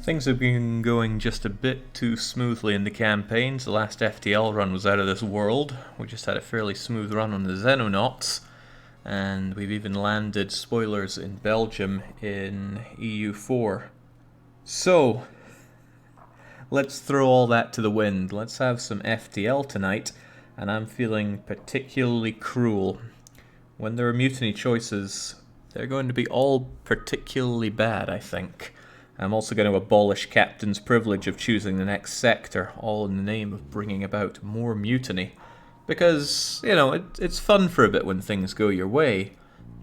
Things have been going just a bit too smoothly in the campaigns. The last FTL run was out of this world. We just had a fairly smooth run on the Xenonauts. And we've even landed spoilers in Belgium in EU4. So, let's throw all that to the wind. Let's have some FTL tonight. And I'm feeling particularly cruel. When there are mutiny choices, they're going to be all particularly bad, I think. I'm also going to abolish Captain's privilege of choosing the next sector, all in the name of bringing about more mutiny. Because, you know, it's fun for a bit when things go your way,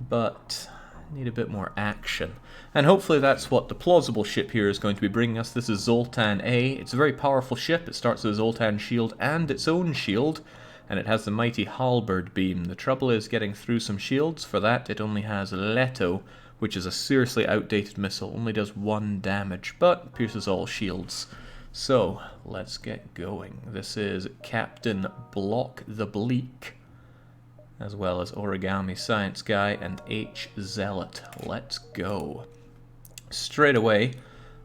but I need a bit more action. And hopefully that's what the plausible ship here is going to be bringing us. This is Zoltan A. It's a very powerful ship. It starts with a Zoltan shield and its own shield, and it has the mighty halberd beam. The trouble is getting through some shields. For that, it only has Leto, which is a seriously outdated missile, only does 1 damage, but pierces all shields. So, let's get going. This is Captain Block the Bleak, as well as Origami Science Guy and H. Zealot. Let's go. Straight away,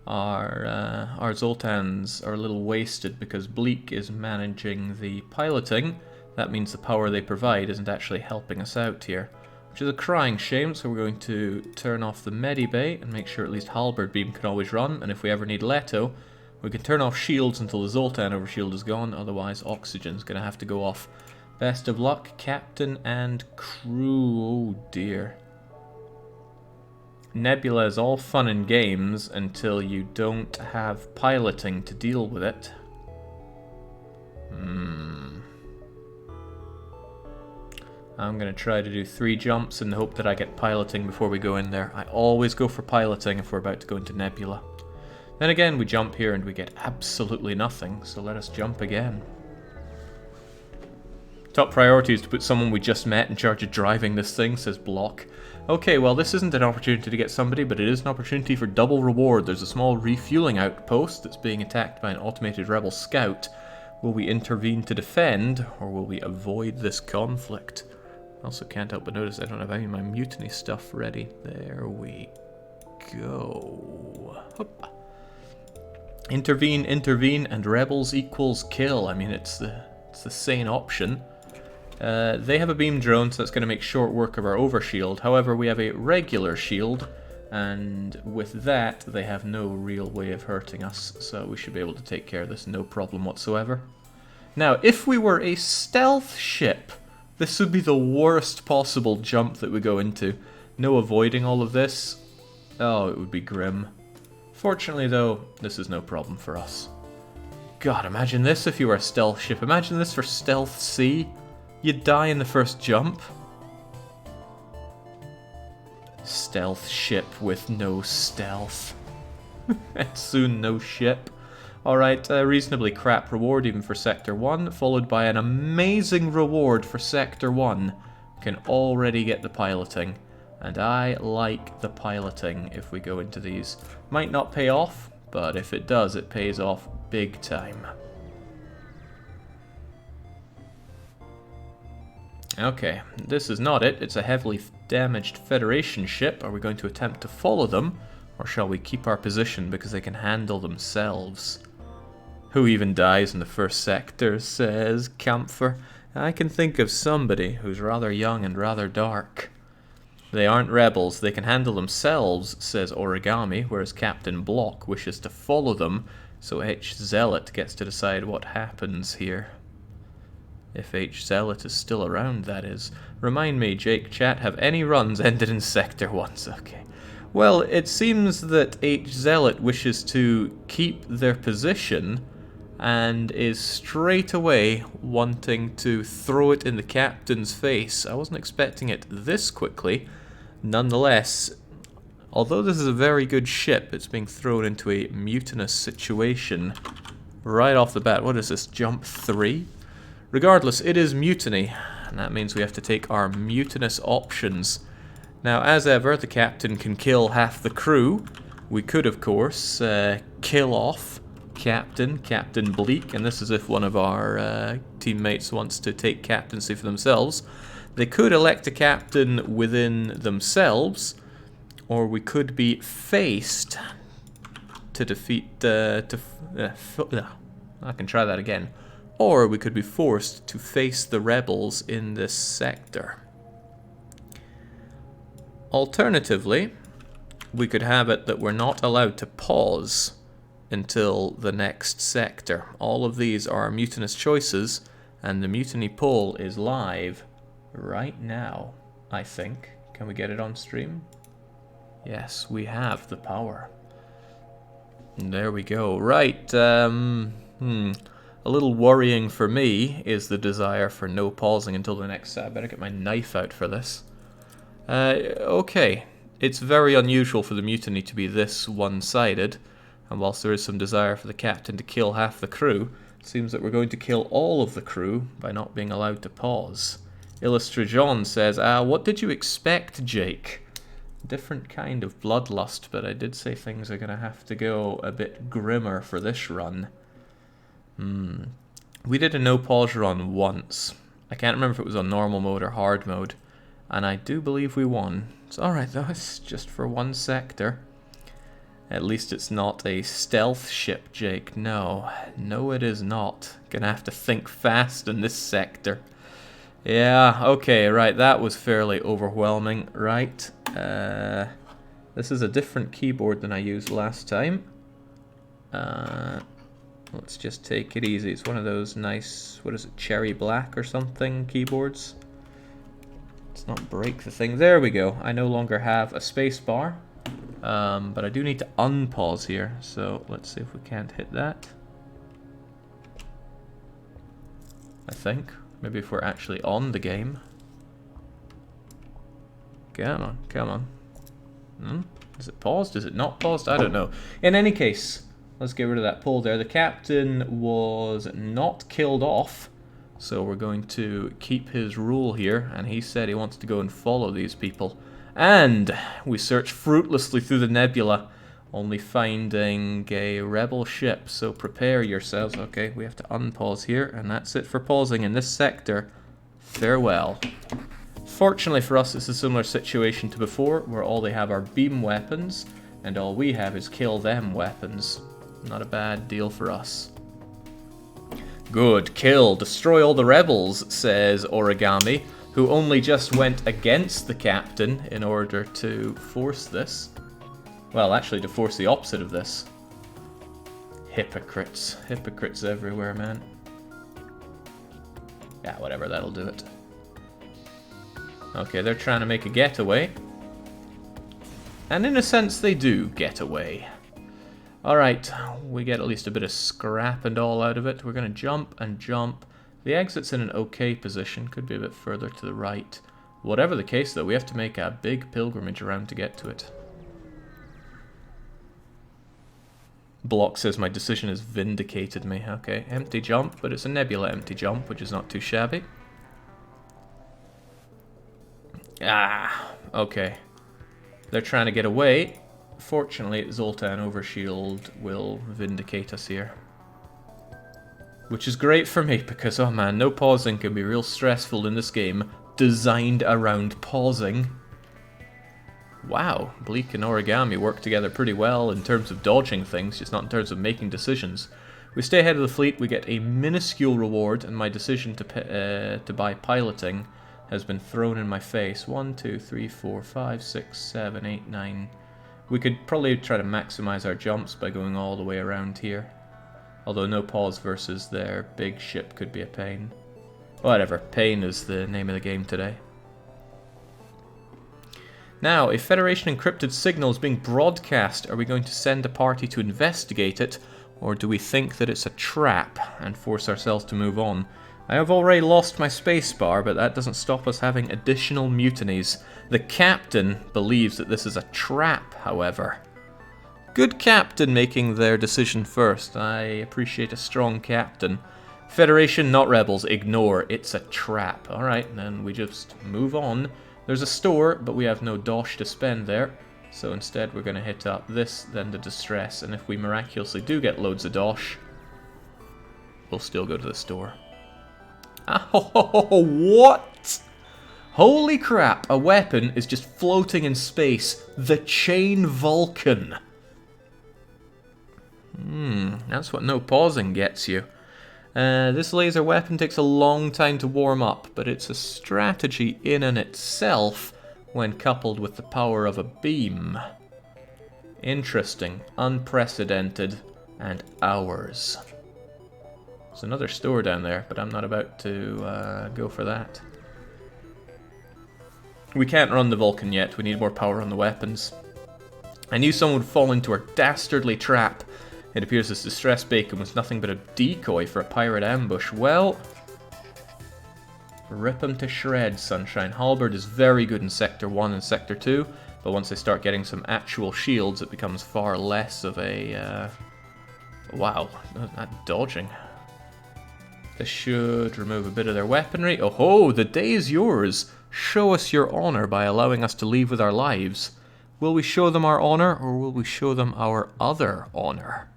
our Zoltans are a little wasted because Bleak is managing the piloting. That means the power they provide isn't actually helping us out here, which is a crying shame, so we're going to turn off the Medibay and make sure at least Halberd Beam can always run, and if we ever need Leto, we can turn off shields until the Zoltan overshield is gone, otherwise oxygen's going to have to go off. Best of luck, Captain and crew. Oh dear. Nebula is all fun and games until you don't have piloting to deal with it. I'm going to try to do 3 jumps in the hope that I get piloting before we go in there. I always go for piloting if we're about to go into Nebula. Then again, we jump here and we get absolutely nothing, so let us jump again. Top priority is to put someone we just met in charge of driving this thing, says Block. Okay, well this isn't an opportunity to get somebody, but it is an opportunity for double reward. There's a small refueling outpost that's being attacked by an automated rebel scout. Will we intervene to defend, or will we avoid this conflict? Also can't help but notice I don't have any of my mutiny stuff ready. There we go. Hop. Intervene, and rebels equals kill. I mean, it's the sane option. They have a beam drone, so that's going to make short work of our overshield. However, we have a regular shield, and with that, they have no real way of hurting us, so we should be able to take care of this no problem whatsoever. Now, if we were a stealth ship, this would be the worst possible jump that we go into. No avoiding all of this. Oh, it would be grim. Fortunately, though, this is no problem for us. God, imagine this if you were a stealth ship. Imagine this for Stealth C. You'd die in the first jump. Stealth ship with no stealth. And soon no ship. Alright, a reasonably crap reward even for Sector 1, followed by an amazing reward for Sector 1. Can already get the piloting, and I like the piloting if we go into these. Might not pay off, but if it does, it pays off big time. Okay, this is not it. It's a heavily damaged Federation ship. Are we going to attempt to follow them, or shall we keep our position because they can handle themselves? Who even dies in the first sector, says Camphor. I can think of somebody who's rather young and rather dark. They aren't rebels, they can handle themselves, says Origami, whereas Captain Block wishes to follow them, so H. Zealot gets to decide what happens here. If H. Zealot is still around, that is. Remind me, Jake Chat, have any runs ended in Sector 1s? Okay. Well, it seems that H. Zealot wishes to keep their position and is straight away wanting to throw it in the captain's face. I wasn't expecting it this quickly. Nonetheless, although this is a very good ship, it's being thrown into a mutinous situation right off the bat. What is this, jump 3? Regardless, it is mutiny, and that means we have to take our mutinous options. Now, as ever, the captain can kill half the crew. We could, of course, kill off Captain Bleak, and this is if one of our teammates wants to take captaincy for themselves. They could elect a captain within themselves, or we could be faced to defeat, I can try that again. Or we could be forced to face the rebels in this sector. Alternatively, we could have it that we're not allowed to pause until the next sector. All of these are mutinous choices, and the mutiny poll is live right now, I think. Can we get it on stream? Yes, we have the power. And there we go. Right, a little worrying for me is the desire for no pausing until the next set. I better get my knife out for this. Okay, it's very unusual for the mutiny to be this one-sided, and whilst there is some desire for the captain to kill half the crew, it seems that we're going to kill all of the crew by not being allowed to pause. Illustrajon says, what did you expect, Jake? Different kind of bloodlust, but I did say things are going to have to go a bit grimmer for this run. We did a no-pause run once. I can't remember if it was on normal mode or hard mode. And I do believe we won. It's alright though, it's just for one sector. At least it's not a stealth ship, Jake. No, it is not. Gonna have to think fast in this sector. Yeah, okay, right, that was fairly overwhelming. Right, this is a different keyboard than I used last time. Let's just take it easy. It's one of those nice, what is it, cherry black or something keyboards. Let's not break the thing. There we go. I no longer have a space bar, but I do need to unpause here. So let's see if we can't hit that. I think. Maybe if we're actually on the game. Come on, come on. Is it paused? Is it not paused? I don't know. In any case, let's get rid of that pull there. The captain was not killed off. So we're going to keep his rule here, and he said he wants to go and follow these people. And we search fruitlessly through the nebula, only finding a rebel ship, so prepare yourselves. Okay, we have to unpause here, and that's it for pausing in this sector. Farewell. Fortunately for us, it's a similar situation to before, where all they have are beam weapons, and all we have is kill them weapons. Not a bad deal for us. Good, kill, destroy all the rebels, says Origami, who only just went against the captain in order to force this. Well, actually to force the opposite of this. Hypocrites. Hypocrites everywhere, man. Yeah, whatever, that'll do it. Okay, they're trying to make a getaway. And in a sense, they do get away. Alright, we get at least a bit of scrap and all out of it. We're going to jump and jump. The exit's in an okay position, could be a bit further to the right. Whatever the case though, we have to make a big pilgrimage around to get to it. Block says my decision has vindicated me. Okay, empty jump, but it's a nebula empty jump, which is not too shabby. Okay. They're trying to get away. Fortunately, Zoltan Overshield will vindicate us here. Which is great for me, because, oh man, no pausing can be real stressful in this game, designed around pausing. Wow, Bleak and Origami work together pretty well in terms of dodging things, just not in terms of making decisions. We stay ahead of the fleet, we get a minuscule reward, and my decision to buy piloting has been thrown in my face. 1, 2, 3, 4, 5, 6, 7, 8, 9... We could probably try to maximize our jumps by going all the way around here. Although no pause versus their big ship could be a pain. Whatever, pain is the name of the game today. Now, a Federation encrypted signal is being broadcast. Are we going to send a party to investigate it, or do we think that it's a trap and force ourselves to move on? I have already lost my spacebar, but that doesn't stop us having additional mutinies. The captain believes that this is a trap, however. Good captain making their decision first. I appreciate a strong captain. Federation, not rebels. Ignore. It's a trap. Alright, then we just move on. There's a store, but we have no dosh to spend there. So instead we're going to hit up this, then the distress. And if we miraculously do get loads of dosh, we'll still go to the store. Oh, what? Holy crap, a weapon is just floating in space. The Chain Vulcan. That's what no pausing gets you. This laser weapon takes a long time to warm up, but it's a strategy in and itself when coupled with the power of a beam. Interesting, unprecedented, and ours. There's another store down there, but I'm not about to go for that. We can't run the Vulcan yet, we need more power on the weapons. I knew someone would fall into our dastardly trap. It appears this distressed bacon was nothing but a decoy for a pirate ambush. Well, rip him to shreds, Sunshine. Halberd is very good in Sector 1 and Sector 2, but once they start getting some actual shields, it becomes far less of a... Wow, that dodging. This should remove a bit of their weaponry. Oh ho, the day is yours. Show us your honor by allowing us to leave with our lives. Will we show them our honor, or will we show them our other honor?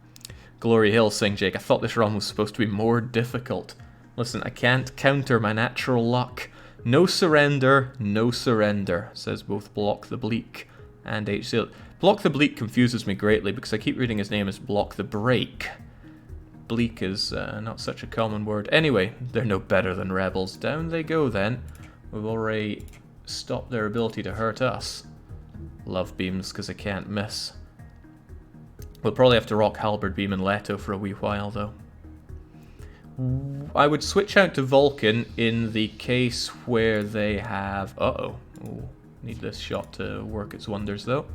Glory Hill saying, Jake, I thought this run was supposed to be more difficult. Listen, I can't counter my natural luck. No surrender, says both Block the Bleak and HC. Block the Bleak confuses me greatly because I keep reading his name as Block the Break. Bleak is not such a common word. Anyway, they're no better than rebels. Down they go then. We've already stopped their ability to hurt us. Love beams because I can't miss. We'll probably have to rock Halberd Beam and Leto for a wee while, though. I would switch out to Vulcan in the case where they have... Uh-oh. Ooh, need this shot to work its wonders, though.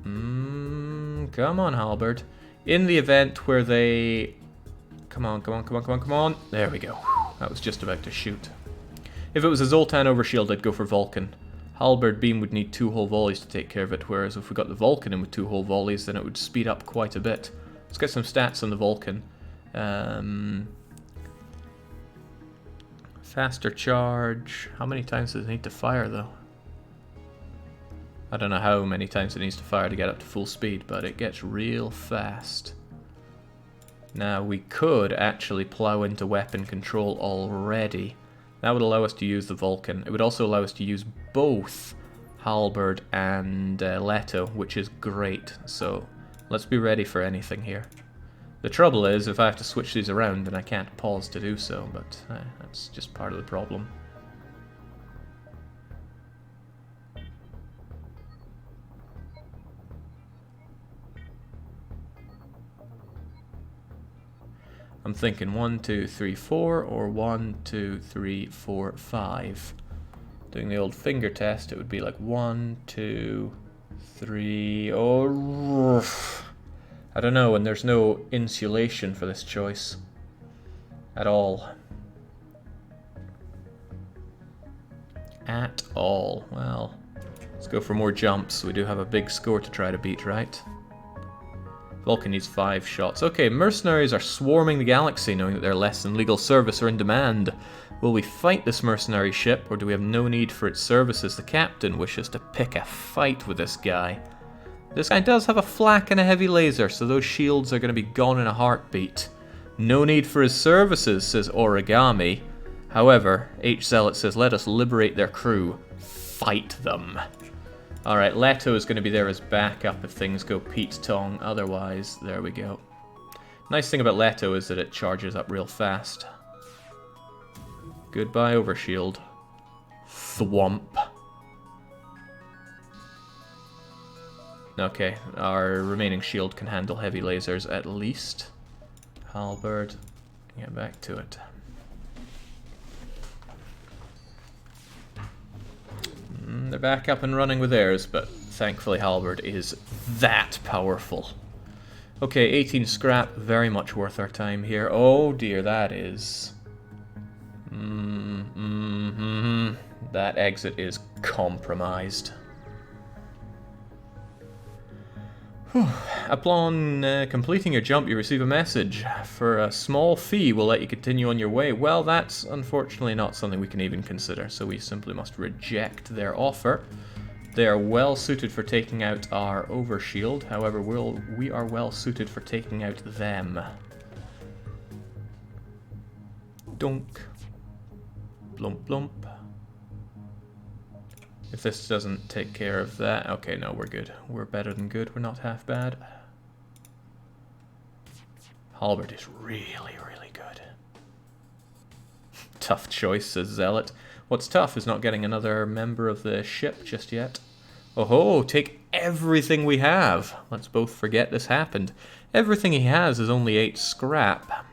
Come on, Halberd. In the event where they... Come on. There we go. That was just about to shoot. If it was a Zoltan Overshield, I'd go for Vulcan. Halberd Beam would need 2 whole volleys to take care of it, whereas if we got the Vulcan in with 2 whole volleys, then it would speed up quite a bit. Let's get some stats on the Vulcan. Faster charge. How many times does it need to fire, though? I don't know how many times it needs to fire to get up to full speed, but it gets real fast. Now, we could actually plow into weapon control already. That would allow us to use the Vulcan. It would also allow us to use both Halberd and Leto, which is great. So let's be ready for anything here. The trouble is, if I have to switch these around, then I can't pause to do so, but that's just part of the problem. I'm thinking 1, 2, 3, 4, or 1, 2, 3, 4, 5. Doing the old finger test, it would be like 1, 2, 3, or... I don't know, and there's no insulation for this choice. At all. At all. Well, let's go for more jumps. We do have a big score to try to beat, right? Vulcan needs 5 shots. Okay, mercenaries are swarming the galaxy, knowing that they're less than legal service or in demand. Will we fight this mercenary ship, or do we have no need for its services? The captain wishes to pick a fight with this guy. This guy does have a flak and a heavy laser, so those shields are going to be gone in a heartbeat. No need for his services, says Origami. However, H. Zealot says, let us liberate their crew. Fight them. Alright, Leto is going to be there as backup if things go Pete Tong. Otherwise, there we go. Nice thing about Leto is that it charges up real fast. Goodbye, Overshield. Thwomp. Okay, our remaining shield can handle heavy lasers at least. Halberd, get back to it. They're back up and running with theirs, but thankfully Halberd is that powerful. Okay, 18 scrap, very much worth our time here. Oh dear, that is... That exit is compromised. Upon completing your jump, you receive a message. For a small fee, we'll let you continue on your way. Well, that's unfortunately not something we can even consider, so we simply must reject their offer. They are well suited for taking out our Overshield, however, we are well suited for taking out them. Dunk. Blump blump. If this doesn't take care of that... Okay, no, we're good. We're better than good. We're not half bad. Halberd is really, really good. Tough choice, says Zealot. What's tough is not getting another member of the ship just yet. Oh ho, take everything we have. Let's both forget this happened. Everything he has is only 8 scrap.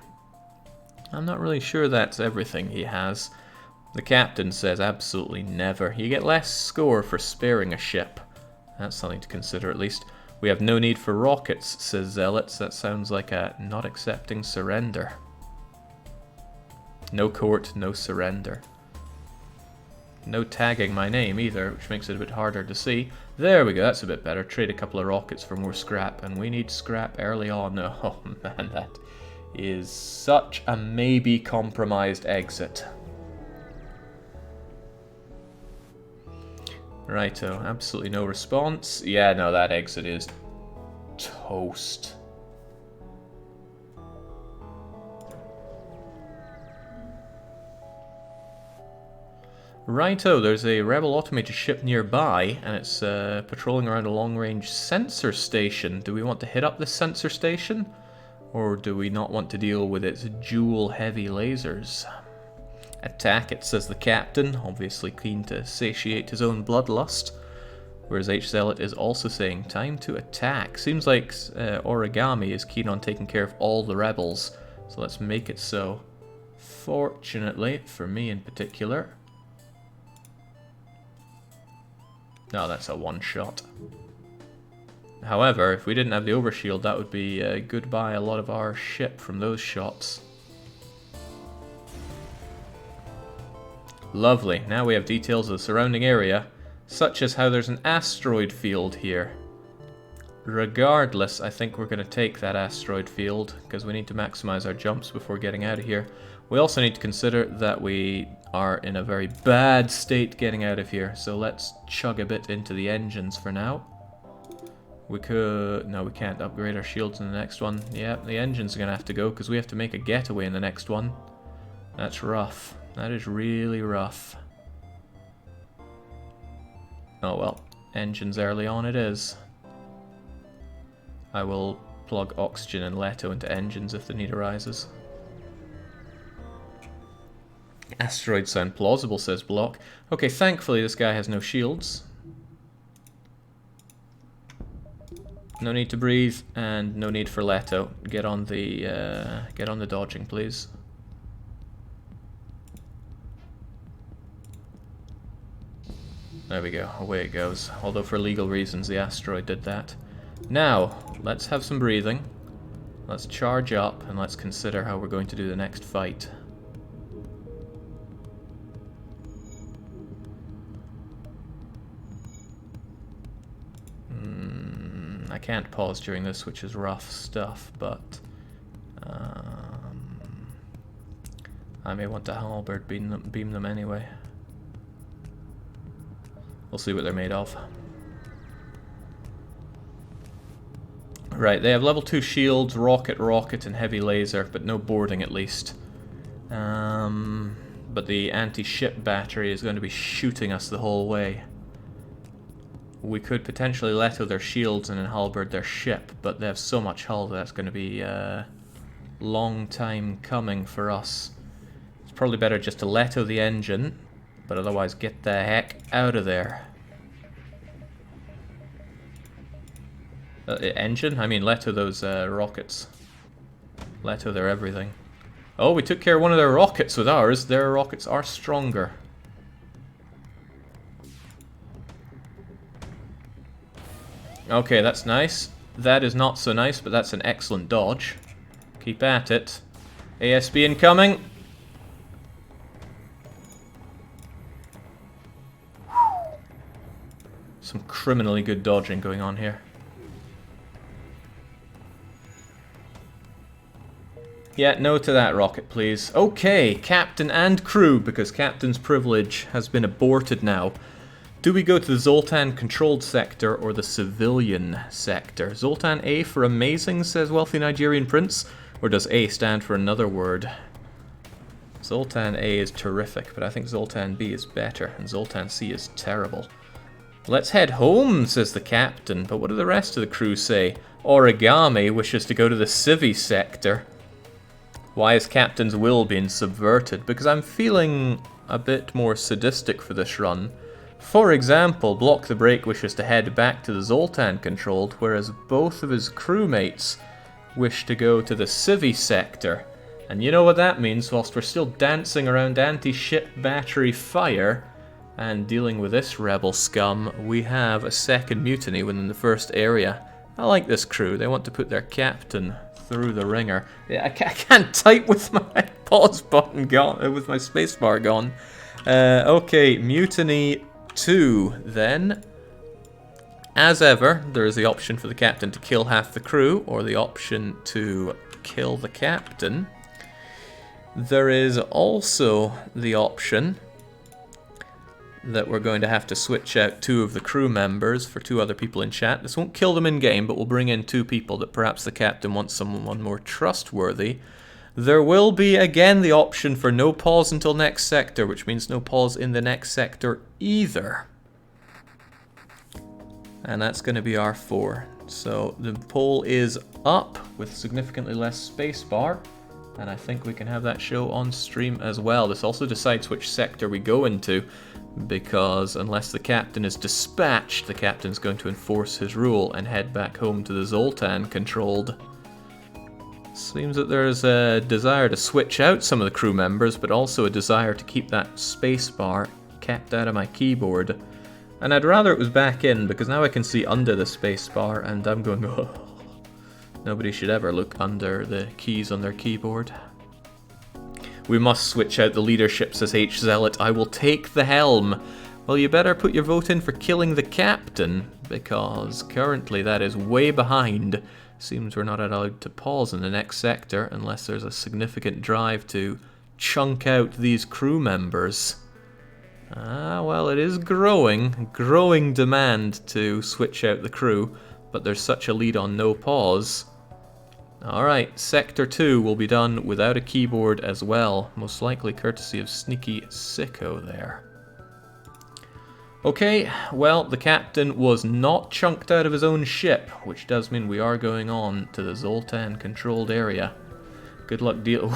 I'm not really sure that's everything he has. The captain says absolutely never. You get less score for sparing a ship. That's something to consider at least. We have no need for rockets, says Zealots. That sounds like a not accepting surrender. No court, no surrender. No tagging my name either, which makes it a bit harder to see. There we go, that's a bit better. Trade a couple of rockets for more scrap, and we need scrap early on. Oh man, that is such a maybe compromised exit. Righto, absolutely no response. Yeah, no, that exit is toast. Righto, there's a rebel automated ship nearby, and it's patrolling around a long-range sensor station. Do we want to hit up this sensor station? Or do we not want to deal with its dual heavy lasers? Attack it, says the captain, obviously keen to satiate his own bloodlust. Whereas H-Zealot is also saying, time to attack. Seems like Origami is keen on taking care of all the rebels, so let's make it so. Fortunately, for me in particular... No, that's a one-shot. However, if we didn't have the overshield, that would be goodbye a lot of our ship from those shots. Lovely. Now we have details of the surrounding area, such as how there's an asteroid field here. Regardless, I think we're going to take that asteroid field, because we need to maximize our jumps before getting out of here. We also need to consider that we are in a very bad state getting out of here, so let's chug a bit into the engines for now. We could... no, we can't upgrade our shields in the next one. Yeah, the engines are going to have to go, because we have to make a getaway in the next one. That's rough. That is really rough. Oh well, engines early on it is. I will plug oxygen and Leto into engines if the need arises. Asteroids sound plausible, says Block. Okay, thankfully this guy has no shields. No need to breathe, and no need for Leto. Get on the dodging, please. There we go, away it goes. Although for legal reasons the asteroid did that. Now, let's have some breathing. Let's charge up, and let's consider how we're going to do the next fight. I can't pause during this, which is rough stuff, but I may want to halberd beam them anyway. We'll see what they're made of. Right, they have level 2 shields, rocket, and heavy laser, but no boarding at least. But the anti-ship battery is going to be shooting us the whole way. We could potentially Leto their shields and then halberd their ship, but they have so much hull that's going to be a long time coming for us. It's probably better just to Leto the engine, but otherwise get the heck out of there. Engine? I mean Leto those rockets. Leto their everything. Oh, we took care of one of their rockets with ours. Their rockets are stronger. Okay, that's nice. That is not so nice, but that's an excellent dodge. Keep at it. ASB incoming. Some criminally good dodging going on here. Yeah, no to that rocket, please. Okay, captain and crew, because captain's privilege has been aborted now. Do we go to the Zoltan-controlled sector or the civilian sector? Zoltan A for amazing, says Wealthy Nigerian Prince, or does A stand for another word? Zoltan A is terrific, but I think Zoltan B is better, and Zoltan C is terrible. Let's head home, says the captain, but what do the rest of the crew say? Origami wishes to go to the civvy sector. Why is Captain's will being subverted? Because I'm feeling a bit more sadistic for this run. For example, Block the Break wishes to head back to the Zoltan controlled, whereas both of his crewmates wish to go to the Civi sector. And you know what that means, whilst we're still dancing around anti-ship battery fire and dealing with this rebel scum, we have a second mutiny within the first area. I like this crew. They want to put their captain through the ringer. Yeah, I can't type with my pause button gone, with my spacebar gone. Okay, Mutiny 2 then. As ever, there is the option for the captain to kill half the crew, or the option to kill the captain. There is also the option that we're going to have to switch out 2 of the crew members for 2 other people in chat. This won't kill them in game, but we'll bring in 2 people that perhaps the captain wants someone more trustworthy. There will be again the option for no pause until next sector, which means no pause in the next sector either. And that's going to be our 4. So the poll is up with significantly less spacebar, and I think we can have that show on stream as well. This also decides which sector we go into, because unless the captain is dispatched, the captain's going to enforce his rule and head back home to the Zoltan controlled. Seems that there's a desire to switch out some of the crew members, but also a desire to keep that spacebar kept out of my keyboard. And I'd rather it was back in, because now I can see under the spacebar, and I'm going, oh. Nobody should ever look under the keys on their keyboard. We must switch out the leadership, says H. Zealot. I will take the helm. Well, you better put your vote in for killing the captain, because currently that is way behind. Seems we're not allowed to pause in the next sector unless there's a significant drive to chunk out these crew members. Well, it is growing demand to switch out the crew, but there's such a lead on no pause. Alright, Sector 2 will be done without a keyboard as well, most likely courtesy of Sneaky Sicko there. Okay, well, the captain was not chunked out of his own ship, which does mean we are going on to the Zoltan-controlled area. Good luck deal.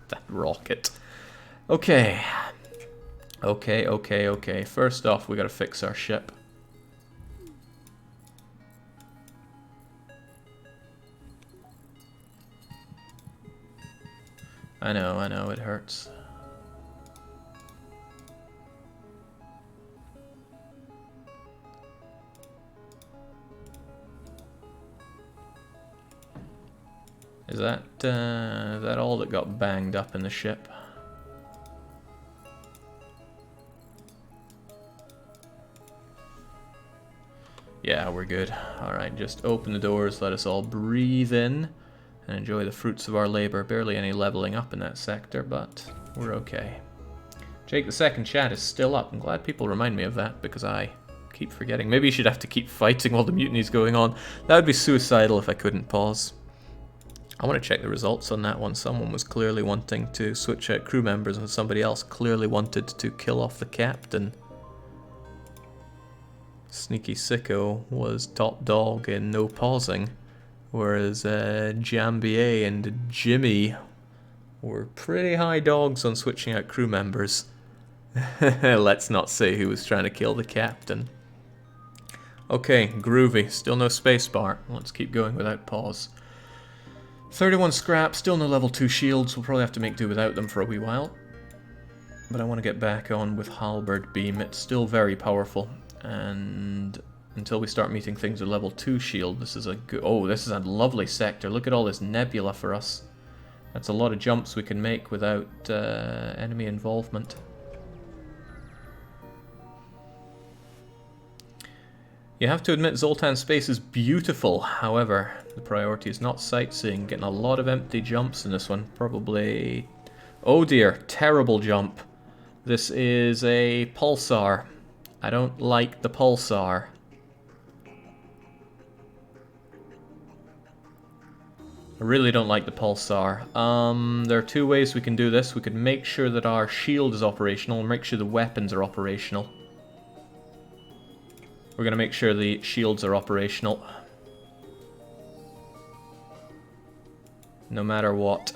That rocket. Okay. Okay. First off, we gotta fix our ship. I know, it hurts. Is that all that got banged up in the ship? Yeah, we're good. Alright, just open the doors, let us all breathe in and enjoy the fruits of our labor. Barely any leveling up in that sector, but we're okay. Jake the Second chat is still up. I'm glad people remind me of that, because I keep forgetting. Maybe you should have to keep fighting while the mutiny's going on. That would be suicidal if I couldn't pause. I want to check the results on that one. Someone was clearly wanting to switch out crew members, and somebody else clearly wanted to kill off the captain. Sneaky Sicko was top dog in no pausing, whereas Jambier and Jimmy were pretty high dogs on switching out crew members. Let's not say who was trying to kill the captain. Okay, groovy. Still no spacebar. Let's keep going without pause. 31 scrap, still no level 2 shields. We'll probably have to make do without them for a wee while. But I want to get back on with Halberd Beam. It's still very powerful. And until we start meeting things with level 2 shield, this is a good... Oh, this is a lovely sector. Look at all this nebula for us. That's a lot of jumps we can make without enemy involvement. You have to admit Zoltan space is beautiful. However, the priority is not sightseeing. Getting a lot of empty jumps in this one. Probably... Oh dear, terrible jump. This is a pulsar. I don't like the pulsar. I really don't like the pulsar. There are 2 ways we can do this. We can make sure that our shield is operational and make sure the weapons are operational. We're going to make sure the shields are operational. No matter what.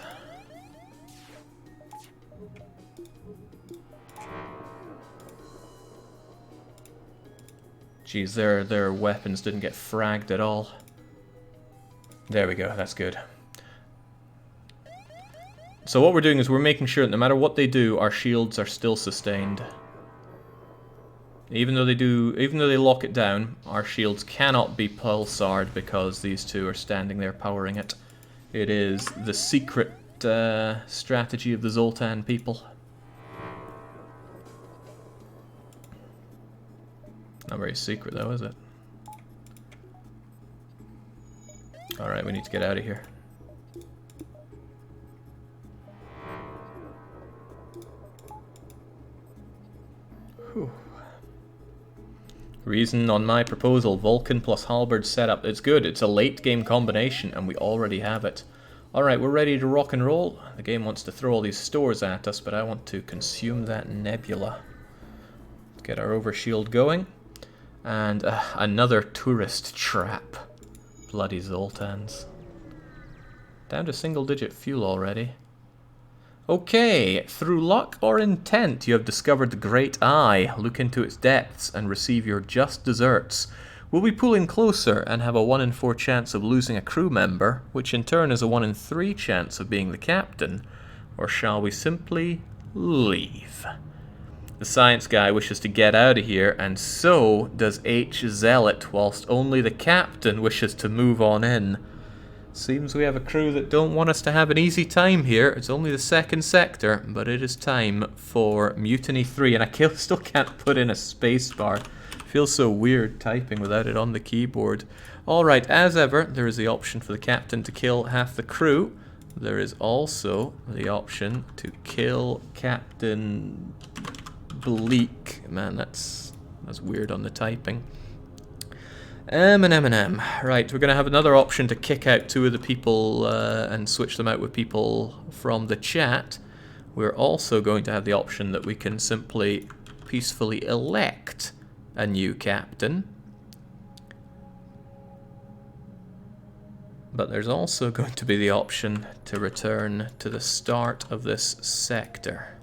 Geez, their weapons didn't get fragged at all. There we go, that's good. So what we're doing is we're making sure that no matter what they do, our shields are still sustained. Even though they lock it down, our shields cannot be pulsared because these two are standing there powering it. It is the secret strategy of the Zoltan people. Not very secret though, is it? Alright, we need to get out of here. Whew. Reason on my proposal, Vulcan plus Halberd setup. It's good, it's a late game combination and we already have it. Alright, we're ready to rock and roll. The game wants to throw all these stores at us, but I want to consume that nebula. Let's get our overshield going. And another tourist trap. Bloody Zoltans. Down to single digit fuel already. Okay, through luck or intent, you have discovered the Great Eye. Look into its depths and receive your just desserts. We'll be pulling closer and have a 1 in 4 chance of losing a crew member, which in turn is a 1 in 3 chance of being the captain. Or shall we simply leave? The science guy wishes to get out of here, and so does H. Zealot, whilst only the captain wishes to move on in. Seems we have a crew that don't want us to have an easy time here. It's only the 2nd sector, but it is time for Mutiny 3, and I still can't put in a spacebar. Feels so weird typing without it on the keyboard. Alright, as ever, there is the option for the captain to kill half the crew. There is also the option to kill Captain Bleak. Man, that's weird on the typing. M&M. Right, we're going to have another option to kick out 2 of the people and switch them out with people from the chat. We're also going to have the option that we can simply peacefully elect a new captain. But there's also going to be the option to return to the start of this sector.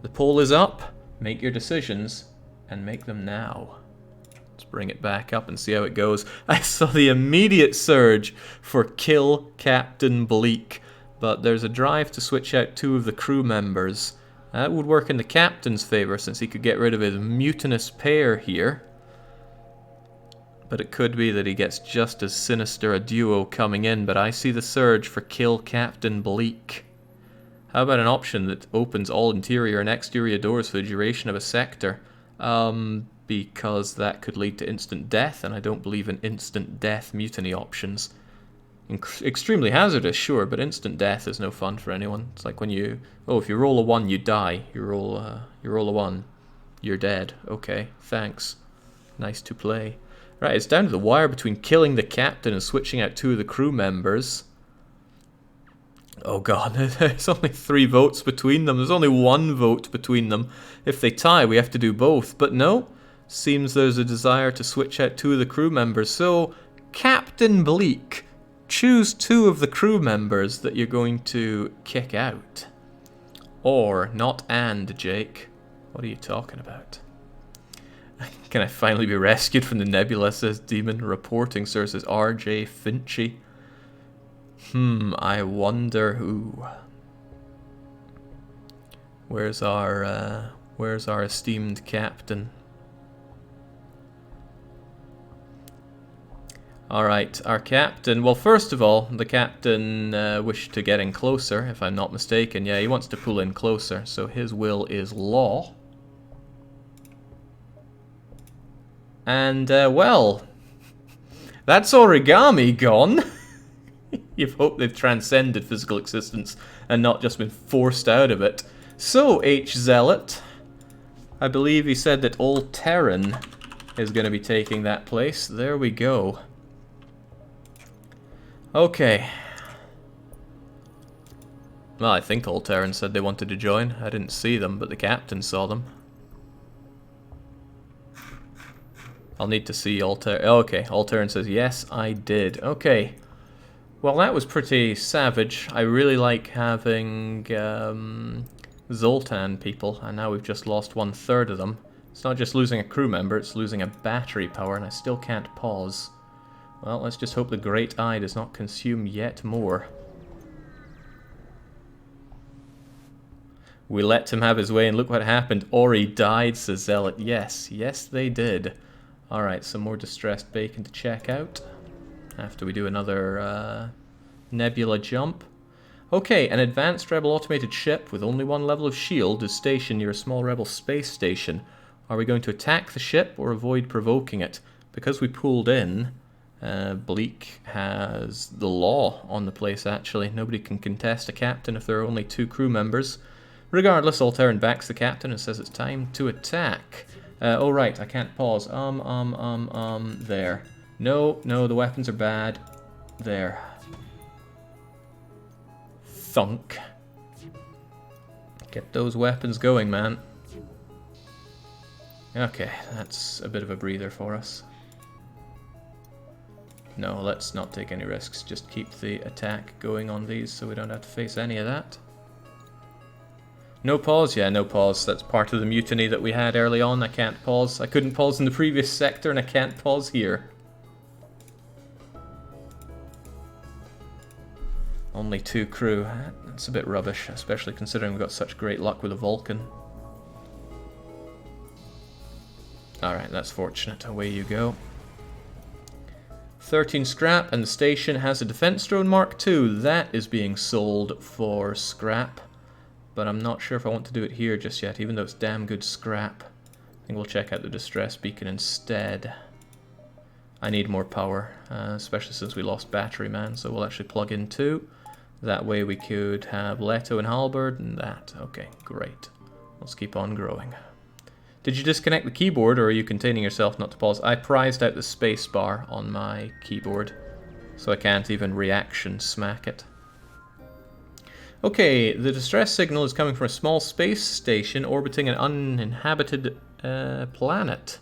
The poll is up. Make your decisions and make them now. Let's bring it back up and see how it goes. I saw the immediate surge for kill Captain Bleak, but there's a drive to switch out 2 of the crew members. That would work in the captain's favor since he could get rid of his mutinous pair here. But it could be that he gets just as sinister a duo coming in, but I see the surge for kill Captain Bleak. How about an option that opens all interior and exterior doors for the duration of a sector? Because that could lead to instant death, and I don't believe in instant death mutiny options. Extremely hazardous, sure, but instant death is no fun for anyone. It's like when you... Oh, if you roll a 1, you die. You roll a 1, you're dead. Okay, thanks. Nice to play. Right, it's down to the wire between killing the captain and switching out 2 of the crew members. Oh god, there's only 3 votes between them. There's only 1 vote between them. If they tie, we have to do both. But no, seems there's a desire to switch out 2 of the crew members. So, Captain Bleak, choose 2 of the crew members that you're going to kick out. Or, not and, Jake. What are you talking about? Can I finally be rescued from the nebula, says Demon. Reporting sources R.J. Finchy. I wonder who. Where's our esteemed captain? Alright, our captain... Well, first of all, the captain wished to get in closer, if I'm not mistaken. Yeah, he wants to pull in closer, so his will is law. And, well... That's origami gone! You've hoped they've transcended physical existence and not just been forced out of it. So, H. Zealot, I believe he said that Old Terran is going to be taking that place. There we go. Okay. Well, I think Old Terran said they wanted to join. I didn't see them, but the captain saw them. I'll need to see Old Terran. Oh, okay, Old Terran says, yes, I did. Okay. Well, that was pretty savage. I really like having Zoltan people, and now we've just lost 1/3 of them. It's not just losing a crew member, it's losing a battery power, and I still can't pause. Well, let's just hope the Great Eye does not consume yet more. We let him have his way, and look what happened. Ori died, says Zealot. Yes, yes they did. Alright, some more distressed bacon to check out. After we do another nebula jump. Okay, an advanced rebel automated ship with only one level of shield is stationed near a small rebel space station. Are we going to attack the ship or avoid provoking it? Because we pulled in, Bleak has the law on the place, actually. Nobody can contest a captain if there are only 2 crew members. Regardless, Alteran backs the captain and says it's time to attack. Oh right, I can't pause. There. No, the weapons are bad. There. Thunk. Get those weapons going, man. Okay, that's a bit of a breather for us. No, let's not take any risks. Just keep the attack going on these so we don't have to face any of that. No pause? Yeah, no pause. That's part of the mutiny that we had early on. I can't pause. I couldn't pause in the previous sector and I can't pause here. Only 2 crew. That's a bit rubbish, especially considering we've got such great luck with a Vulcan. Alright, that's fortunate. Away you go. 13 scrap, and the station has a defense drone Mark II. That is being sold for scrap. But I'm not sure if I want to do it here just yet, even though it's damn good scrap. I think we'll check out the distress beacon instead. I need more power, especially since we lost battery man, so we'll actually plug in 2. That way we could have Leto and Halberd and that. Okay, great. Let's keep on growing. Did you disconnect the keyboard, or are you containing yourself not to pause? I prized out the space bar on my keyboard, so I can't even reaction smack it. Okay, the distress signal is coming from a small space station orbiting an uninhabited planet.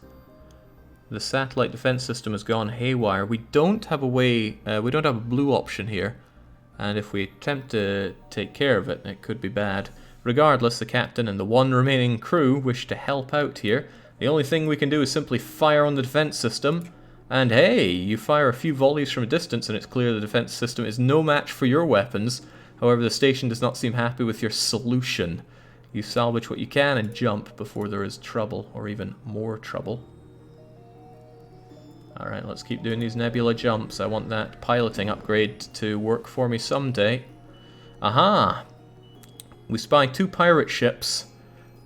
The satellite defense system has gone haywire. We don't have a way, we don't have a blue option here, and if we attempt to take care of it, it could be bad. Regardless, the captain and the 1 remaining crew wish to help out here. The only thing we can do is simply fire on the defense system. And hey, you fire a few volleys from a distance and it's clear the defense system is no match for your weapons. However, the station does not seem happy with your solution. You salvage what you can and jump before there is trouble, or even more trouble. Alright, let's keep doing these nebula jumps. I want that piloting upgrade to work for me someday. Aha! We spy 2 pirate ships.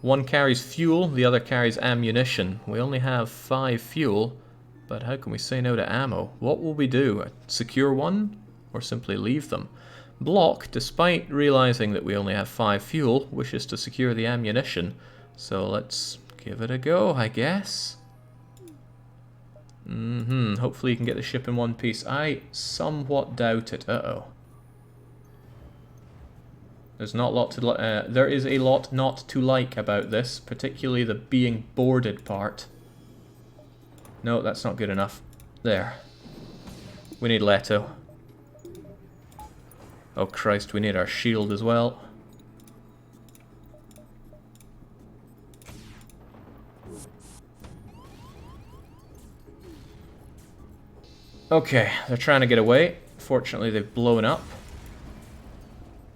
One carries fuel, the other carries ammunition. We only have 5 fuel, but how can we say no to ammo? What will we do? Secure one, or simply leave them? Block, despite realizing that we only have 5 fuel, wishes to secure the ammunition. So let's give it a go, I guess. Hopefully you can get the ship in one piece. I somewhat doubt it. Uh-oh. There's not a lot to there is a lot not to like about this, particularly the being boarded part. No, that's not good enough. There. We need Leto. Oh Christ, we need our shield as well. Okay, they're trying to get away. Fortunately, they've blown up.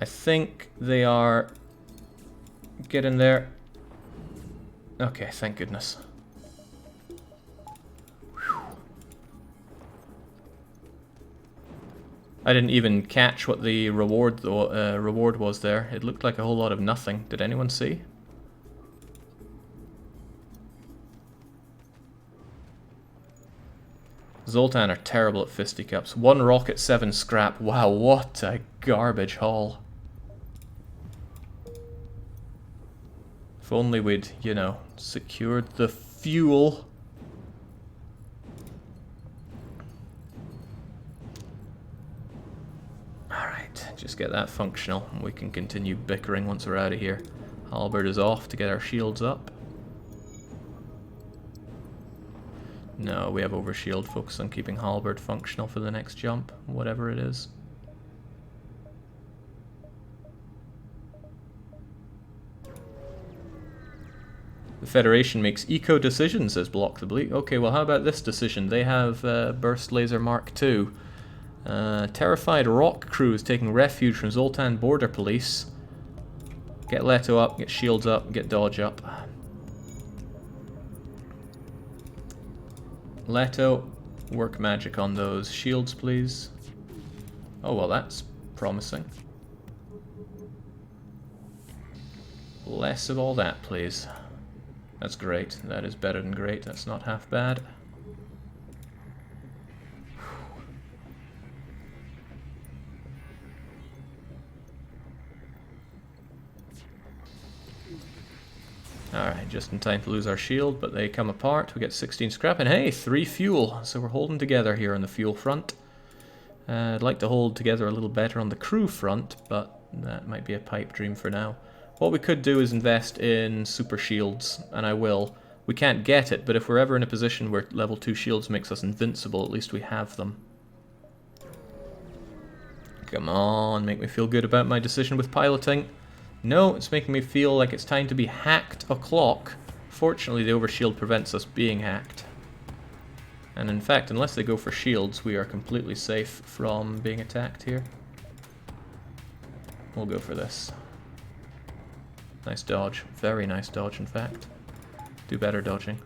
I think they are getting there. Okay, thank goodness. Whew. I didn't even catch what the reward was there. It looked like a whole lot of nothing. Did anyone see? Zoltan are terrible at fisticuffs. 1 rocket, 7 scrap. Wow, what a garbage haul. If only we'd, you know, secured the fuel. Alright, just get that functional and we can continue bickering once we're out of here. Halberd is off to get our shields up. No, we have overshield. Focus on keeping Halberd functional for the next jump, whatever it is. The Federation makes eco decisions, says Block the Bleak. Okay, well how about this decision? They have Burst Laser Mark II. Terrified rock crew is taking refuge from Zoltan Border Police. Get Leto up, get shields up, get dodge up. Leto, work magic on those shields, please. Oh, well, that's promising. Less of all that, please. That's great. That is better than great. That's not half bad. Alright, just in time to lose our shield, but they come apart. We get 16 scrap, and hey, 3 fuel. So we're holding together here on the fuel front. I'd like to hold together a little better on the crew front, but that might be a pipe dream for now. What we could do is invest in super shields, and I will. We can't get it, but if we're ever in a position where level 2 shields makes us invincible, at least we have them. Come on, make me feel good about my decision with piloting. No, it's making me feel like it's time to be hacked o'clock. Fortunately, the overshield prevents us being hacked. And in fact, unless they go for shields, we are completely safe from being attacked here. We'll go for this. Nice dodge. Very nice dodge, in fact. Do better dodging.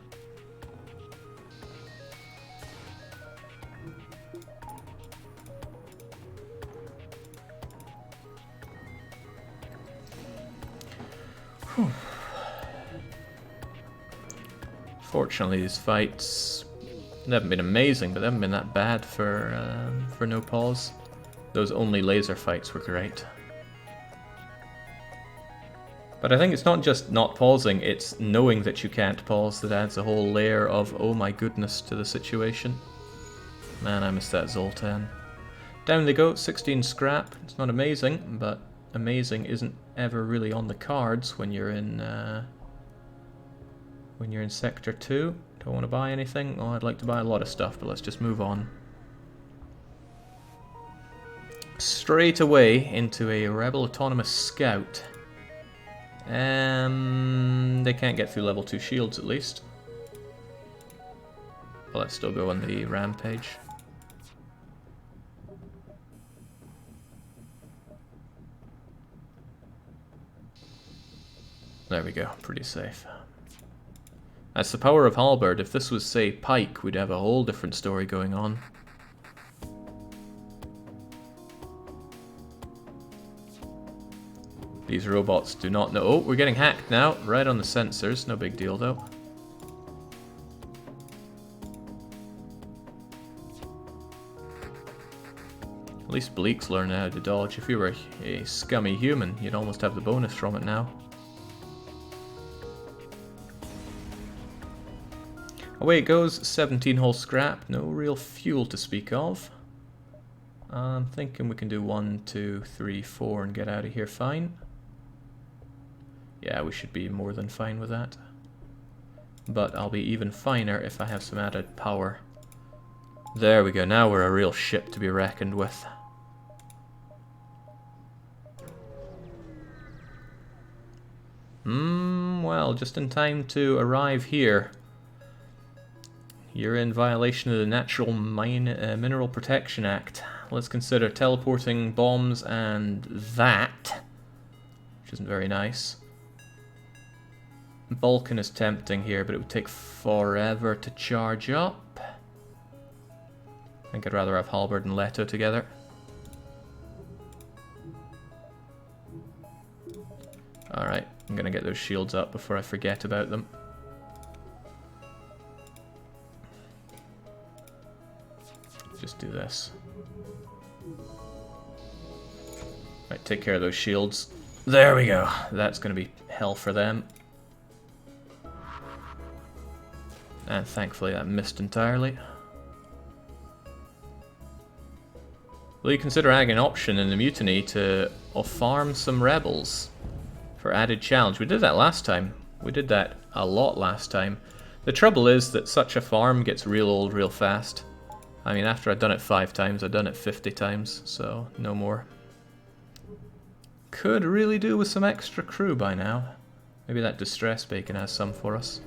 Whew. Fortunately, these fights haven't been amazing, but they haven't been that bad for no pause. Those only laser fights were great. But I think it's not just not pausing, it's knowing that you can't pause that adds a whole layer of oh my goodness to the situation. Man, I miss that Zoltan. Down they go, 16 scrap. It's not amazing, but amazing isn't ever really on the cards when you're in Sector 2. Don't want to buy anything. Oh, I'd like to buy a lot of stuff, but let's just move on. Straight away into a Rebel Autonomous Scout. They can't get through level 2 shields at least. But let's still go on the rampage. There we go, pretty safe. That's the power of Halberd. If this was, say, Pike, we'd have a whole different story going on. These robots do not know. Oh, we're getting hacked now. Right on the sensors. No big deal, though. At least Bleak's learning how to dodge. If you were a scummy human, you'd almost have the bonus from it now. Away it goes. 17 whole scrap. No real fuel to speak of. I'm thinking we can do 1, 2, 3, 4 and get out of here fine. Yeah, we should be more than fine with that. But I'll be even finer if I have some added power. There we go, now we're a real ship to be reckoned with. Well, just in time to arrive here. You're in violation of the Natural Mineral Protection Act. Let's consider teleporting bombs and that, which isn't very nice. Vulcan is tempting here, but it would take forever to charge up. I think I'd rather have Halberd and Leto together. Alright, I'm gonna get those shields up before I forget about them. Just do this. Right, take care of those shields. There we go. That's gonna be hell for them. And thankfully that missed entirely. Will you consider adding an option in the mutiny to farm some rebels for added challenge? We did that last time. We did that a lot last time. The trouble is that such a farm gets real old real fast. I mean, after I'd done it 5 times, I'd done it 50 times, so no more. Could really do with some extra crew by now. Maybe that distress bacon has some for us.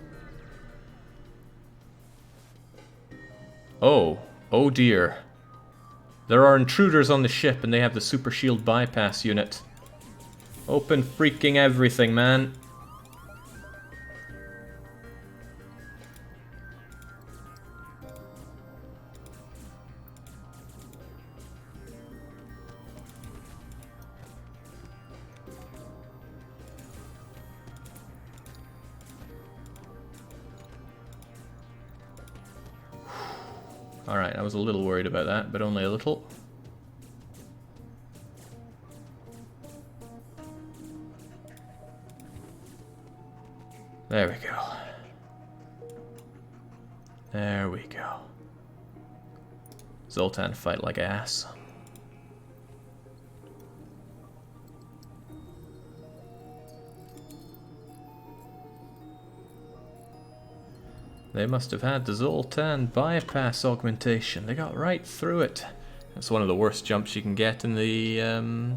Oh. Oh dear. There are intruders on the ship and they have the super shield bypass unit. Open freaking everything, man. Alright, I was a little worried about that, but only a little. There we go. There we go. Zoltan fight like ass. They must have had the Zoltan bypass augmentation. They got right through it. That's one of the worst jumps you can get in the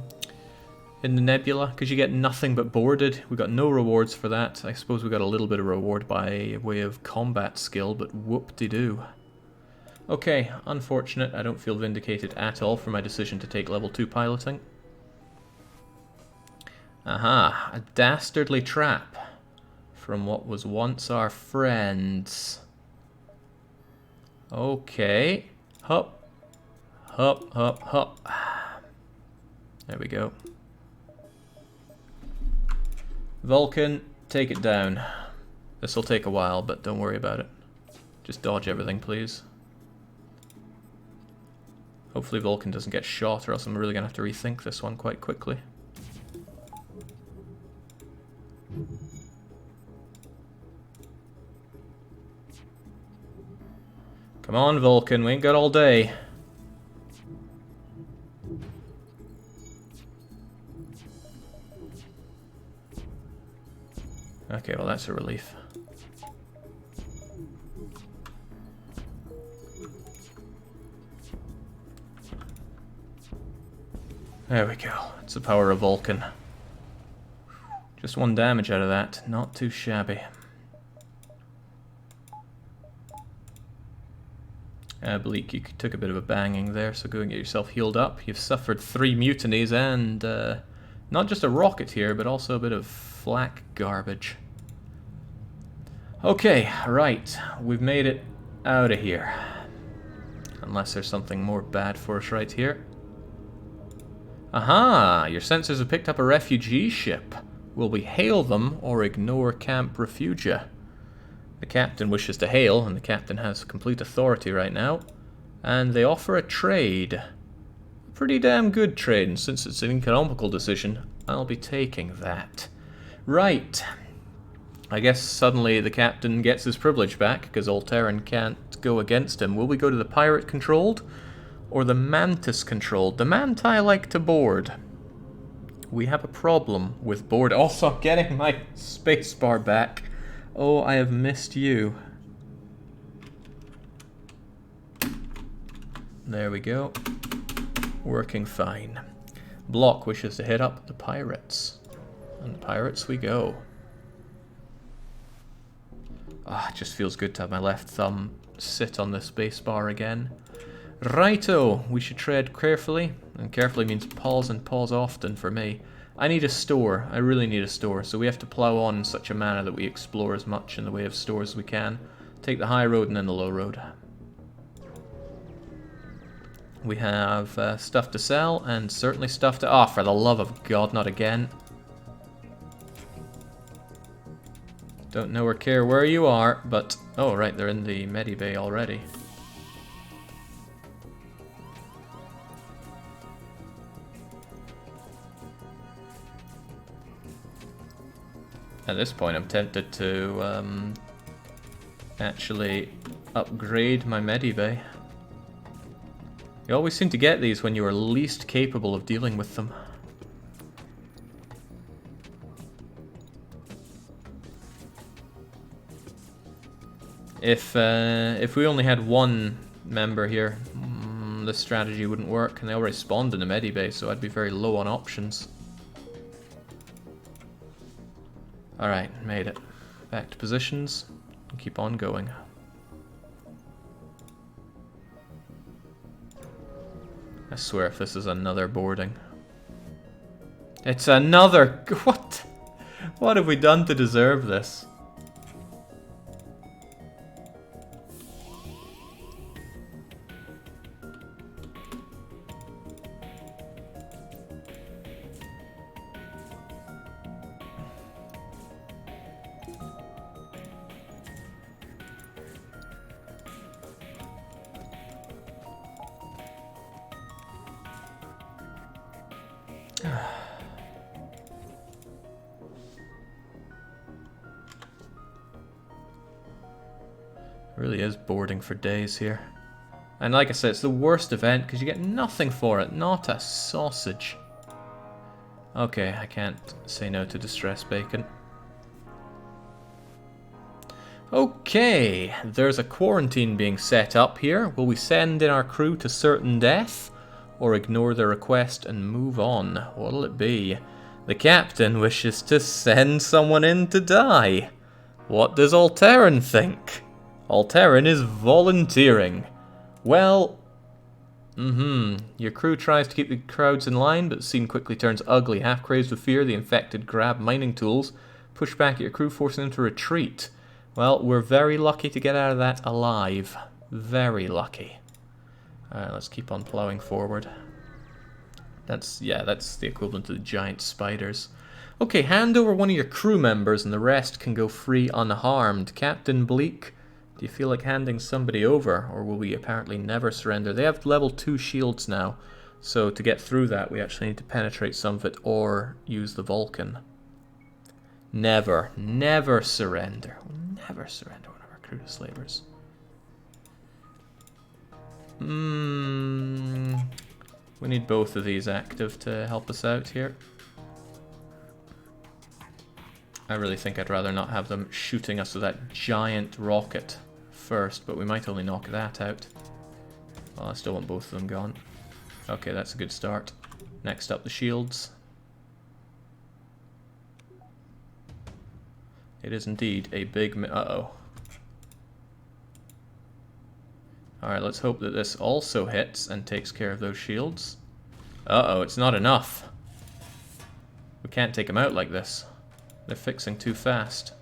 nebula, because you get nothing but boarded. We got no rewards for that. I suppose we got a little bit of reward by way of combat skill, but whoop-de-doo. Okay, unfortunate. I don't feel vindicated at all for my decision to take level 2 piloting. Aha, a dastardly trap from what was once our friends. Okay. Hop. Hop, hop, hop. There we go. Vulcan, take it down. This will take a while, but don't worry about it. Just dodge everything, please. Hopefully Vulcan doesn't get shot, or else I'm really going to have to rethink this one quite quickly. Come on, Vulcan, we ain't got all day. Okay, well that's a relief. There we go. It's the power of Vulcan. Just 1 damage out of that. Not too shabby. Bleak, you took a bit of a banging there, so go and get yourself healed up. You've suffered 3 mutinies and not just a rocket here, but also a bit of flak garbage. Okay, right. We've made it out of here. Unless there's something more bad for us right here. Aha! Your sensors have picked up a refugee ship. Will we hail them or ignore Camp Refugia? The captain wishes to hail, and the captain has complete authority right now. And they offer a trade. A pretty damn good trade, and since it's an economical decision, I'll be taking that. Right. I guess suddenly the captain gets his privilege back, because Alterran can't go against him. Will we go to the pirate-controlled, or the mantis-controlled? The manti like to board. We have a problem with board. Also, I'm getting my spacebar back. Oh, I have missed you. There we go. Working fine. Block wishes to hit up the pirates. And the pirates we go. Ah, it just feels good to have my left thumb sit on the spacebar again. Righto, we should tread carefully. And carefully means pause and pause often for me. I need a store. I really need a store. So we have to plow on in such a manner that we explore as much in the way of stores as we can. Take the high road and then the low road. We have stuff to sell and certainly stuff to... Oh, for the love of God, not again. Don't know or care where you are, but... Oh, right, they're in the medibay already. At this point, I'm tempted to actually upgrade my medibay. You always seem to get these when you are least capable of dealing with them. If we only had one member here, this strategy wouldn't work, and they already spawned in the medibay, so I'd be very low on options. Alright, made it. Back to positions and keep on going. I swear if this is another boarding. It's another... What? What have we done to deserve this? Really is boarding for days here. And like I said, it's the worst event because you get nothing for it. Not a sausage. Okay, I can't say no to distress bacon. Okay, there's a quarantine being set up here. Will we send in our crew to certain death? Or ignore the request and move on? What'll it be? The captain wishes to send someone in to die. What does Alteran think? Alteran is volunteering. Well, your crew tries to keep the crowds in line, but the scene quickly turns ugly. Half crazed with fear, the infected grab mining tools, push back at your crew, forcing them to retreat. Well, we're very lucky to get out of that alive. Very lucky. Alright, let's keep on plowing forward. That's the equivalent of the giant spiders. Okay, hand over one of your crew members and the rest can go free unharmed. Captain Bleak, do you feel like handing somebody over, or will we apparently never surrender? They have level 2 shields now, so to get through that we actually need to penetrate some of it or use the Vulcan. Never surrender. We'll never surrender one of our crew to slavers. We need both of these active to help us out here. I really think I'd rather not have them shooting us with that giant rocket first, but we might only knock that out. Well, I still want both of them gone. Okay, that's a good start. Next up, the shields. It is indeed a big... Uh-oh. Alright, let's hope that this also hits and takes care of those shields. Uh-oh, it's not enough. We can't take them out like this. They're fixing too fast.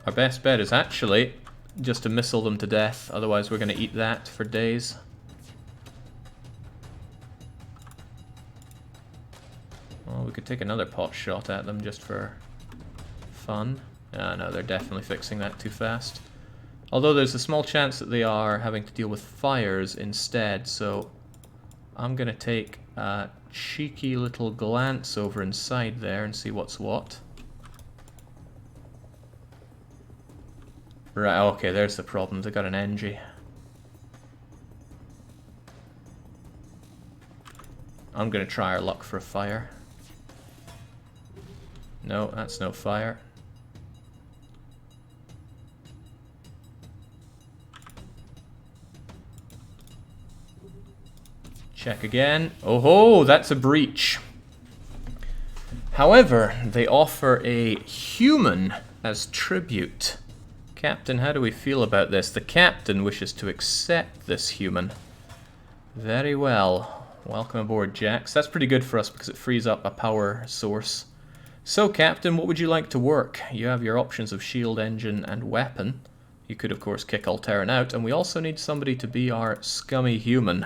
Our best bet is actually just to missile them to death, otherwise we're going to eat that for days. Well, we could take another pot shot at them just for fun. No, they're definitely fixing that too fast. Although there's a small chance that they are having to deal with fires instead, so I'm going to take a cheeky little glance over inside there and see what's what. Right, okay, there's the problem. They got an NG. I'm going to try our luck for a fire. No, that's no fire. Check again. Oh ho, that's a breach. However, they offer a human as tribute. Captain, how do we feel about this? The captain wishes to accept this human. Very well. Welcome aboard, Jax. That's pretty good for us because it frees up a power source. So, Captain, what would you like to work? You have your options of shield, engine, and weapon. You could, of course, kick Alteran out, and we also need somebody to be our scummy human.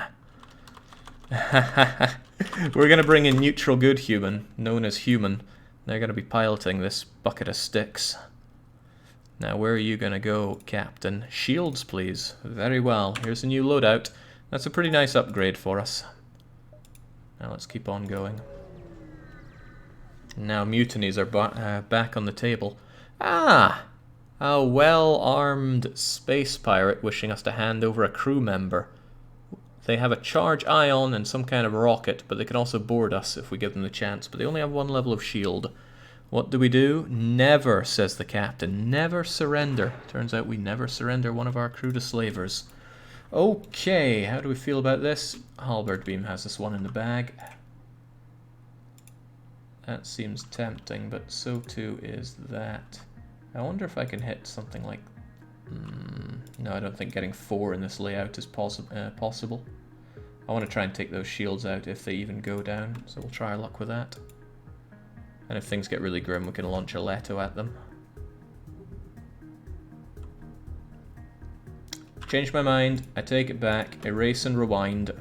We're going to bring in neutral good human, known as human. They're going to be piloting this bucket of sticks. Now, where are you going to go, Captain? Shields, please. Very well. Here's a new loadout. That's a pretty nice upgrade for us. Now, let's keep on going. Now, mutinies are back on the table. Ah! A well-armed space pirate wishing us to hand over a crew member. They have a charge ion and some kind of rocket, but they can also board us if we give them the chance. But they only have one level of shield. What do? Never, says the captain. Never surrender. Turns out we never surrender one of our crew to slavers. Okay, how do we feel about this? Halberd beam has this one in the bag. That seems tempting, but so too is that. I wonder if I can hit something like... no, I don't think getting 4 in this layout is possible. I want to try and take those shields out if they even go down, so we'll try our luck with that. And if things get really grim, we can launch a Leto at them. Changed my mind. I take it back. Erase and rewind.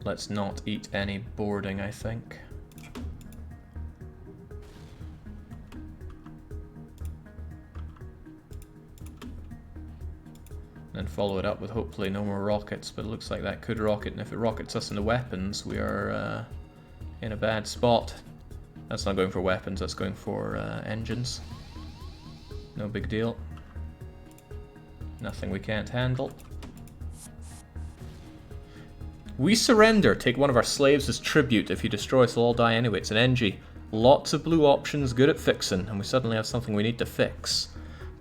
Let's not eat any boarding, I think. And follow it up with hopefully no more rockets, but it looks like that could rocket, and if it rockets us into weapons, we are in a bad spot. That's not going for weapons, that's going for engines. No big deal. Nothing we can't handle. We surrender. Take one of our slaves as tribute. If you destroy us, we'll all die anyway. It's an NG. Lots of blue options, good at fixing, and we suddenly have something we need to fix.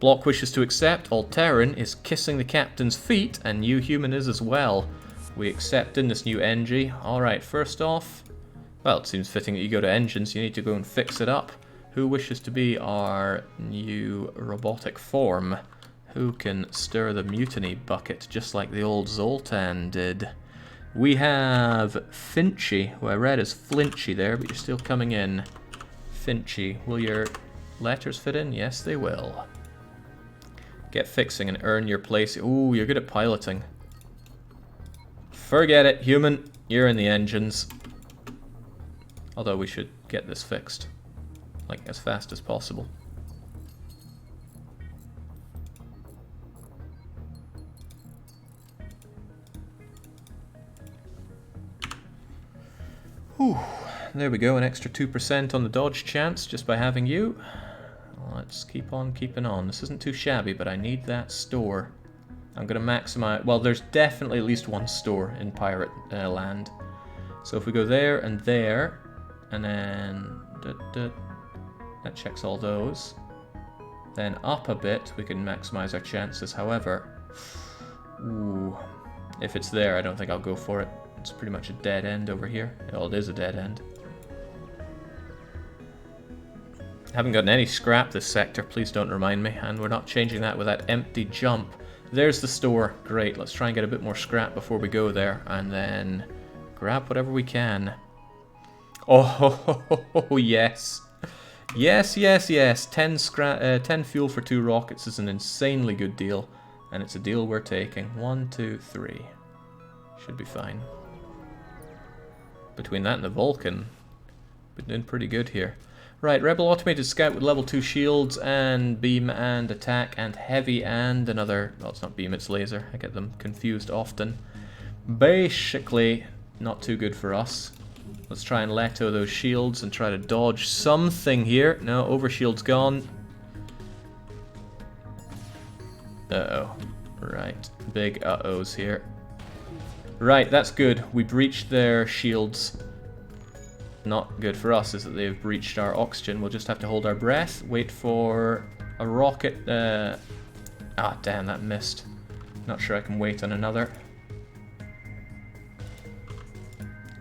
Block wishes to accept. Alterran is kissing the captain's feet, and New Human is as well. We accept in this new NG. Alright, first off, well, it seems fitting that you go to engines. You need to go and fix it up. Who wishes to be our new robotic form? Who can stir the mutiny bucket just like the old Zoltan did? We have Finchy, who I read as Flinchy there, but you're still coming in. Finchy, will your letters fit in? Yes, they will. Get fixing and earn your place. Ooh, you're good at piloting. Forget it, human. You're in the engines. Although we should get this fixed, like, as fast as possible. Whew. There we go, an extra 2% on the dodge chance just by having you. Let's keep on keeping on. This isn't too shabby, but I need that store. I'm going to maximize... Well, there's definitely at least one store in Pirate Land. So if we go there, and then... that checks all those. Then up a bit, we can maximize our chances. However, ooh, if it's there, I don't think I'll go for it. It's pretty much a dead end over here. Well, it is a dead end. Haven't gotten any scrap this sector, please don't remind me. And we're not changing that with that empty jump. There's the store. Great, let's try and get a bit more scrap before we go there. And then grab whatever we can. Oh, yes. Yes, yes, yes. 10 fuel for 2 rockets is an insanely good deal. And it's a deal we're taking. 1, 2, 3. Should be fine. Between that and the Vulcan, we're doing pretty good here. Right, Rebel Automated Scout with level 2 shields and beam and attack and heavy and another... Well, it's not beam, it's laser. I get them confused often. Basically, not too good for us. Let's try and Leto those shields and try to dodge something here. No, overshield's gone. Uh-oh. Right, big uh-ohs here. Right, that's good. We breached their shields. Not good for us is that they've breached our oxygen. We'll just have to hold our breath, wait for a rocket. Ah, damn, that missed. Not sure I can wait on another.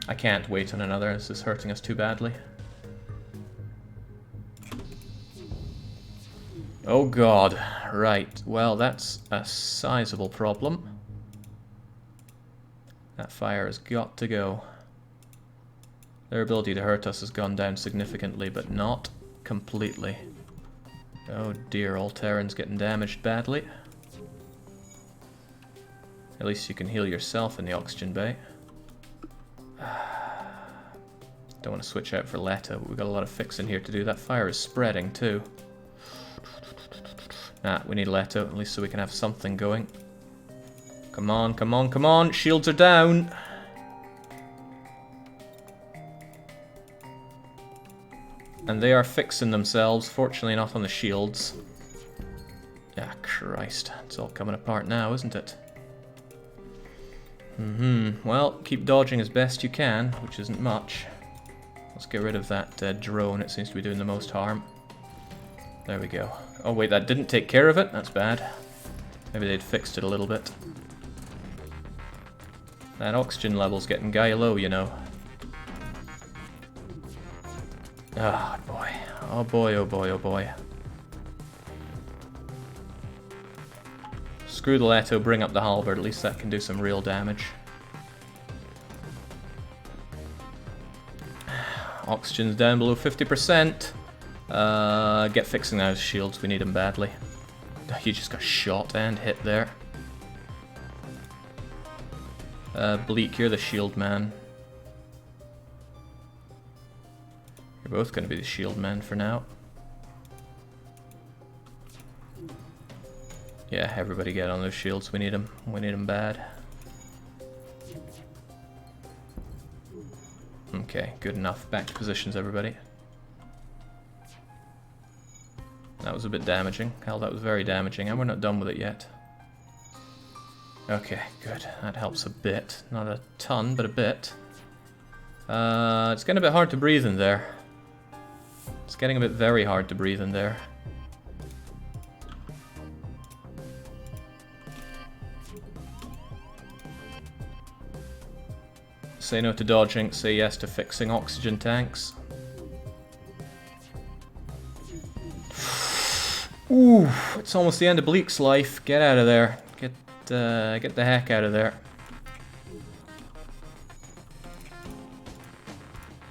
I can't wait on another. This is hurting us too badly. Oh god. Right, well, that's a sizable problem. That fire has got to go. Their ability to hurt us has gone down significantly, but not completely. Oh dear, Alterran's getting damaged badly. At least you can heal yourself in the oxygen bay. Don't want to switch out for Leto, but we've got a lot of fixing here to do. That fire is spreading too. Ah, we need Leto, at least so we can have something going. Come on, come on, come on! Shields are down! And they are fixing themselves, fortunately not on the shields. Ah, Christ. It's all coming apart now, isn't it? Well, keep dodging as best you can, which isn't much. Let's get rid of that drone. It seems to be doing the most harm. There we go. Oh wait, that didn't take care of it? That's bad. Maybe they'd fixed it a little bit. That oxygen level's getting guy low, you know. Oh boy. Oh boy, oh boy, oh boy. Screw the Leto, bring up the halberd, at least that can do some real damage. Oxygen's down below 50%. Get fixing those shields, we need them badly. You just got shot and hit there. Bleak, you're the shield man. You're both going to be the shield man for now. Yeah, everybody get on those shields, we need them. We need them bad. Okay, good enough. Back to positions, everybody. That was a bit damaging. Hell, that was very damaging, and we're not done with it yet. Okay, good. That helps a bit. Not a ton, but a bit. It's getting a bit hard to breathe in there. It's getting a bit very hard to breathe in there. Say no to dodging, say yes to fixing oxygen tanks. Ooh, it's almost the end of Bleak's life. Get out of there. Get the heck out of there.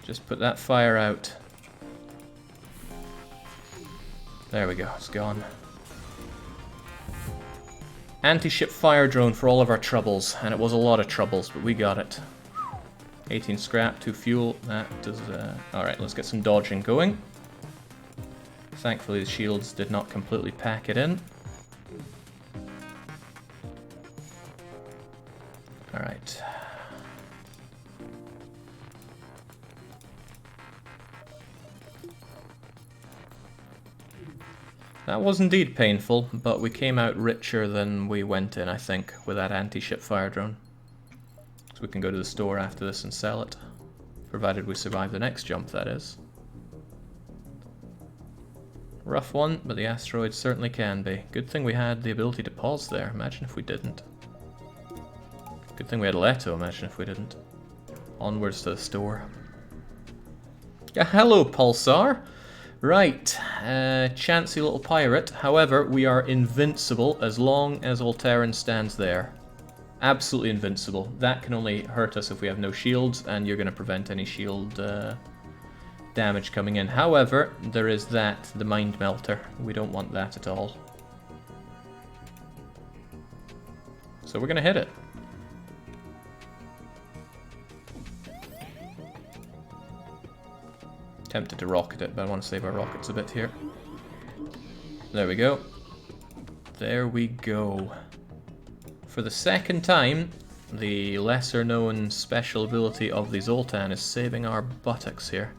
Just put that fire out. There we go, it's gone. Anti-ship fire drone for all of our troubles, and it was a lot of troubles, but we got it. 18 scrap, 2 fuel, that does... Alright, let's get some dodging going. Thankfully the shields did not completely pack it in. Alright. That was indeed painful, but we came out richer than we went in, I think, with that anti-ship fire drone. So we can go to the store after this and sell it. Provided we survive the next jump, that is. Rough one, but the asteroid certainly can be. Good thing we had the ability to pause there. Imagine if we didn't. Good thing we had Leto. Imagine if we didn't. Onwards to the store. Yeah, hello, Pulsar. Right, chancy little pirate. However, we are invincible as long as Alteran stands there. Absolutely invincible. That can only hurt us if we have no shields, and you're going to prevent any shield damage coming in. However, there is that, the Mind Melter. We don't want that at all. So we're going to hit it. Tempted to rocket it, but I want to save our rockets a bit here. There we go. There we go. For the second time, the lesser known special ability of the Zoltan is saving our buttocks here.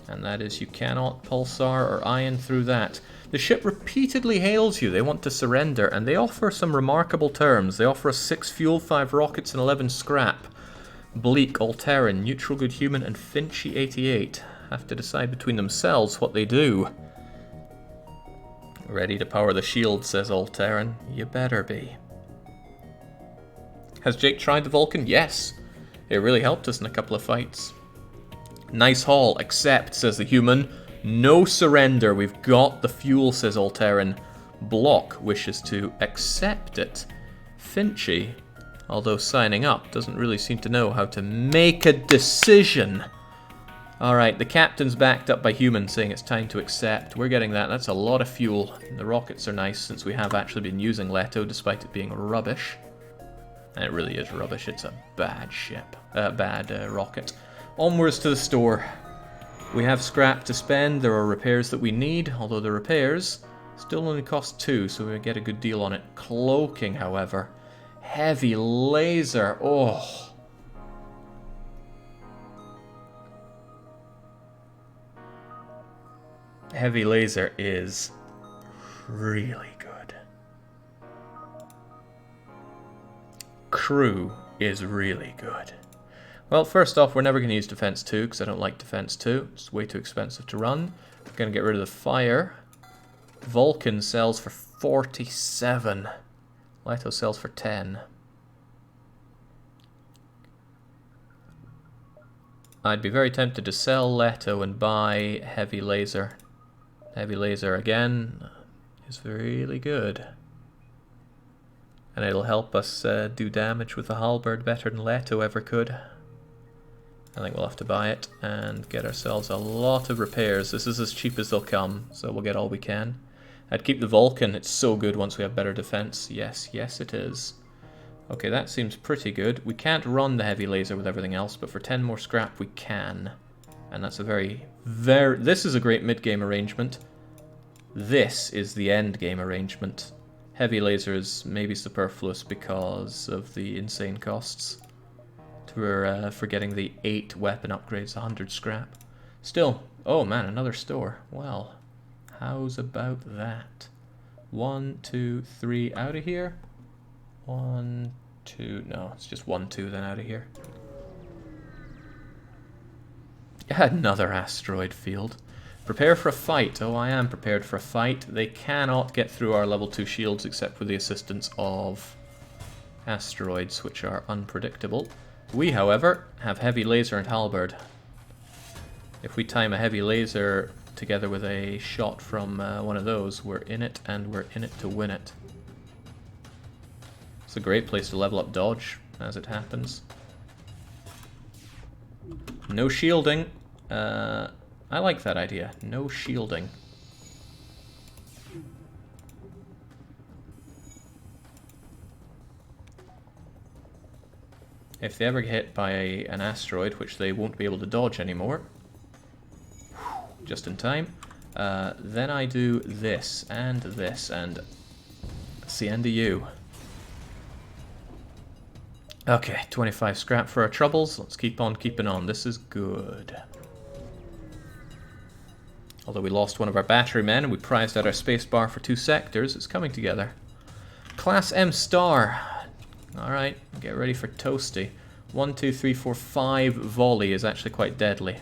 And that is, you cannot pulsar or ion through that. The ship repeatedly hails you. They want to surrender, and they offer some remarkable terms. They offer us 6 fuel, 5 rockets, and 11 scrap. Bleak, Alteran, Neutral Good Human, and Finchy 88 have to decide between themselves what they do. Ready to power the shield, says Alteran. You better be. Has Jake tried the Vulcan? Yes. It really helped us in a couple of fights. Nice haul, accept, says the human. No surrender, we've got the fuel, says Alteran. Block wishes to accept it. Finchy, although signing up, doesn't really seem to know how to make a decision. Alright, the captain's backed up by humans saying it's time to accept. We're getting that. That's a lot of fuel. The rockets are nice since we have actually been using Leto despite it being rubbish. And it really is rubbish. It's a bad ship. Bad rocket. Onwards to the store. We have scrap to spend. There are repairs that we need, although the repairs still only cost 2, so we get a good deal on it. Cloaking, however. Heavy laser. Oh. Heavy laser is really good. Crew is really good. Well, first off, we're never going to use Defense 2 because I don't like Defense 2. It's way too expensive to run. We're going to get rid of the fire. Vulcan sells for 47. Leto sells for 10. I'd be very tempted to sell Leto and buy heavy laser. Heavy laser again is really good. And it'll help us do damage with the halberd better than Leto ever could. I think we'll have to buy it and get ourselves a lot of repairs. This is as cheap as they'll come, so we'll get all we can. I'd keep the Vulcan, it's so good once we have better defense. Yes, yes it is. Okay, that seems pretty good. We can't run the heavy laser with everything else, but for 10 more scrap we can. And that's a very... This is a great mid-game arrangement. This is the end-game arrangement. Heavy laser is maybe superfluous because of the insane costs. For getting the 8 weapon upgrades, 100 scrap. Still, oh man, another store. Well, how's about that? 1, 2, 3 out of here. 1, 2, no, it's just 1, 2 then out of here. Another asteroid field. Prepare for a fight. Oh, I am prepared for a fight. They cannot get through our level 2 shields except with the assistance of asteroids, which are unpredictable. We, however, have heavy laser and halberd. If we time a heavy laser together with a shot from one of those, we're in it, and we're in it to win it. It's a great place to level up dodge, as it happens. No shielding. I like that idea. No shielding. If they ever get hit by an asteroid, which they won't be able to dodge anymore, just in time, then I do this, and that's the end of you. Okay, 25 scrap for our troubles. Let's keep on keeping on. This is good. Although we lost one of our battery men and we prized out our spacebar for 2 sectors, it's coming together. Class M star. Alright, get ready for toasty. 1, 2, 3, 4, 5 volley is actually quite deadly.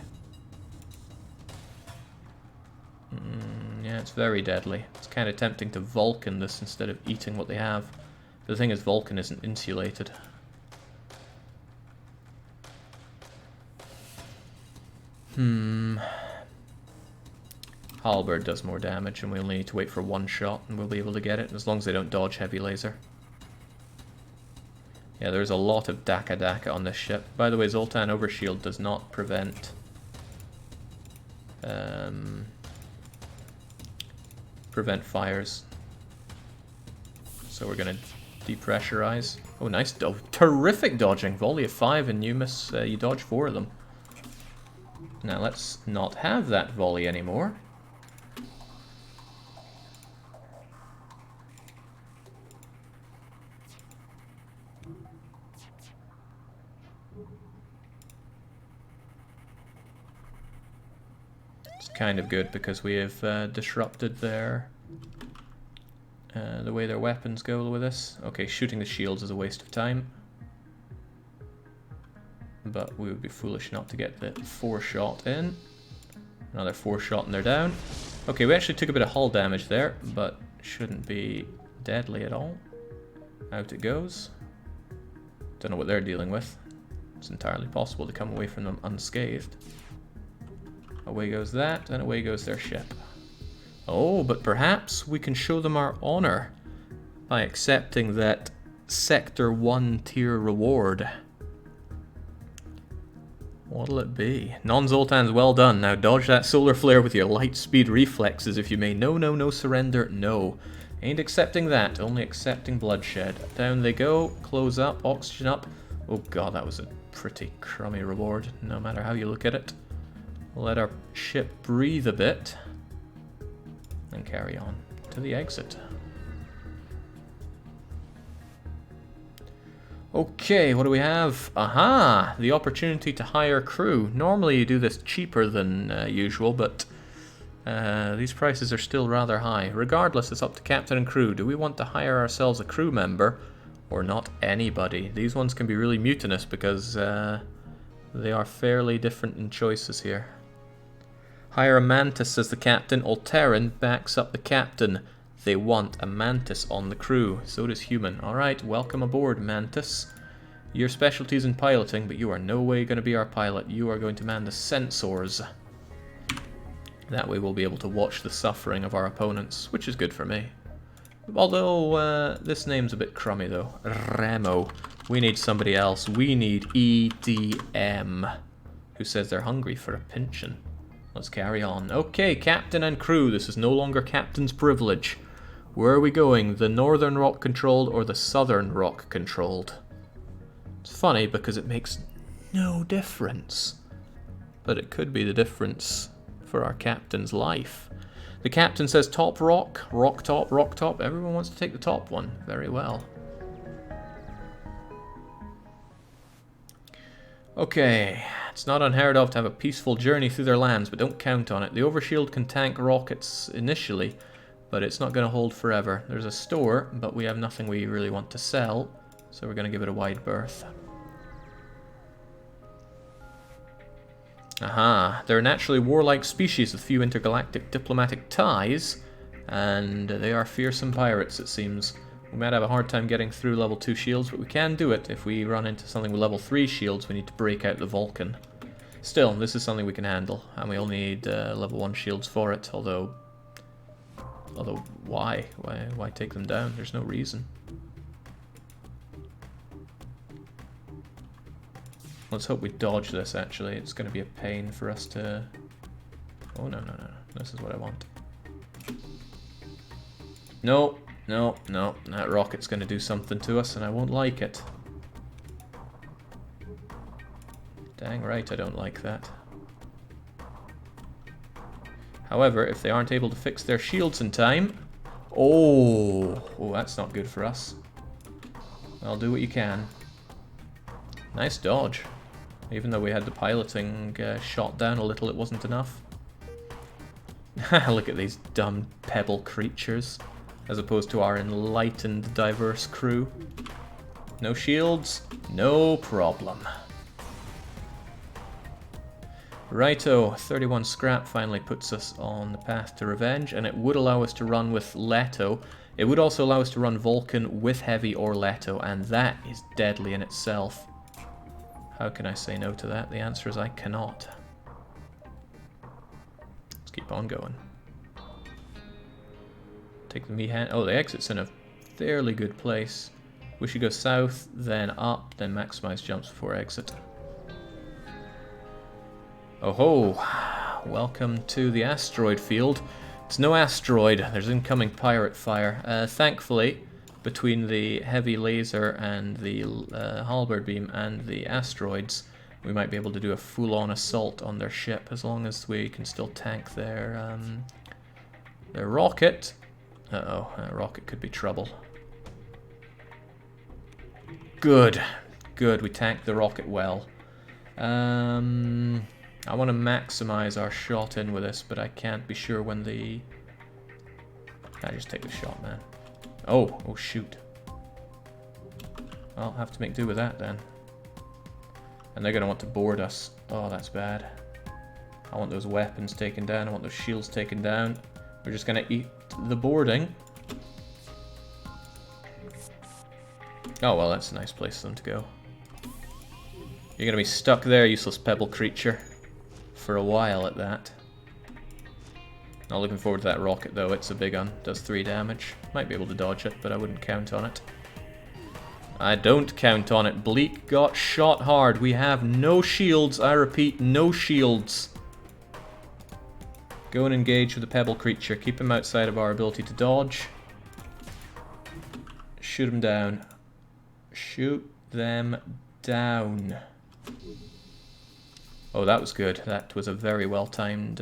Yeah, it's very deadly. It's kind of tempting to Vulcan this instead of eating what they have. The thing is, Vulcan isn't insulated. Halberd does more damage and we only need to wait for 1 shot and we'll be able to get it, as long as they don't dodge heavy laser. Yeah, there's a lot of Daka on this ship. By the way, Zoltan Overshield does not prevent... prevent fires. So we're going to depressurize. Oh, nice. Terrific dodging. Volley of 5 and you miss... you dodge 4 of them. Now let's not have that volley anymore. It's kind of good because we have disrupted their the way their weapons go with us. Okay, shooting the shields is a waste of time. But we would be foolish not to get the 4 shot in. Another 4 shot and they're down. Okay, we actually took a bit of hull damage there, but shouldn't be deadly at all. Out it goes. Don't know what they're dealing with. It's entirely possible to come away from them unscathed. Away goes that, and away goes their ship. Oh, but perhaps we can show them our honor by accepting that Sector 1 tier reward. What'll it be? Non-Zoltan's well done. Now dodge that solar flare with your light speed reflexes if you may. No, no, no surrender. No. Ain't accepting that. Only accepting bloodshed. Down they go. Close up. Oxygen up. Oh god, that was a pretty crummy reward, no matter how you look at it. We'll let our ship breathe a bit. And carry on to the exit. Okay, what do we have? Aha! The opportunity to hire crew. Normally you do this cheaper than usual, but these prices are still rather high. Regardless, it's up to captain and crew. Do we want to hire ourselves a crew member or not anybody? These ones can be really mutinous because they are fairly different in choices here. Hire a mantis, says the captain. Alteran backs up the captain. They want a mantis on the crew. So does human. Alright, welcome aboard, mantis. Your specialty is in piloting, but you are no way going to be our pilot. You are going to man the sensors. That way we'll be able to watch the suffering of our opponents, which is good for me. Although, this name's a bit crummy though. Remo. We need somebody else. We need EDM. Who says they're hungry for a pension. Let's carry on. Okay, captain and crew. This is no longer captain's privilege. Where are we going? The northern rock controlled or the southern rock controlled? It's funny because it makes no difference. But it could be the difference for our captain's life. The captain says top rock, rock top, rock top. Everyone wants to take the top one. Very well. Okay, it's not unheard of to have a peaceful journey through their lands, but don't count on it. The overshield can tank rockets initially, but it's not going to hold forever. There's a store, but we have nothing we really want to sell, so we're going to give it a wide berth. Aha, they're a naturally warlike species with few intergalactic diplomatic ties, and they are fearsome pirates, it seems. We might have a hard time getting through level 2 shields, but we can do it. If we run into something with level 3 shields, we need to break out the Vulcan. Still, this is something we can handle, and we only need level 1 shields for it, although why? Why take them down? There's no reason. Let's hope we dodge this, actually. It's going to be a pain for us to... Oh, no. This is what I want. No. That rocket's going to do something to us, and I won't like it. Dang right I don't like that. However, if they aren't able to fix their shields in time... Oh, that's not good for us. Well, do what you can. Nice dodge. Even though we had the piloting shot down a little, it wasn't enough. Look at these dumb pebble creatures, as opposed to our enlightened, diverse crew. No shields, no problem. Righto, 31 scrap finally puts us on the path to revenge, and it would allow us to run with Leto. It would also allow us to run Vulcan with Heavy or Leto, and that is deadly in itself. How can I say no to that? The answer is I cannot. Let's keep on going. Take the Meehan. Oh, the exit's in a fairly good place. We should go south, then up, then maximize jumps before exit. Oh ho! Welcome to the asteroid field. It's no asteroid. There's incoming pirate fire. Thankfully, between the heavy laser and the halberd beam and the asteroids, we might be able to do a full-on assault on their ship as long as we can still tank their rocket. Uh-oh, that rocket could be trouble. Good. Good, we tanked the rocket well. I want to maximize our shot in with this, but I can't be sure when the... I just take the shot, man. Oh shoot. I'll have to make do with that then. And they're going to want to board us. Oh, that's bad. I want those weapons taken down. I want those shields taken down. We're just going to eat the boarding. Oh, well, that's a nice place for them to go. You're going to be stuck there, useless pebble creature. For a while at that. Not looking forward to that rocket though, it's a big one. Does 3 damage. Might be able to dodge it, but I wouldn't count on it. I don't count on it. Bleak got shot hard. We have no shields. I repeat, no shields. Go and engage with the pebble creature. Keep him outside of our ability to dodge. Shoot him down. Shoot them down. Oh, that was good. That was a very well-timed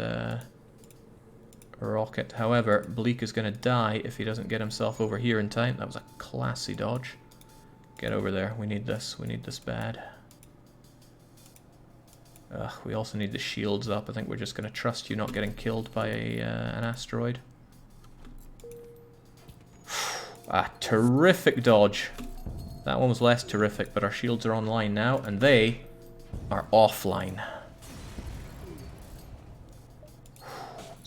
rocket. However, Bleak is going to die if he doesn't get himself over here in time. That was a classy dodge. Get over there. We need this. We need this bad. We also need the shields up. I think we're just going to trust you not getting killed by an asteroid. A terrific dodge. That one was less terrific, but our shields are online now, and they are offline.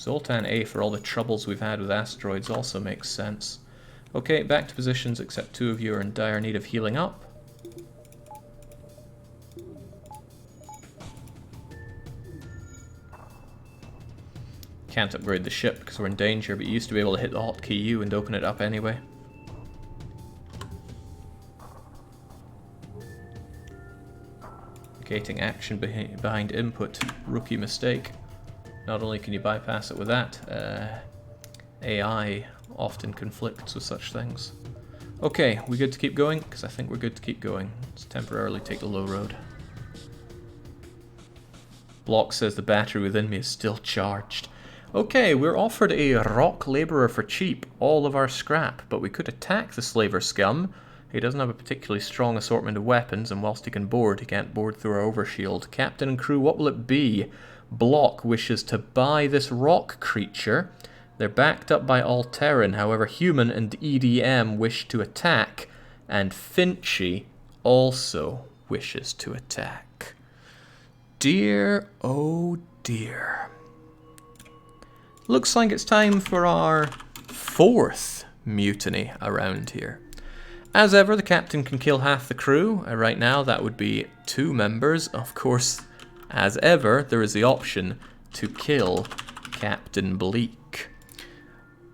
Zoltan A for all the troubles we've had with asteroids also makes sense. Okay, back to positions, except 2 of you are in dire need of healing up. Can't upgrade the ship because we're in danger, but you used to be able to hit the hotkey U and open it up anyway. Gating action behind input. Rookie mistake. Not only can you bypass it with that, AI often conflicts with such things. Okay, we good to keep going? Because I think we're good to keep going. Let's temporarily take the low road. Block says the battery within me is still charged. Okay, we're offered a rock labourer for cheap, all of our scrap, but we could attack the slaver scum. He doesn't have a particularly strong assortment of weapons, and whilst he can board, he can't board through our overshield. Captain and crew, what will it be? Block wishes to buy this rock creature. They're backed up by Alteran, however Human and EDM wish to attack, and Finchy also wishes to attack. Dear, oh dear. Looks like it's time for our 4th mutiny around here. As ever, the captain can kill half the crew. Right now, that would be 2 members. Of course, as ever, there is the option to kill Captain Bleak.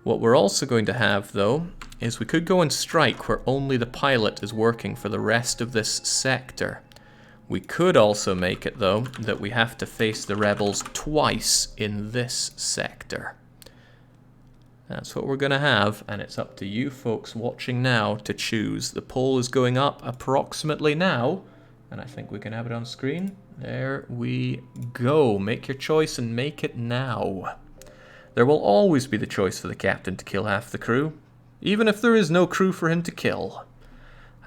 What we're also going to have, though, is we could go and strike where only the pilot is working for the rest of this sector. We could also make it, though, that we have to face the rebels twice in this sector. That's what we're going to have, and it's up to you folks watching now to choose. The poll is going up approximately now, and I think we can have it on screen. There we go. Make your choice and make it now. There will always be the choice for the captain to kill half the crew, even if there is no crew for him to kill.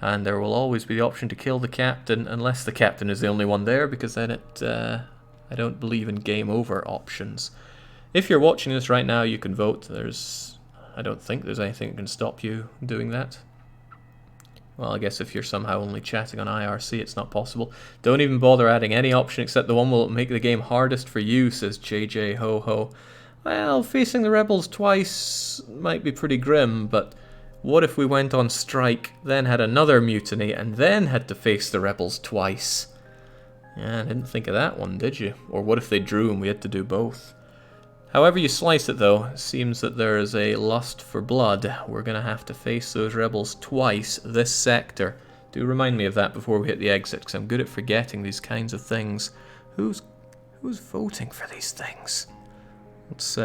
And there will always be the option to kill the captain, unless the captain is the only one there, because then I don't believe in game over options. If you're watching this right now, you can vote. I don't think there's anything that can stop you doing that. Well, I guess if you're somehow only chatting on IRC, it's not possible. Don't even bother adding any option except the one will make the game hardest for you, says JJ Ho Ho. Well, facing the rebels twice might be pretty grim, but what if we went on strike, then had another mutiny, and then had to face the rebels twice? Yeah, I didn't think of that one, did you? Or what if they drew and we had to do both? However you slice it, though, it seems that there is a lust for blood. We're going to have to face those rebels twice this sector. Do remind me of that before we hit the exit, because I'm good at forgetting these kinds of things. Who's voting for these things? Let's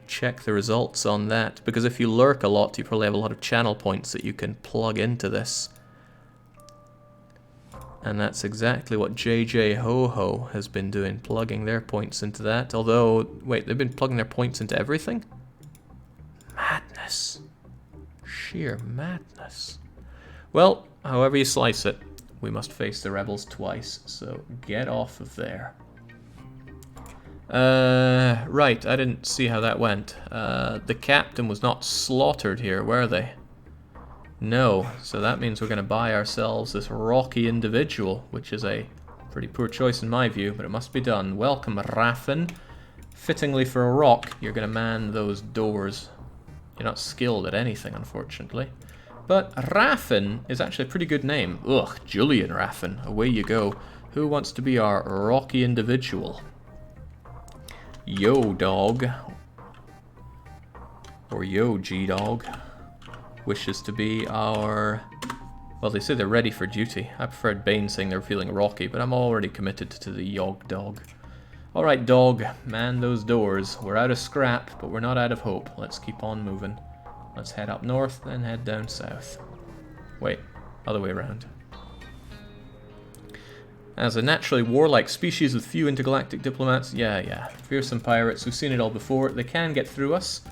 check the results on that, because if you lurk a lot, you probably have a lot of channel points that you can plug into this. And that's exactly what JJ Ho Ho has been doing, plugging their points into that. Although, wait, they've been plugging their points into everything? Madness. Sheer madness. Well, however you slice it, we must face the rebels twice, so get off of there. Right, I didn't see how that went. The captain was not slaughtered here, were they? No, so that means we're going to buy ourselves this rocky individual, which is a pretty poor choice in my view, but it must be done. Welcome, Raffen. Fittingly for a rock, you're going to man those doors. You're not skilled at anything, unfortunately. But Raffen is actually a pretty good name. Ugh, Julian Raffen, away you go. Who wants to be our rocky individual? Yo, dog. Or yo, G-dog. Wishes to be our... Well, they say they're ready for duty. I preferred Bane saying they're feeling rocky, but I'm already committed to the Yog dog. Alright, dog. Man those doors. We're out of scrap, but we're not out of hope. Let's keep on moving. Let's head up north, then head down south. Wait, other way around. As a naturally warlike species with few intergalactic diplomats, yeah. Fearsome pirates, we've seen it all before. They can get through us,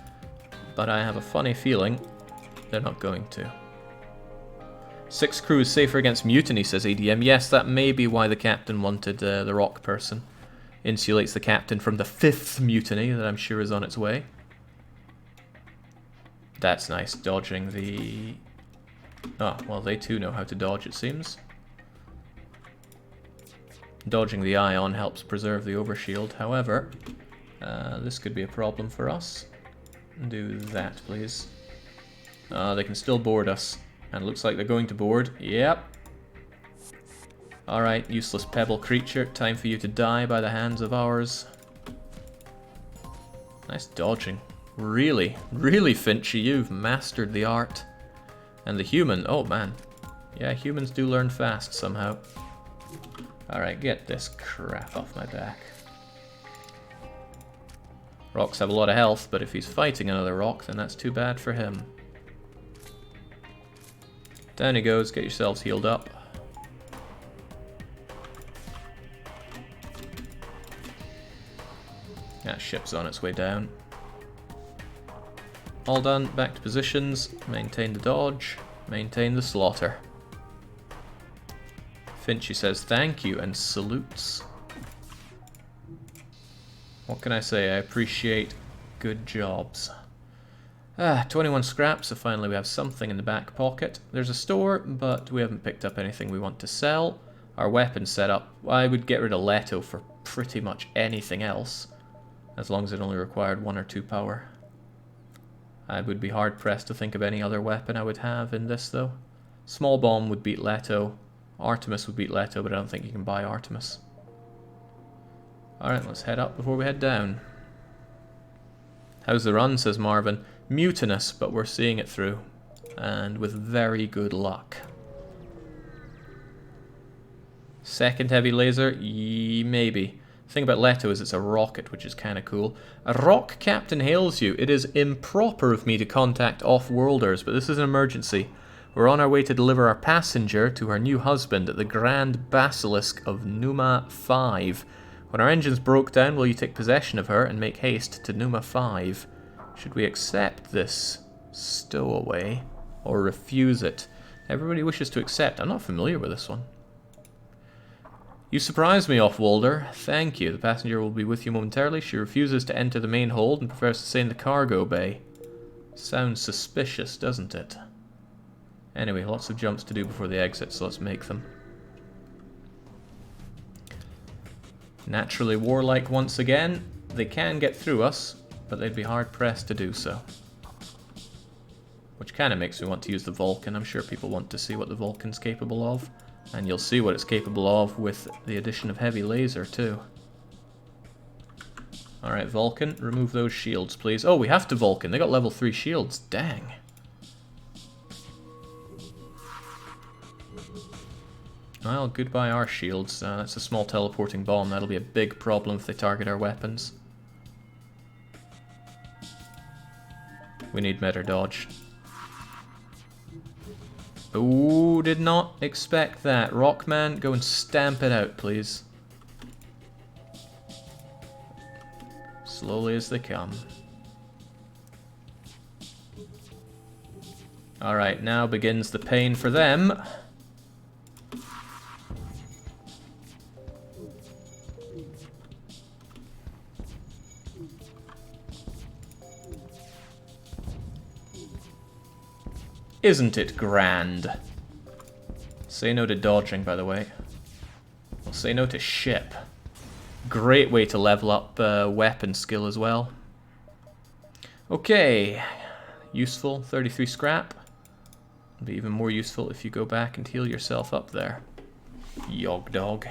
but I have a funny feeling they're not going to. 6 crew is safer against mutiny, says ADM. Yes, that may be why the captain wanted the rock person. Insulates the captain from the 5th mutiny that I'm sure is on its way. That's nice, dodging the... Oh, well, they too know how to dodge, it seems. Dodging the ion helps preserve the overshield. However, This could be a problem for us. Do that, please. They can still board us. And it looks like they're going to board. Yep. Alright, useless pebble creature. Time for you to die by the hands of ours. Nice dodging. Really, really, Finchy, you've mastered the art. And the human, oh man. Yeah, humans do learn fast somehow. Alright, get this crap off my back. Rocks have a lot of health, but if he's fighting another rock, then that's too bad for him. Down he goes, get yourselves healed up. That ship's on its way down. All done, back to positions, maintain the dodge, maintain the slaughter. Finchy says thank you and salutes. What can I say? I appreciate good jobs. 21 scraps, so finally we have something in the back pocket. There's a store, but we haven't picked up anything we want to sell. Our weapon setup, I would get rid of Leto for pretty much anything else, as long as it only required 1 or 2 power. I would be hard pressed to think of any other weapon I would have in this though. Small bomb would beat Leto. Artemis would beat Leto, but I don't think you can buy Artemis. Alright, let's head up before we head down. How's the run, says Marvin. Mutinous, but we're seeing it through. And with very good luck. Second heavy laser? Maybe. The thing about Leto is it's a rocket, which is kind of cool. A rock captain hails you. It is improper of me to contact off-worlders, but this is an emergency. We're on our way to deliver our passenger to her new husband at the Grand Basilisk of Numa 5. When our engines broke down, will you take possession of her and make haste to Numa 5? Should we accept this stowaway or refuse it? Everybody wishes to accept. I'm not familiar with this one. You surprised me, Off-Worlder. Thank you. The passenger will be with you momentarily. She refuses to enter the main hold and prefers to stay in the cargo bay. Sounds suspicious, doesn't it? Anyway, lots of jumps to do before the exit, so let's make them. Naturally warlike once again. They can get through us, but they'd be hard-pressed to do so. Which kind of makes me want to use the Vulcan. I'm sure people want to see what the Vulcan's capable of. And you'll see what it's capable of with the addition of heavy laser, too. Alright, Vulcan, remove those shields, please. Oh, we have to Vulcan. They got level 3 shields. Dang. Well, goodbye our shields. That's a small teleporting bomb. That'll be a big problem if they target our weapons. We need better dodge. Ooh, did not expect that. Rockman, go and stamp it out, please. Slowly as they come. Alright, now begins the pain for them. Isn't it grand? Say no to dodging, by the way. We'll say no to ship. Great way to level up weapon skill as well. Okay. Useful, 33 scrap. It'll be even more useful if you go back and heal yourself up there. Yog Dog.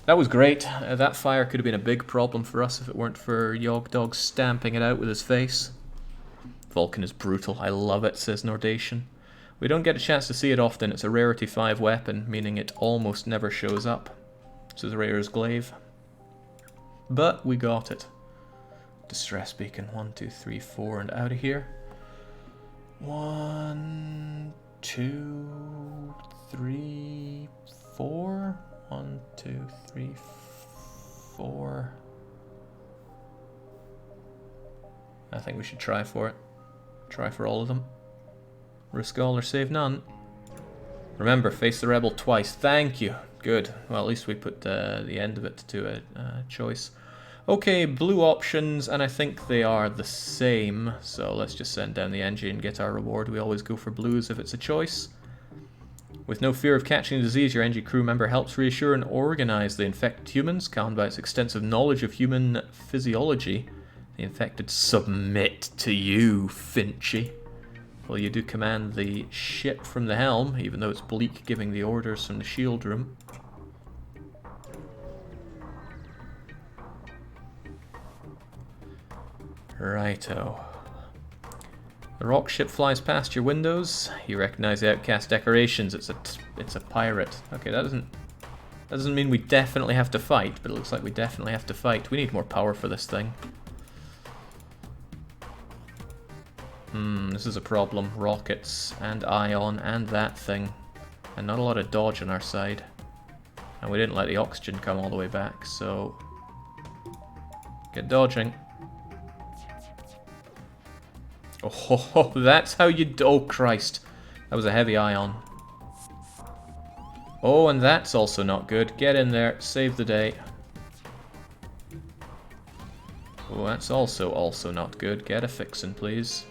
That was great. That fire could have been a big problem for us if it weren't for Yog Dog stamping it out with his face. Vulcan is brutal. I love it, says Nordation. We don't get a chance to see it often. It's a rarity 5 weapon, meaning it almost never shows up. It's as rare as glaive. But we got it. Distress beacon. 1, 2, 3, 4, and out of here. 1, 2, 3, 4. 1, 2, 3, 4. I think we should try for it. Try for all of them. Risk all or save none. Remember, face the rebel twice. Thank you. Good. Well, at least we put the end of it to a choice. Okay, blue options, and I think they are the same. So let's just send down the engine and get our reward. We always go for blues if it's a choice. With no fear of catching disease, your NG crew member helps reassure and organize the infected humans. Calmed by its extensive knowledge of human physiology, the infected submit to you, Finchy. Well, you do command the ship from the helm, even though it's Bleak giving the orders from the shield room. Righto. The rock ship flies past your windows. You recognize the outcast decorations. It's a pirate. Okay, that doesn't mean we definitely have to fight, but it looks like we definitely have to fight. We need more power for this thing. This is a problem. Rockets and ion and that thing. And not a lot of dodge on our side. And we didn't let the oxygen come all the way back, so get dodging. Oh, that's how you... Oh, Christ. That was a heavy ion. Oh, and that's also not good. Get in there. Save the day. Oh, that's also not good. Get a fixin', please.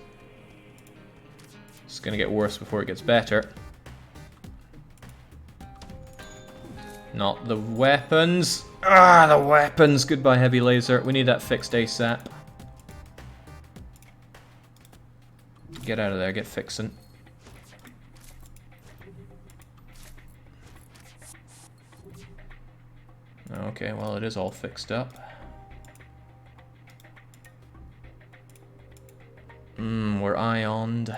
It's gonna get worse before it gets better. Not the weapons. Ah, the weapons. Goodbye, heavy laser. We need that fixed ASAP. Get out of there, get fixin'. Okay, well, it is all fixed up. We're ioned.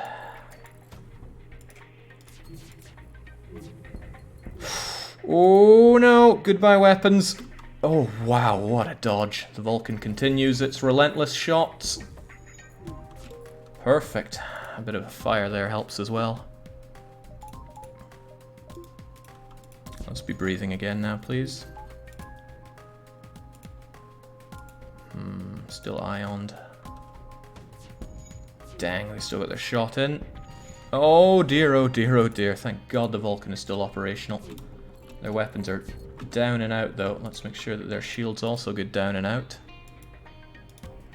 Oh no! Goodbye, weapons! Oh wow, what a dodge. The Vulcan continues its relentless shots. Perfect. A bit of a fire there helps as well. Let's be breathing again now, please. Still ioned. Dang, they still got their shot in. Oh dear, oh dear, oh dear. Thank God the Vulcan is still operational. Their weapons are down and out though. Let's make sure that their shields also get down and out.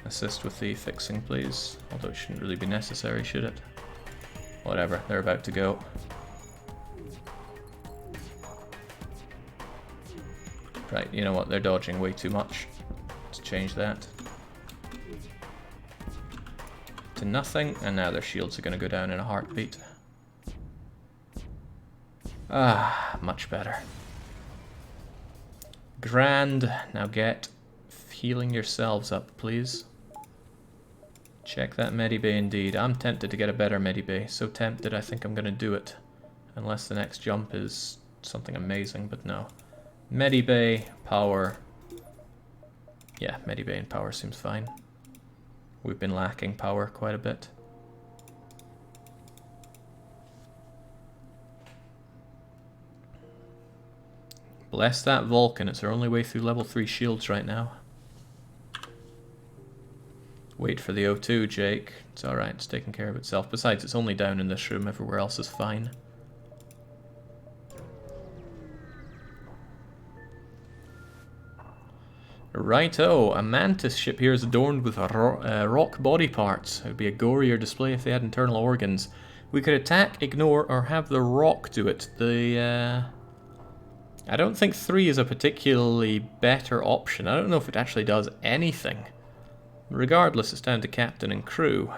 Assist with the fixing, please. Although it shouldn't really be necessary, should it? Whatever, they're about to go. Right, you know what? They're dodging way too much. Let's change that to nothing, and now their shields are going to go down in a heartbeat. Ah, much better. Grand. Now get healing yourselves up, please. Check that medibay indeed. I'm tempted to get a better medibay. So tempted I think I'm going to do it. Unless the next jump is something amazing, but no. Medibay, power. Yeah, medibay and power seems fine. We've been lacking power quite a bit. Bless that Vulcan, it's our only way through level 3 shields right now. Wait for the O2, Jake. It's alright, it's taking care of itself. Besides, it's only down in this room, everywhere else is fine. Righto, a Mantis ship here is adorned with rock body parts. It would be a gorier display if they had internal organs. We could attack, ignore, or have the rock do it. I don't think 3 is a particularly better option. I don't know if it actually does anything. Regardless, it's down to captain and crew.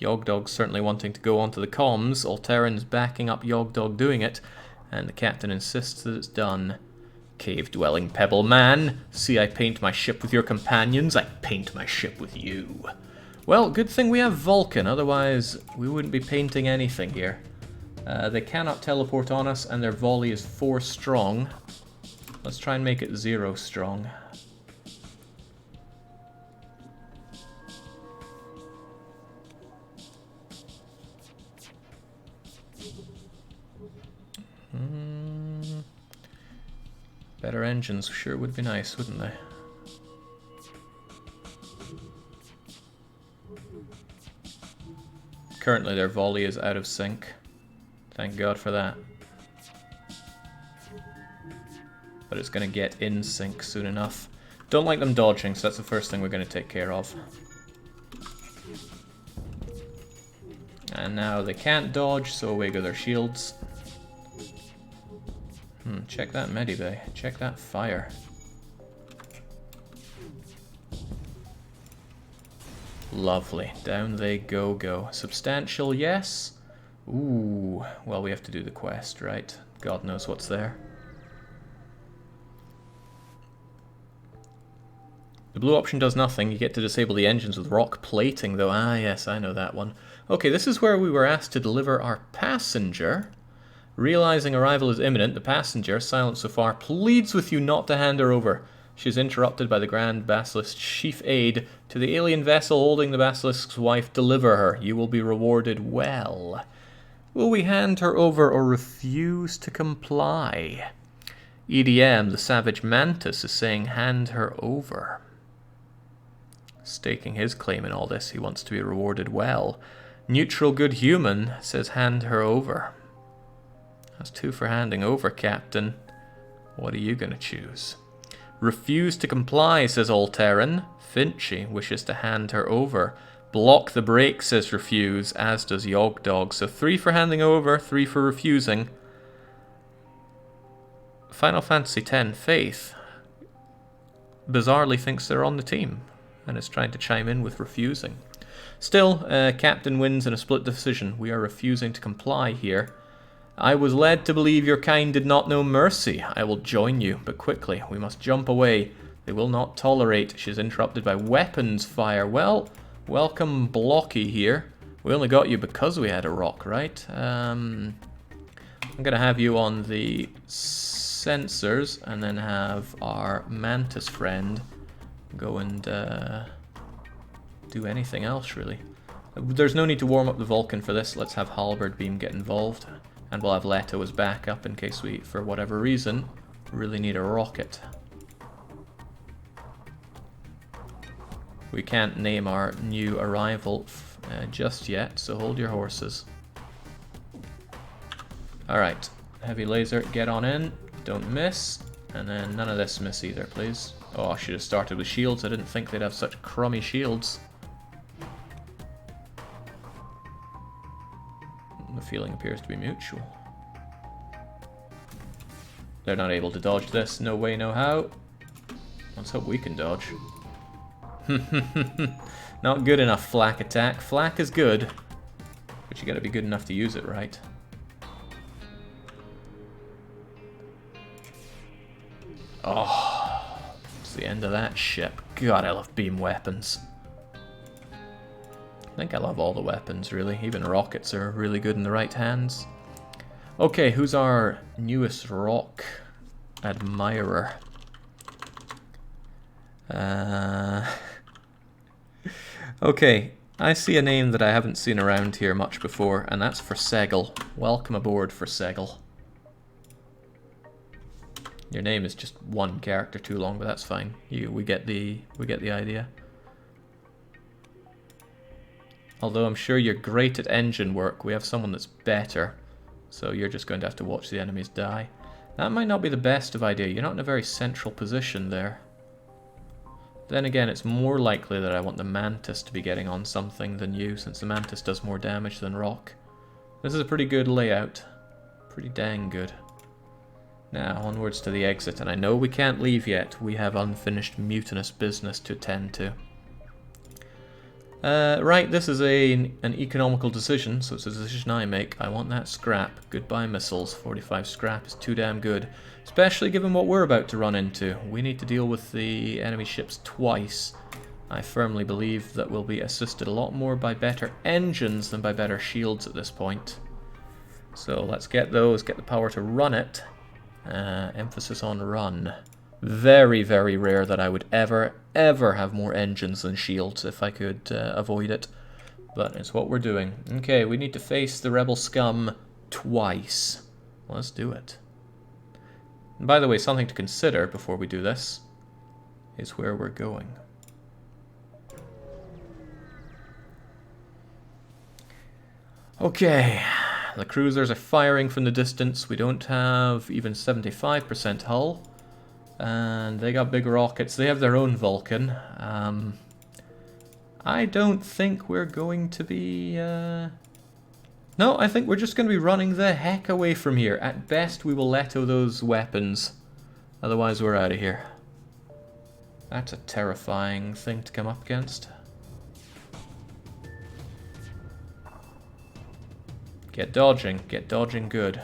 Yogdog's certainly wanting to go onto the comms. Alteran's backing up Yogdog doing it, and the captain insists that it's done. Cave-dwelling pebble man, see I paint my ship with your companions, I paint my ship with you. Well, good thing we have Vulcan, otherwise we wouldn't be painting anything here. They cannot teleport on us, and their volley is 4 strong. Let's try and make it 0 strong. Better engines sure would be nice, wouldn't they? Currently their volley is out of sync. Thank God for that. But it's going to get in sync soon enough. Don't like them dodging, so that's the first thing we're going to take care of. And now they can't dodge, so away go their shields. Check that medibay. Check that fire. Lovely. Down they go. Substantial, yes? Ooh. Well, we have to do the quest, right? God knows what's there. The blue option does nothing. You get to disable the engines with rock plating, though. Ah, yes, I know that one. Okay, this is where we were asked to deliver our passenger. Realizing arrival is imminent, the passenger, silent so far, pleads with you not to hand her over. She is interrupted by the Grand Basilisk's chief aide. To the alien vessel holding the Basilisk's wife, deliver her. You will be rewarded well. Will we hand her over or refuse to comply? EDM, the savage mantis, is saying hand her over. Staking his claim in all this, he wants to be rewarded well. Neutral good human says hand her over. That's 2 for handing over, Captain. What are you going to choose? Refuse to comply, says Alteran. Finchy wishes to hand her over. Block the break, says refuse, as does Yogdog. So 3 for handing over, 3 for refusing. Final Fantasy X Faith bizarrely thinks they're on the team and is trying to chime in with refusing. Still, Captain wins in a split decision. We are refusing to comply here. I was led to believe your kind did not know mercy. I will join you, but quickly. We must jump away. They will not tolerate. She's interrupted by weapons fire. Well, welcome Blocky here. We only got you because we had a rock, right? I'm going to have you on the sensors and then have our mantis friend go and do anything else, really. There's no need to warm up the Vulcan for this. Let's have Halberd Beam get involved. And we'll have Leto as backup in case we, for whatever reason, really need a rocket. We can't name our new arrival just yet, so hold your horses. Alright, heavy laser, get on in, don't miss, and then none of this miss either, please. Oh, I should have started with shields. I didn't think they'd have such crummy shields. The feeling appears to be mutual. They're not able to dodge this. No way, no how. Let's hope we can dodge. Not good enough, flak attack. Flak is good, but you gotta be good enough to use it, right? Oh, it's the end of that ship. God, I love beam weapons. I think I love all the weapons, really. Even rockets are really good in the right hands. Okay, who's our newest rock admirer? Okay, I see a name that I haven't seen around here much before, and that's Forsegel. Welcome aboard, Forsegel. Your name is just one character too long, but that's fine. We get the idea. Although I'm sure you're great at engine work, we have someone that's better. So you're just going to have to watch the enemies die. That might not be the best of idea. You're not in a very central position there. Then again, it's more likely that I want the Mantis to be getting on something than you, since the Mantis does more damage than rock. This is a pretty good layout. Pretty dang good. Now, onwards to the exit, and I know we can't leave yet. We have unfinished mutinous business to attend to. Right, this is an economical decision, so it's a decision I make. I want that scrap. Goodbye missiles. 45 scrap is too damn good. Especially given what we're about to run into. We need to deal with the enemy ships twice. I firmly believe that we'll be assisted a lot more by better engines than by better shields at this point. So let's get those, get the power to run it. Emphasis on run. Very, very rare that I would ever have more engines than shields if I could avoid it. But it's what we're doing. Okay, we need to face the rebel scum twice. Let's do it. And by the way, something to consider before we do this is where we're going. Okay, the cruisers are firing from the distance. We don't have even 75% hull. And they got big rockets. They have their own Vulcan. I don't think we're going to be No, I think we're just going to be running the heck away from here. At best, we will let out those weapons. Otherwise, we're out of here. That's a terrifying thing to come up against. Get dodging good.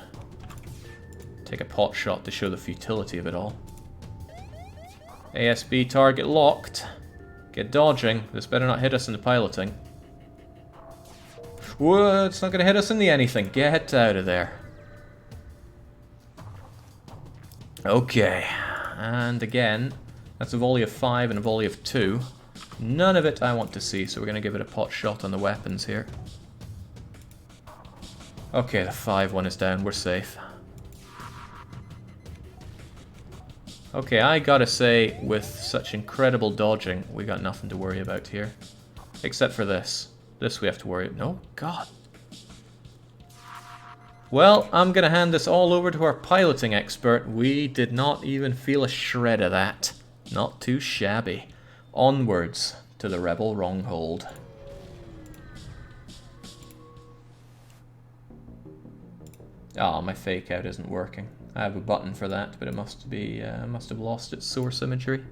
Take a pot shot to show the futility of it all. ASB target locked. Get dodging. This better not hit us in the piloting. Whoa, it's not going to hit us in the anything. Get out of there. Okay. And again, that's a volley of 5 and a volley of 2. None of it I want to see, so we're going to give it a pot shot on the weapons here. Okay, the 5 one is down. We're safe. Okay, I gotta say, with such incredible dodging, we got nothing to worry about here. Except for this. This we have to worry about. No, God. Well, I'm gonna hand this all over to our piloting expert. We did not even feel a shred of that. Not too shabby. Onwards to the rebel wronghold. Ah, my fake out isn't working. I have a button for that, but it must have lost its source imagery.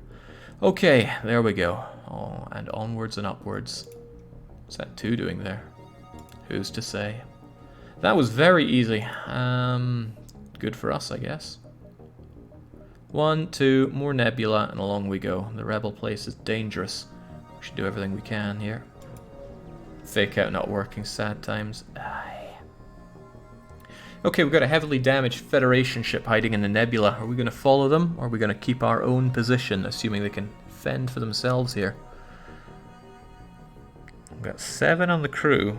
Okay, there we go. Oh, and onwards and upwards. What's that 2 doing there? Who's to say? That was very easy. Good for us, I guess. 1, 2, more nebula, and along we go. The rebel place is dangerous. We should do everything we can here. Fake out not working, sad times. Okay, we've got a heavily damaged Federation ship hiding in the nebula. Are we going to follow them, or are we going to keep our own position, assuming they can fend for themselves here? We've got 7 on the crew.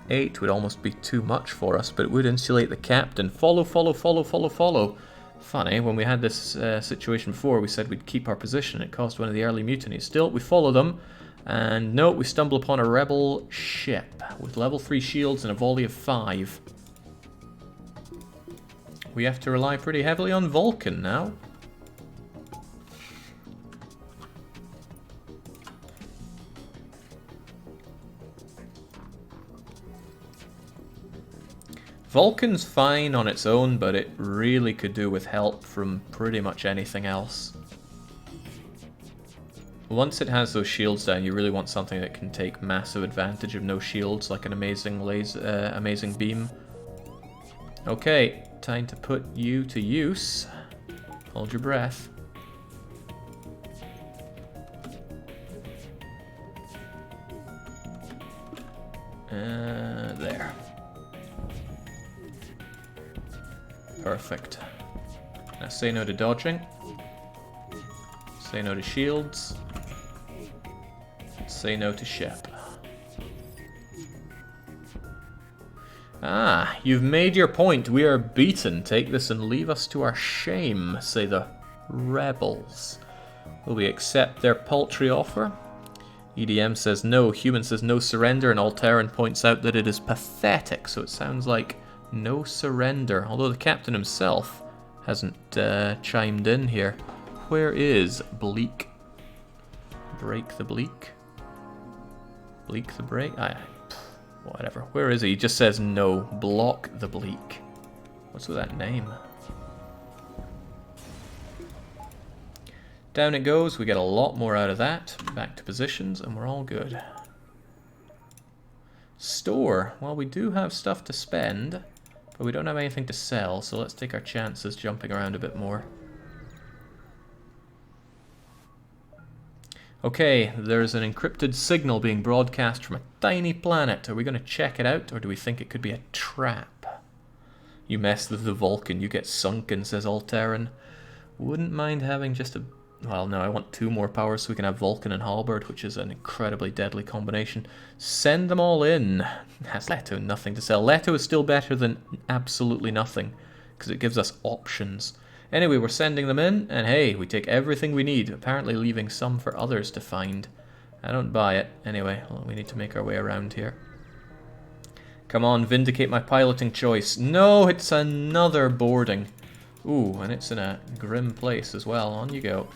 8 would almost be too much for us, but it would insulate the captain. Follow, follow, follow, follow, follow. Funny, when we had this situation before, we said we'd keep our position. It caused one of the early mutinies. Still, we follow them, and no, we stumble upon a rebel ship with level 3 shields and a volley of 5. We have to rely pretty heavily on Vulcan now. Vulcan's fine on its own, but it really could do with help from pretty much anything else. Once it has those shields down, you really want something that can take massive advantage of no shields, like an amazing laser, amazing beam. Okay. Time to put you to use. Hold your breath. There. Perfect. Now say no to dodging. Say no to shields. Say no to ship. Ah, you've made your point. We are beaten. Take this and leave us to our shame, say the rebels. Will we accept their paltry offer? EDM says no, Human says no surrender, and Alteran points out that it is pathetic, so it sounds like no surrender, although the captain himself hasn't chimed in here. Where is Bleak? Break the Bleak? Bleak the break? Whatever. Where is he? He just says no. Block the Bleak. What's with that name? Down it goes. We get a lot more out of that. Back to positions, and we're all good. Store. Well, we do have stuff to spend, but we don't have anything to sell, so let's take our chances jumping around a bit more. Okay, there's an encrypted signal being broadcast from a tiny planet. Are we going to check it out, or do we think it could be a trap? You mess with the Vulcan, you get sunken, says Alteran. Wouldn't mind having just a... Well, no, I want 2 more powers so we can have Vulcan and Halberd, which is an incredibly deadly combination. Send them all in. Has Leto nothing to sell. Leto is still better than absolutely nothing, because it gives us options. Anyway, we're sending them in, and hey, we take everything we need, apparently leaving some for others to find. I don't buy it. Anyway, well, we need to make our way around here. Come on, vindicate my piloting choice. No, it's another boarding. Ooh, and it's in a grim place as well. On you go.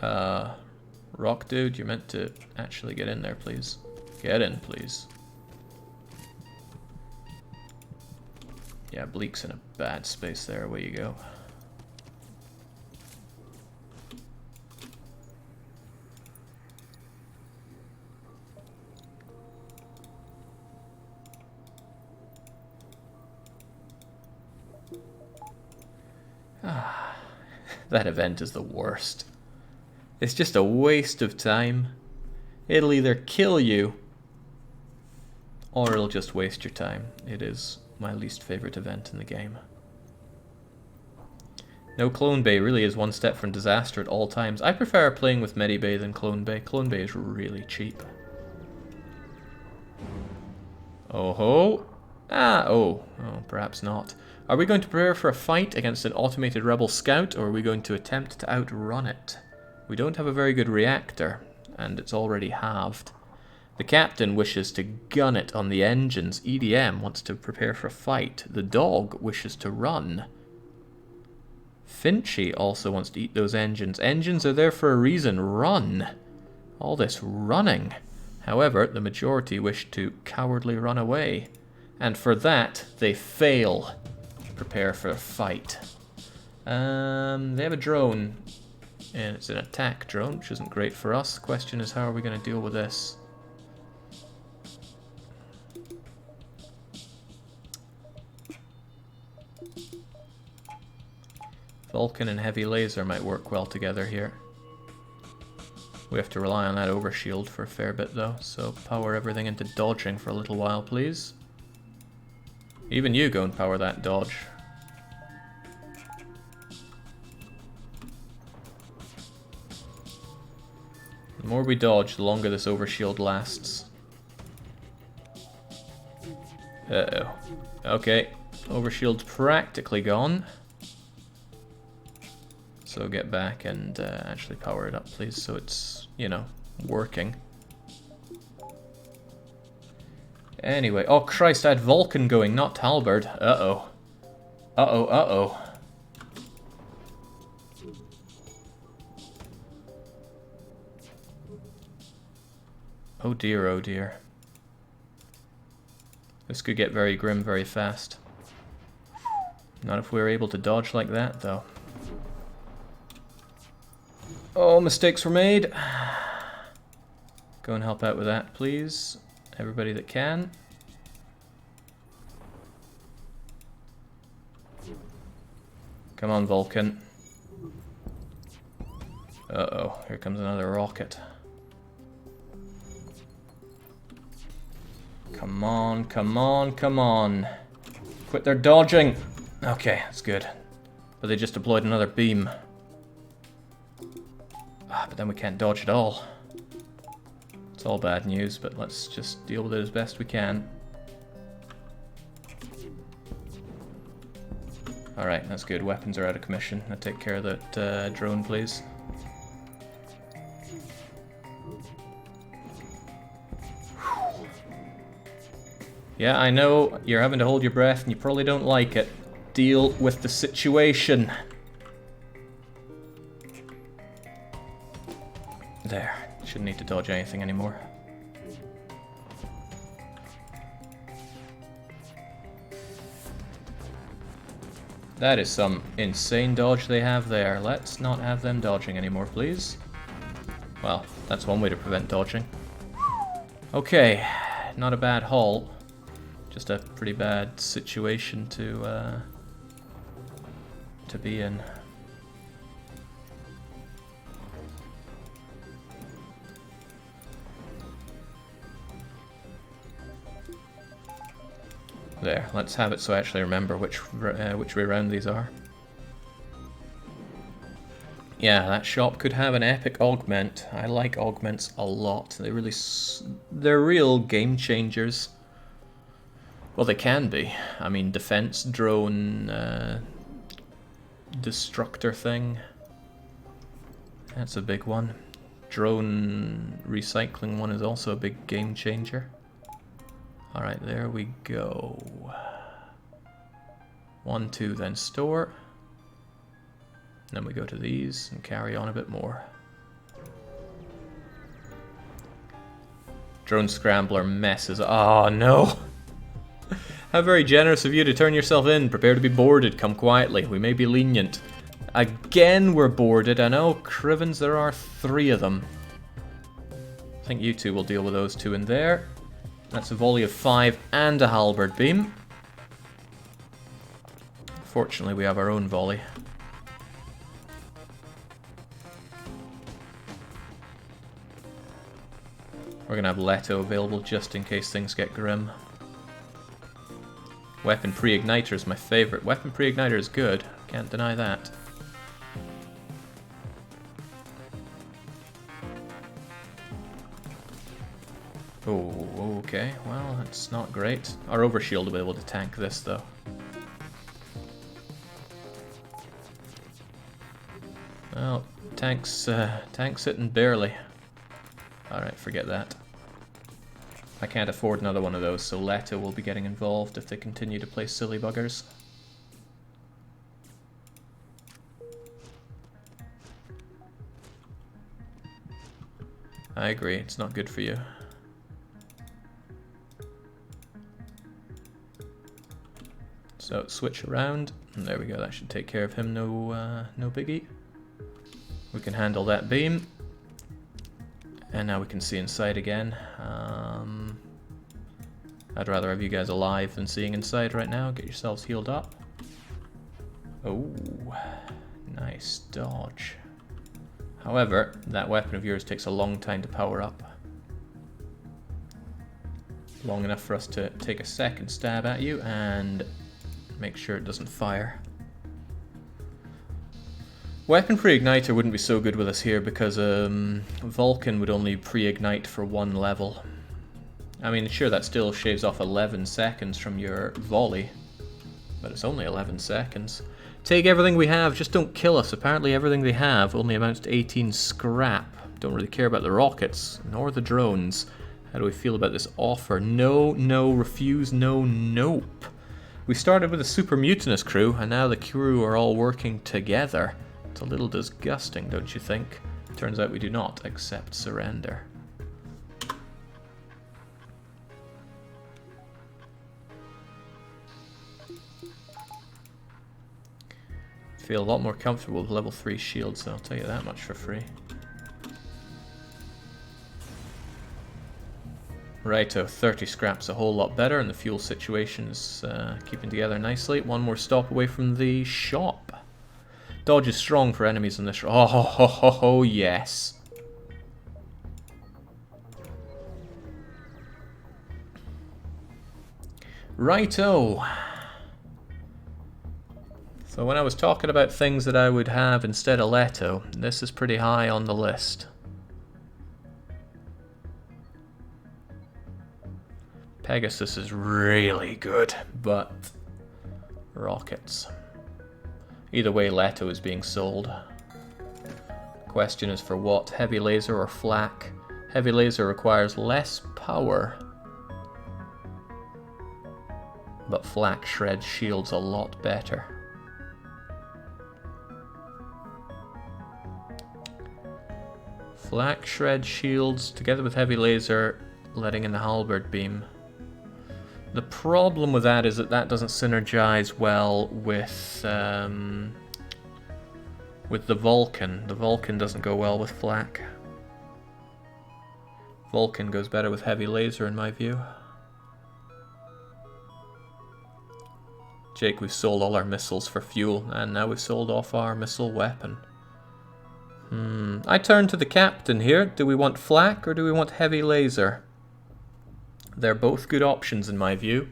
Rock dude, you're meant to actually get in there, please. Get in, please. Yeah, Bleak's in a bad space there. Away you go. That event is the worst. It's just a waste of time. It'll either kill you, or it'll just waste your time. It is my least favorite event in the game. No, Clone Bay really is one step from disaster at all times. I prefer playing with Medibay than Clone Bay. Clone Bay is really cheap. Oh ho! Oh, perhaps not. Are we going to prepare for a fight against an automated rebel scout, or are we going to attempt to outrun it? We don't have a very good reactor, and it's already halved. The captain wishes to gun it on the engines. EDM wants to prepare for a fight. The dog wishes to run. Finchy also wants to eat those engines. Engines are there for a reason. Run! All this running. However, the majority wish to cowardly run away. And for that, they fail. Prepare for a fight. They have a drone. And it's an attack drone, which isn't great for us. The question is, how are we going to deal with this? Vulcan and heavy laser might work well together here. We have to rely on that overshield for a fair bit though, so power everything into dodging for a little while, please. Even you go and power that dodge. The more we dodge, the longer this overshield lasts. Uh-oh. Okay, overshield's practically gone. So get back and actually power it up, please, so it's, you know, working. Anyway, oh Christ, I had Vulcan going, not Halberd. Uh-oh. Uh-oh, uh-oh. Oh dear, oh dear. This could get very grim very fast. Not if we were able to dodge like that, though. Oh, mistakes were made. Go and help out with that, please. Everybody that can. Come on, Vulcan. Uh-oh, here comes another rocket. Come on, come on, come on. Quit their dodging. Okay, that's good. But they just deployed another beam. But then we can't dodge at all. It's all bad news, but let's just deal with it as best we can. Alright, that's good. Weapons are out of commission. Now take care of that drone, please. Yeah, I know you're having to hold your breath and you probably don't like it. Deal with the situation. There. Shouldn't need to dodge anything anymore. That is some insane dodge they have there. Let's not have them dodging anymore, please. Well, that's one way to prevent dodging. Okay, not a bad haul. Just a pretty bad situation to be in. There, let's have it so I actually remember which way round these are. Yeah, that shop could have an epic augment. I like augments a lot. They're real game changers. Well, they can be. I mean, defense drone destructor thing. That's a big one. Drone recycling one is also a big game changer. Alright, there we go. 1, 2, then store. Then we go to these and carry on a bit more. Drone scrambler messes. Oh no! How very generous of you to turn yourself in. Prepare to be boarded. Come quietly. We may be lenient. Again, we're boarded. I know, Crivens, there are 3 of them. I think you two will deal with those 2 in there. That's a volley of 5 and a halberd beam. Fortunately, we have our own volley. We're going to have Leto available just in case things get grim. Weapon pre-igniter is my favorite. Weapon pre-igniter is good. Can't deny that. Oh, okay. Well, that's not great. Our overshield will be able to tank this, though. Well, tanks hitting barely. Alright, forget that. I can't afford another one of those, so Leto will be getting involved if they continue to play silly buggers. I agree, it's not good for you. So, switch around. And there we go, that should take care of him, no biggie. We can handle that beam. And now we can see inside again. I'd rather have you guys alive than seeing inside right now. Get yourselves healed up. Oh, nice dodge. However, that weapon of yours takes a long time to power up. Long enough for us to take a second stab at you and make sure it doesn't fire. Weapon pre-igniter wouldn't be so good with us here because Vulcan would only pre-ignite for 1 level. I mean, sure, that still shaves off 11 seconds from your volley, but it's only 11 seconds. Take everything we have, just don't kill us. Apparently everything they have only amounts to 18 scrap. Don't really care about the rockets, nor the drones. How do we feel about this offer? No, no, refuse, no, nope. We started with a super mutinous crew, and now the crew are all working together. It's a little disgusting, don't you think? Turns out we do not accept surrender. Feel a lot more comfortable with level 3 shields, I'll tell you that much for free. Righto, 30 scraps a whole lot better, and the fuel situation is keeping together nicely. 1 more stop away from the shop. Dodge is strong for enemies in this. Oh, ho, ho, ho, ho, yes. Righto. So when I was talking about things that I would have instead of Leto, this is pretty high on the list. Pegasus is really good, but rockets. Either way, Leto is being sold. Question is for what? Heavy laser or flak? Heavy laser requires less power, but flak shreds shields a lot better. Flak shred shields together with heavy laser, letting in the halberd beam. The problem with that is that that doesn't synergize well with the Vulcan. The Vulcan doesn't go well with flak. Vulcan goes better with heavy laser in my view. Jake, we've sold all our missiles for fuel, and now we've sold off our missile weapon. I turn to the captain here. Do we want flak or do we want heavy laser? They're both good options in my view.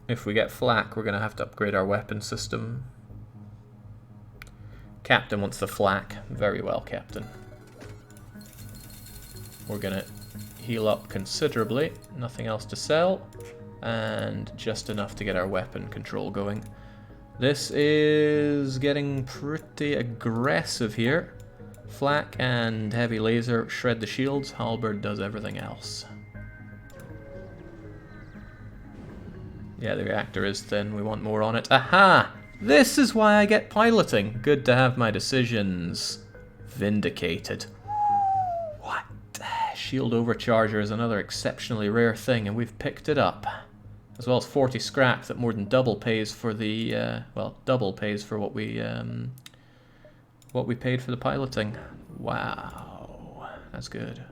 If we get flak, we're going to have to upgrade our weapon system. Captain wants the flak. Very well, Captain. We're going to heal up considerably. Nothing else to sell. And just enough to get our weapon control going. This is getting pretty aggressive here. Flak and heavy laser shred the shields. Halberd does everything else. Yeah, the reactor is thin. We want more on it. Aha! This is why I get piloting. Good to have my decisions Vindicated. What? Shield overcharger is another exceptionally rare thing, and we've picked it up. As well as 40 scrap that more than double pays for the, well, double pays for what we paid for the piloting. Wow, that's good.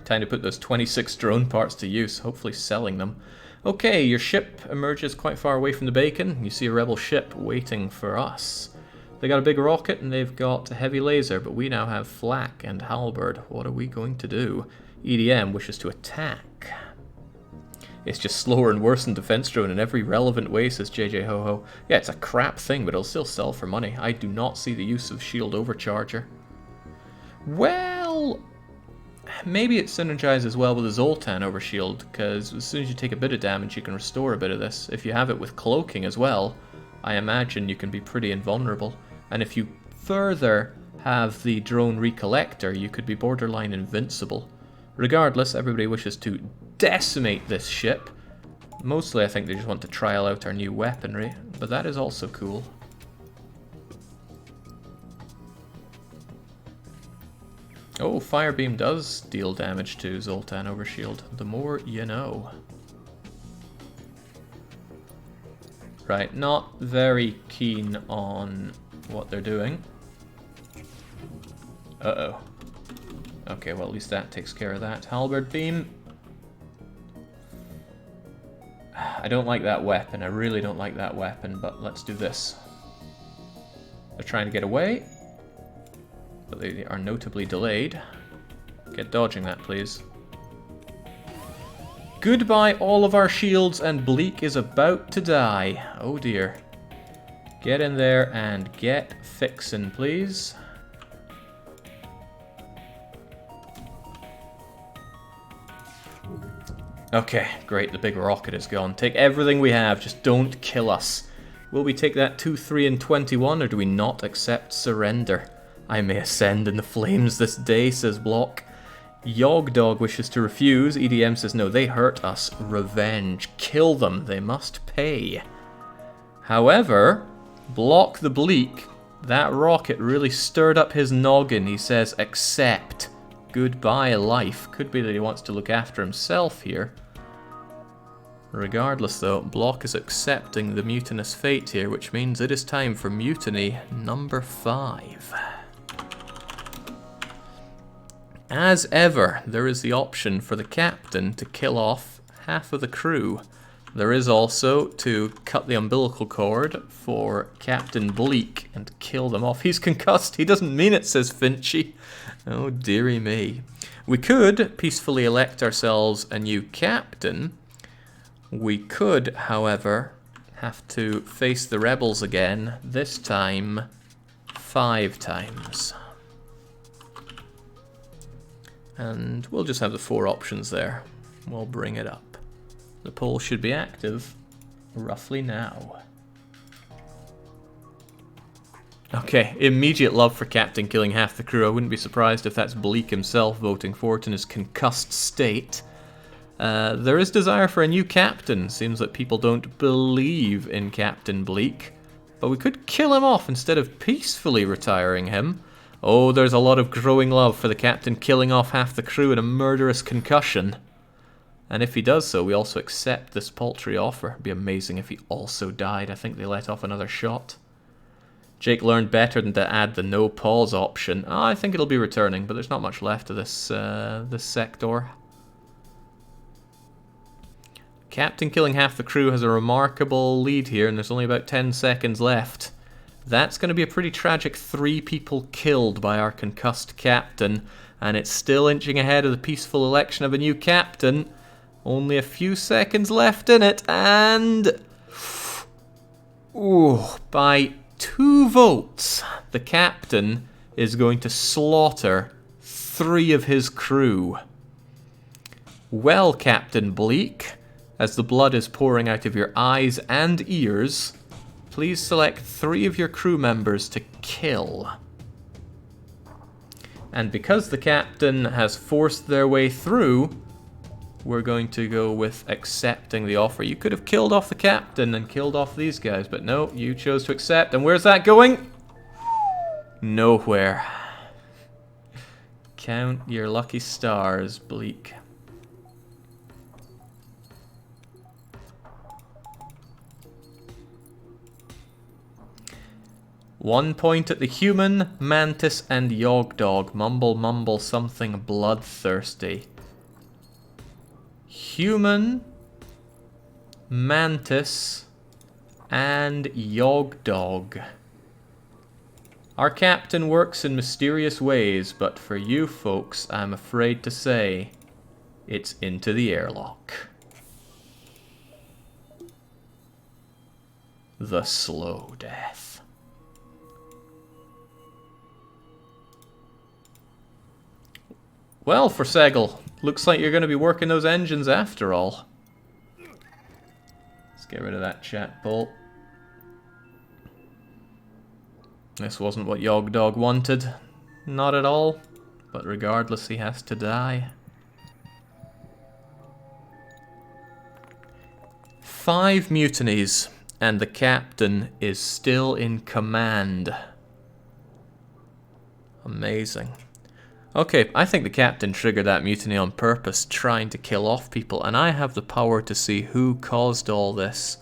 Time to put those 26 drone parts to use, hopefully selling them. Okay, your ship emerges quite far away from the beacon. You see a rebel ship waiting for us. They got a big rocket and they've got a heavy laser, but we now have flak and halberd. What are we going to do? EDM wishes to attack. It's just slower and worse than defense drone in every relevant way, says JJ Ho-Ho. Yeah, it's a crap thing, but it'll still sell for money. I do not see the use of shield overcharger. Well, maybe it synergizes well with the Zoltan overshield, because as soon as you take a bit of damage, you can restore a bit of this. If you have it with cloaking as well, I imagine you can be pretty invulnerable. And if you further have the drone recollector, you could be borderline invincible. Regardless, everybody wishes to decimate this ship. Mostly I think they just want to trial out our new weaponry, but that is also cool. Oh, Firebeam does deal damage to Zoltan Overshield. The more you know. Right, not very keen on what they're doing. Uh-oh. Okay, well at least that takes care of that. Halberd beam. I don't like that weapon. I really don't like that weapon, but let's do this. They're trying to get away, but they are notably delayed. Get dodging that, please. Goodbye all of our shields, and Bleak is about to die. Oh dear. Get in there and get fixin', please. Okay, great, the big rocket is gone. Take everything we have, just don't kill us. Will we take that 2, 3, and 21, or do we not accept surrender? I may ascend in the flames this day, says Block. Yogdog wishes to refuse. EDM says no, they hurt us. Revenge. Kill them, they must pay. However, Block the Bleak, that rocket really stirred up his noggin. He says accept. Goodbye life. Could be that he wants to look after himself here. Regardless though, Block is accepting the mutinous fate here, which means it is time for mutiny number 5. As ever, there is the option for the captain to kill off half of the crew. There is also to cut the umbilical cord for Captain Bleak and kill them off. He's concussed. He doesn't mean it, says Finchy. Oh, dearie me. We could peacefully elect ourselves a new captain. We could, however, have to face the rebels again, this time 5 times. And we'll just have the 4 options there. We'll bring it up. The poll should be active roughly now. Okay, immediate love for Captain killing half the crew. I wouldn't be surprised if that's Bleak himself voting for it in his concussed state. There is desire for a new captain. Seems that people don't believe in Captain Bleak. But we could kill him off instead of peacefully retiring him. Oh, there's a lot of growing love for the captain killing off half the crew in a murderous concussion. And if he does so, we also accept this paltry offer. It'd be amazing if he also died. I think they let off another shot. Jake learned better than to add the no pause option. Oh, I think it'll be returning, but there's not much left of this sector. Captain killing half the crew has a remarkable lead here, and there's only about 10 seconds left. That's going to be a pretty tragic 3 people killed by our concussed captain, and it's still inching ahead of the peaceful election of a new captain. Only a few seconds left in it, and... ooh, by 2 votes, the captain is going to slaughter 3 of his crew. Well, Captain Bleak, as the blood is pouring out of your eyes and ears, please select 3 of your crew members to kill. And because the captain has forced their way through, we're going to go with accepting the offer. You could have killed off the captain and killed off these guys, but no, you chose to accept. And where's that going? Nowhere. Count your lucky stars, Bleak. One point at the human, mantis, and Yogg-Dog. Mumble, mumble, something bloodthirsty. Human, mantis, and Yogg-Dog. Our captain works in mysterious ways, but for you folks, I'm afraid to say, it's into the airlock. The slow death. Well, Forsegel, looks like you're going to be working those engines after all. Let's get rid of that chat bolt. This wasn't what Yogg-Dog wanted. Not at all. But regardless, he has to die. 5 mutinies, and the captain is still in command. Amazing. Okay, I think the captain triggered that mutiny on purpose, trying to kill off people, and I have the power to see who caused all this.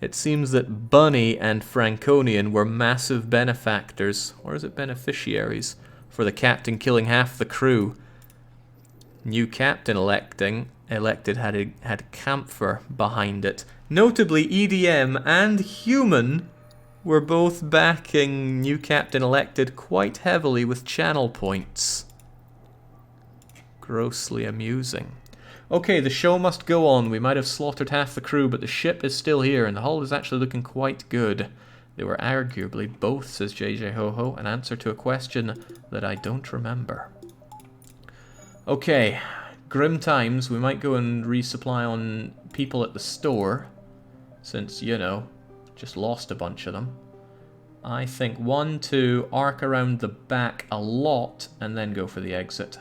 It seems that Bunny and Franconian were massive benefactors, or is it beneficiaries, for the captain killing half the crew. New captain elected had Camphor behind it. Notably, EDM and Human were both backing new captain elected quite heavily with channel points. Grossly amusing. Okay, the show must go on. We might have slaughtered half the crew, but the ship is still here, and the hull is actually looking quite good. They were arguably both, says JJ Ho-Ho, an answer to a question that I don't remember. Okay, grim times. We might go and resupply on people at the store, since, you know, just lost a bunch of them. I think 1, 2, arc around the back a lot, and then go for the exit.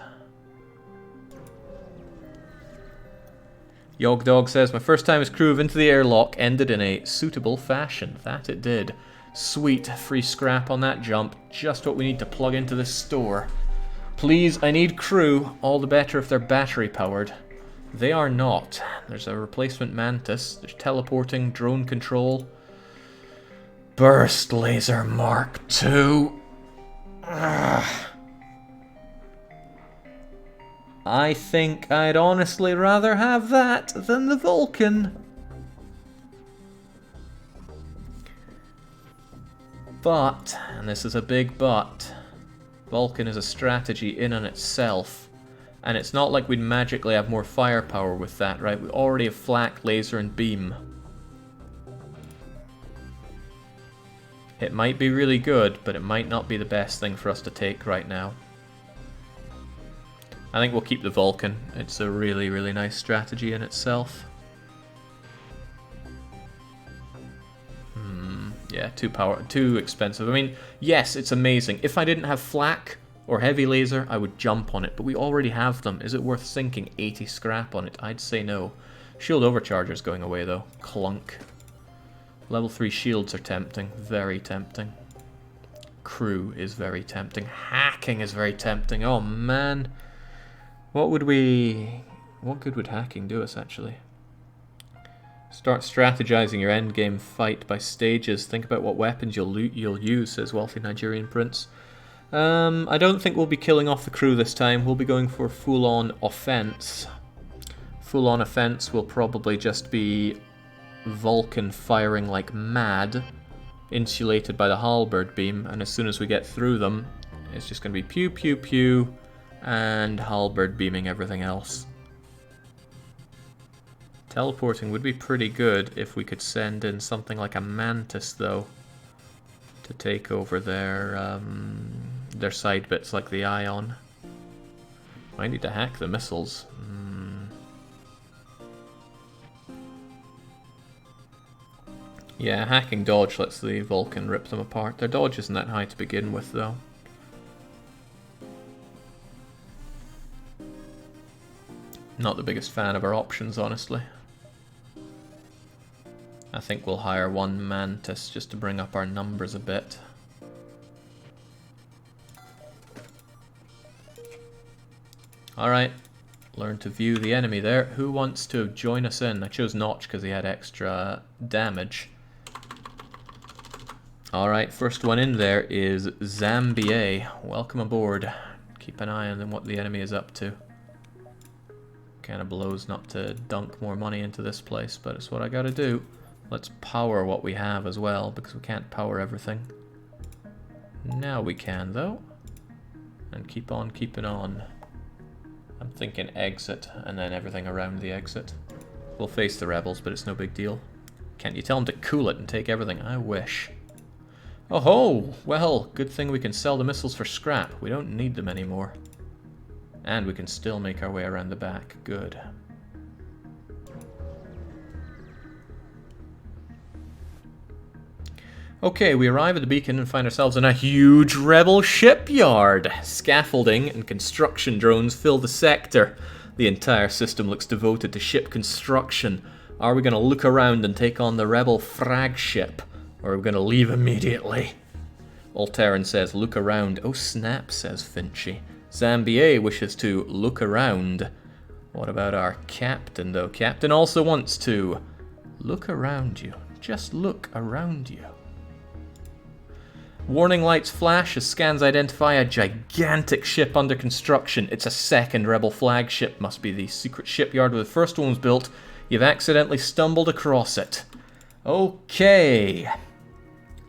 Yogg-Dog says, my first time as crew of Into the Airlock ended in a suitable fashion. That it did. Sweet, free scrap on that jump. Just what we need to plug into this store. Please, I need crew. All the better if they're battery powered. They are not. There's a replacement Mantis. There's teleporting, drone control. Burst laser Mark II. Ugh. I think I'd honestly rather have that than the Vulcan. But, and this is a big but, Vulcan is a strategy in on itself. And it's not like we'd magically have more firepower with that, right? We already have flak, laser, and beam. It might be really good, but it might not be the best thing for us to take right now. I think we'll keep the Vulcan. It's a really, really nice strategy in itself. Yeah, too expensive. I mean, yes, it's amazing. If I didn't have flak or heavy laser, I would jump on it, but we already have them. Is it worth sinking 80 scrap on it? I'd say no. Shield overcharger's going away, though. Clunk. Level 3 shields are tempting. Very tempting. Crew is very tempting. Hacking is very tempting. Oh, man. What good would hacking do us, actually? Start strategizing your endgame fight by stages. Think about what weapons you'll use, says Wealthy Nigerian Prince. I don't think we'll be killing off the crew this time. We'll be going for full-on offense. Full-on offense will probably just be Vulcan firing like mad, insulated by the halberd beam, and as soon as we get through them, it's just going to be pew, pew, pew, and halberd beaming everything else. Teleporting would be pretty good if we could send in something like a Mantis, though, to take over their side bits like the Ion. I need to hack the missiles. Yeah, hacking dodge lets the Vulcan rip them apart. Their dodge isn't that high to begin with, though. Not the biggest fan of our options, honestly. I think we'll hire one Mantis just to bring up our numbers a bit. Alright. Learn to view the enemy there. Who wants to join us in? I chose Notch because he had extra damage. Alright, first one in there is Zambier. Welcome aboard. Keep an eye on what the enemy is up to. Kinda blows not to dunk more money into this place, but it's what I gotta do. Let's power what we have as well, because we can't power everything. Now we can, though. And keep on keeping on. I'm thinking exit, and then everything around the exit. We'll face the rebels, but it's no big deal. Can't you tell them to cool it and take everything? I wish. Oh ho! Well, good thing we can sell the missiles for scrap. We don't need them anymore. And we can still make our way around the back. Good. Okay, we arrive at the beacon and find ourselves in a huge rebel shipyard. Scaffolding and construction drones fill the sector. The entire system looks devoted to ship construction. Are we going to look around and take on the rebel flagship? Or are we going to leave immediately? Alteran says, look around. Oh snap, says Finchy. Zambier wishes to look around. What about our captain, though? Captain also wants to look around you. Just look around you. Warning lights flash as scans identify a gigantic ship under construction. It's a second rebel flagship. Must be the secret shipyard where the first one was built. You've accidentally stumbled across it. Okay.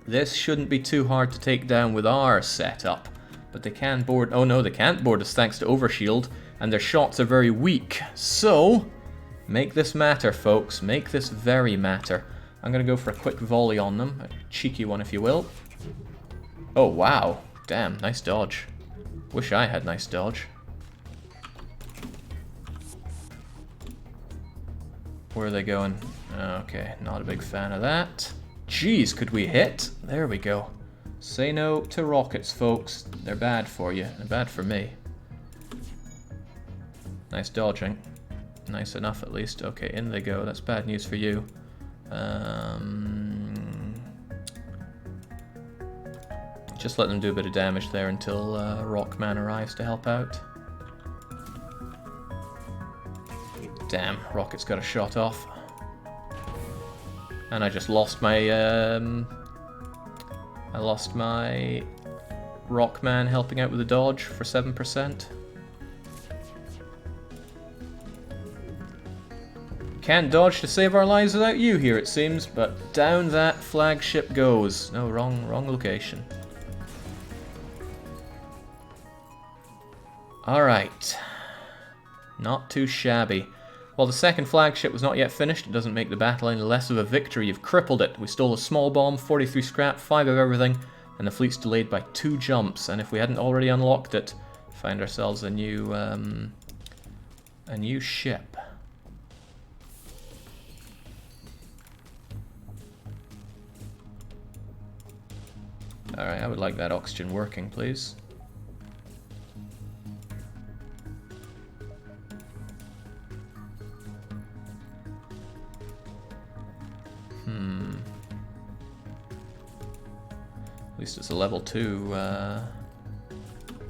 This shouldn't be too hard to take down with our setup. But they can board... Oh no, they can't board us thanks to Overshield. And their shots are very weak. So, make this matter, folks. Make this very matter. I'm going to go for a quick volley on them. A cheeky one, if you will. Oh, wow. Damn, nice dodge. Wish I had nice dodge. Where are they going? Okay, not a big fan of that. Jeez, could we hit? There we go. Say no to rockets, folks. They're bad for you. They're bad for me. Nice dodging. Nice enough, at least. Okay, in they go. That's bad news for you. Just let them do a bit of damage there until Rockman arrives to help out. Damn, Rocket's got a shot off. And I just lost my... I lost my Rockman helping out with the dodge for 7%. Can't dodge to save our lives without you here, it seems, but down that flagship goes. No, wrong location. Alright. Not too shabby. While the second flagship was not yet finished, it doesn't make the battle any less of a victory. You've crippled it. We stole a small bomb, 43 scrap, 5 of everything, and the fleet's delayed by 2 jumps. And if we hadn't already unlocked it, find ourselves a new ship. Alright, I would like that oxygen working, please. At least it's a level 2.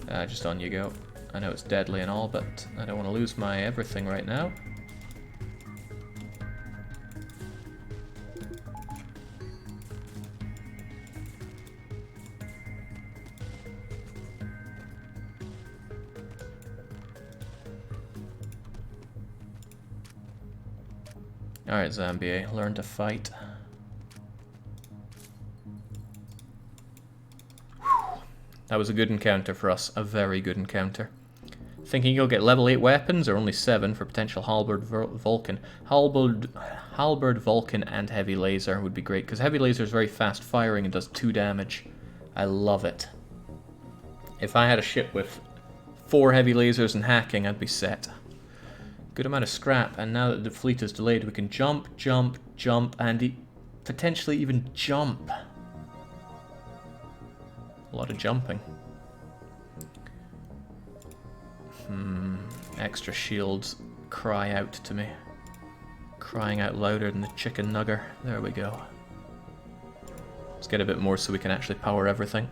Just on you go. I know it's deadly and all, but I don't want to lose my everything right now. Alright, Zambier, learn to fight. That was a good encounter for us, a very good encounter. Thinking you'll get level 8 weapons, or only 7 for potential Halberd Vulcan. Halberd Vulcan and Heavy Laser would be great, because Heavy Laser is very fast firing and does 2 damage. I love it. If I had a ship with 4 Heavy Lasers and hacking, I'd be set. Good amount of scrap, and now that the fleet is delayed, we can jump, jump, jump, and potentially even jump. A lot of jumping. Extra shields cry out to me. Crying out louder than the chicken nugger. There we go. Let's get a bit more so we can actually power everything.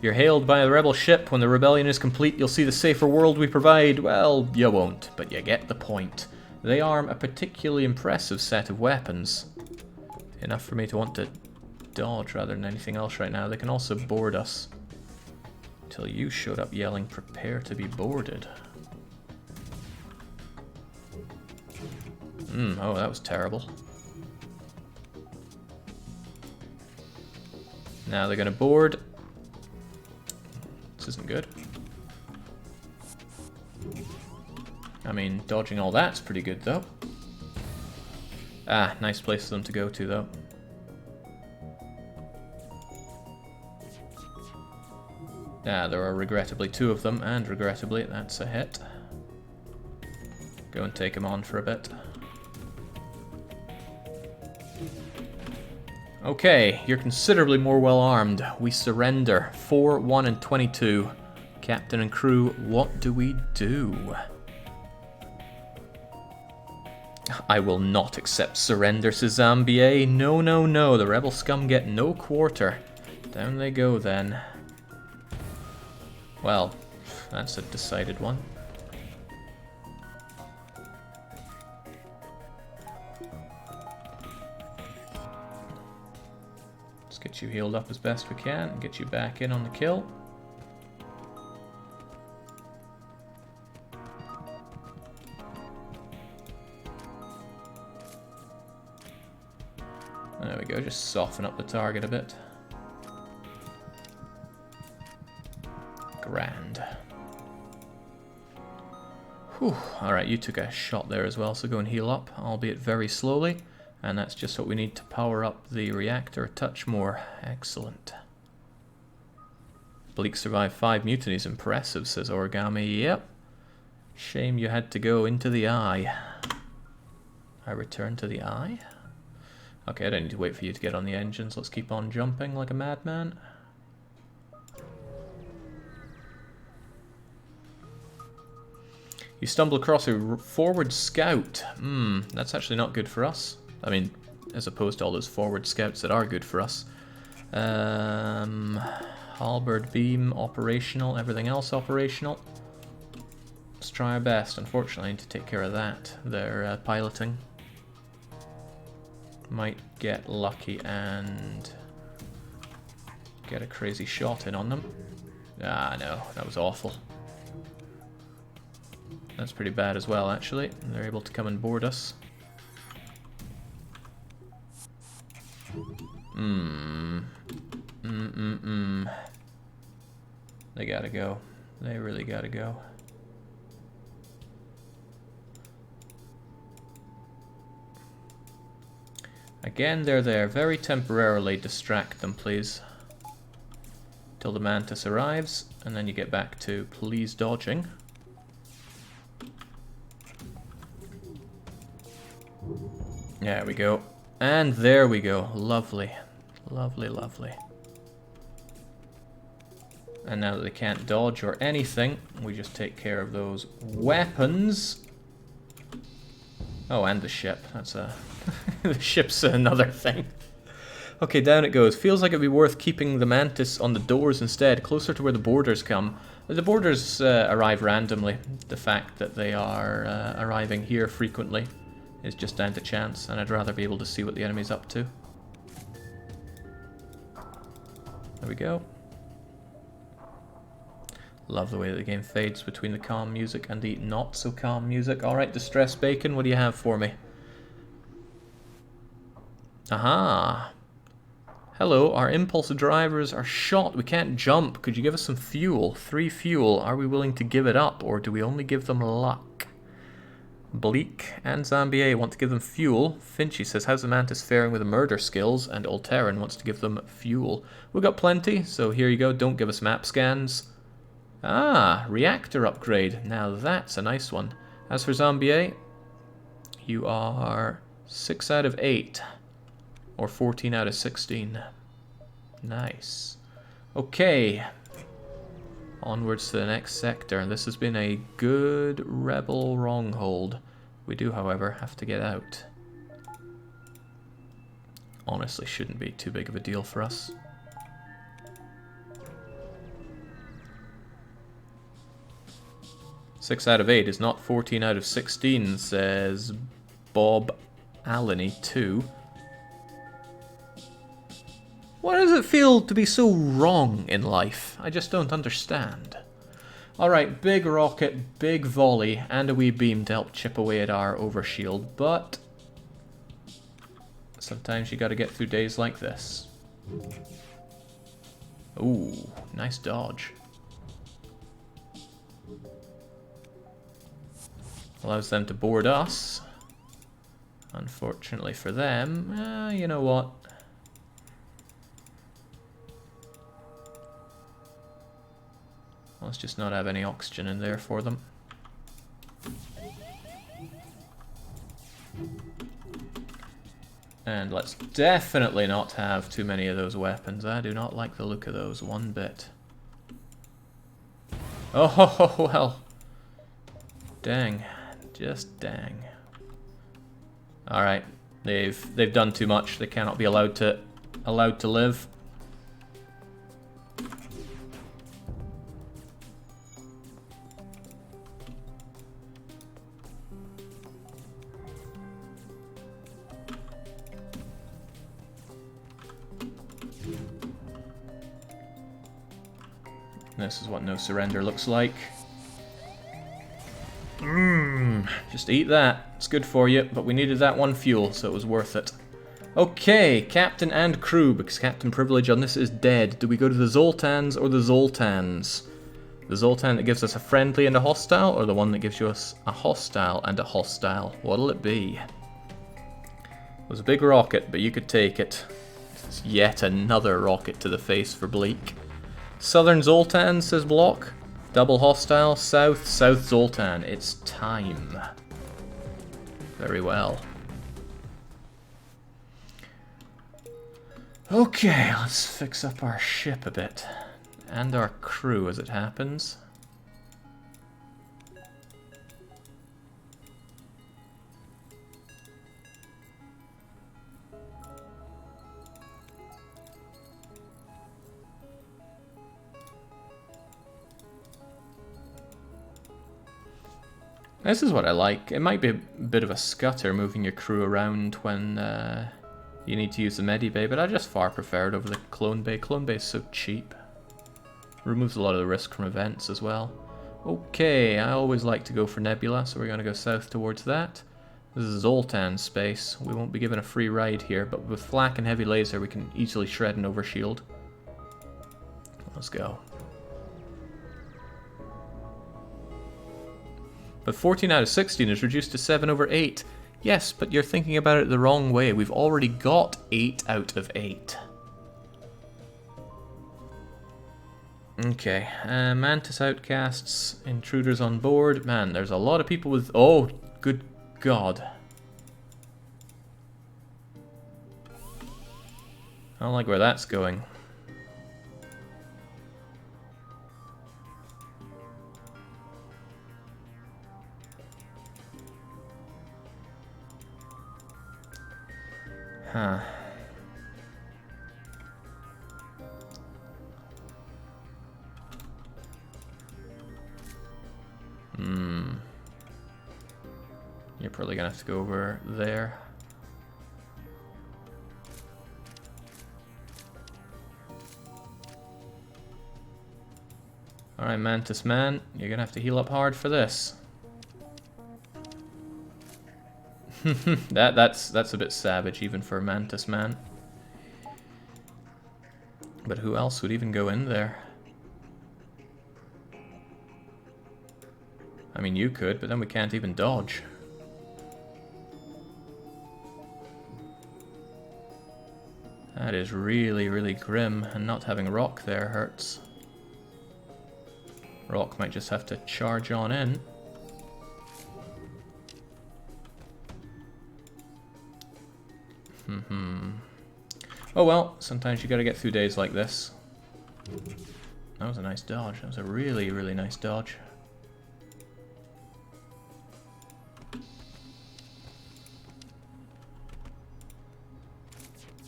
You're hailed by a rebel ship. When the rebellion is complete, you'll see the safer world we provide. Well, you won't, but you get the point. They arm a particularly impressive set of weapons. Enough for me to want to dodge rather than anything else right now. They can also board us. Until you showed up yelling, prepare to be boarded. Oh, that was terrible. Now they're gonna board. This isn't good. I mean, dodging all that's pretty good, though. Ah, nice place for them to go to, though. Ah, there are regrettably 2 of them, and regrettably, that's a hit. Go and take him on for a bit. Okay, you're considerably more well armed. We surrender. 4, 1, and 22. Captain and crew, what do we do? I will not accept surrender, says Zambier. No, no, no. The rebel scum get no quarter. Down they go then. Well, that's a decided one. Let's get you healed up as best we can and get you back in on the kill. There we go, just soften up the target a bit. Grand. Whew. Alright, you took a shot there as well, so go and heal up, albeit very slowly. And that's just what we need to power up the reactor a touch more. Excellent. Bleak survived 5 mutinies. Impressive, says Origami. Yep. Shame you had to go into the eye. I return to the eye? Okay, I don't need to wait for you to get on the engines. Let's keep on jumping like a madman. You stumble across a forward scout. That's actually not good for us. I mean, as opposed to all those forward scouts that are good for us. Halberd beam operational, everything else operational. Let's try our best. Unfortunately, I need to take care of that. They're piloting. Might get lucky and get a crazy shot in on them. Ah, no, that was awful. That's pretty bad as well, actually. They're able to come and board us. They gotta go. They really gotta go. Again, they're there. Very temporarily distract them, please. Till the Mantis arrives, and then you get back to please dodging. There we go. And there we go. Lovely. Lovely, lovely. And now that they can't dodge or anything, we just take care of those weapons. Oh, and the ship. That's a... the ship's another thing. Okay, down it goes. Feels like it'd be worth keeping the Mantis on the doors instead, closer to where the boarders come. The boarders arrive randomly. The fact that they are arriving here frequently is just down to chance, and I'd rather be able to see what the enemy's up to. There we go. Love the way that the game fades between the calm music and the not so calm music. Alright, Distress Bacon, what do you have for me? Aha! Hello, our impulse drivers are shot. We can't jump. Could you give us some fuel? 3 fuel. Are we willing to give it up, or do we only give them luck? Bleak and Zambier want to give them fuel. Finchy says, how's the Mantis faring with the murder skills? And Alteran wants to give them fuel. We've got plenty, so here you go. Don't give us map scans. Ah, reactor upgrade. Now that's a nice one. As for Zambier, you are 6 out of 8. Or 14 out of 16. Nice. Okay. Onwards to the next sector. This has been a good rebel wronghold. We do, however, have to get out. Honestly, shouldn't be too big of a deal for us. 6 out of 8 is not 14 out of 16, says Bob Alleney 2. Why does it feel to be so wrong in life? I just don't understand. Alright, big rocket, big volley, and a wee beam to help chip away at our overshield, but sometimes you gotta get through days like this. Ooh, nice dodge. Allows them to board us. Unfortunately for them, you know what? Let's just not have any oxygen in there for them. And let's definitely not have too many of those weapons. I do not like the look of those one bit. Oh, well. Dang. Just dang. Alright. They've done too much. They cannot be allowed to live. This is what no surrender looks like. Just eat that. It's good for you, but we needed that one fuel, so it was worth it. Okay, captain and crew, because captain privilege on this is dead. Do we go to the Zoltans or the Zoltans? The Zoltan that gives us a friendly and a hostile, or the one that gives us a hostile and a hostile? What'll it be? It was a big rocket, but you could take it. It's yet another rocket to the face for Bleak. Southern Zoltan, says Block. Double hostile. South Zoltan. It's time. Very well. Okay, let's fix up our ship a bit. And our crew as it happens. This is what I like. It might be a bit of a scutter moving your crew around when you need to use the Medibay, but I just far prefer it over the Clone Bay. Clone Bay is so cheap. Removes a lot of the risk from events as well. Okay, I always like to go for Nebula, so we're going to go south towards that. This is Zoltan space. We won't be given a free ride here, but with flak and heavy laser we can easily shred an overshield. Let's go. But 14 out of 16 is reduced to 7 over 8. Yes, but you're thinking about it the wrong way. We've already got 8 out of 8. Okay, Mantis outcasts, intruders on board. Man, there's a lot of people with... Oh, good God. I don't like where that's going. Huh. You're probably gonna have to go over there. Alright, Mantis Man, you're gonna have to heal up hard for this. That's a bit savage even for a Mantis Man. But who else would even go in there? I mean, you could, but then we can't even dodge. That is really, really grim, and not having Rock there hurts. Rock might just have to charge on in. Oh well, sometimes you gotta get through days like this. That was a nice dodge. That was a really, really nice dodge.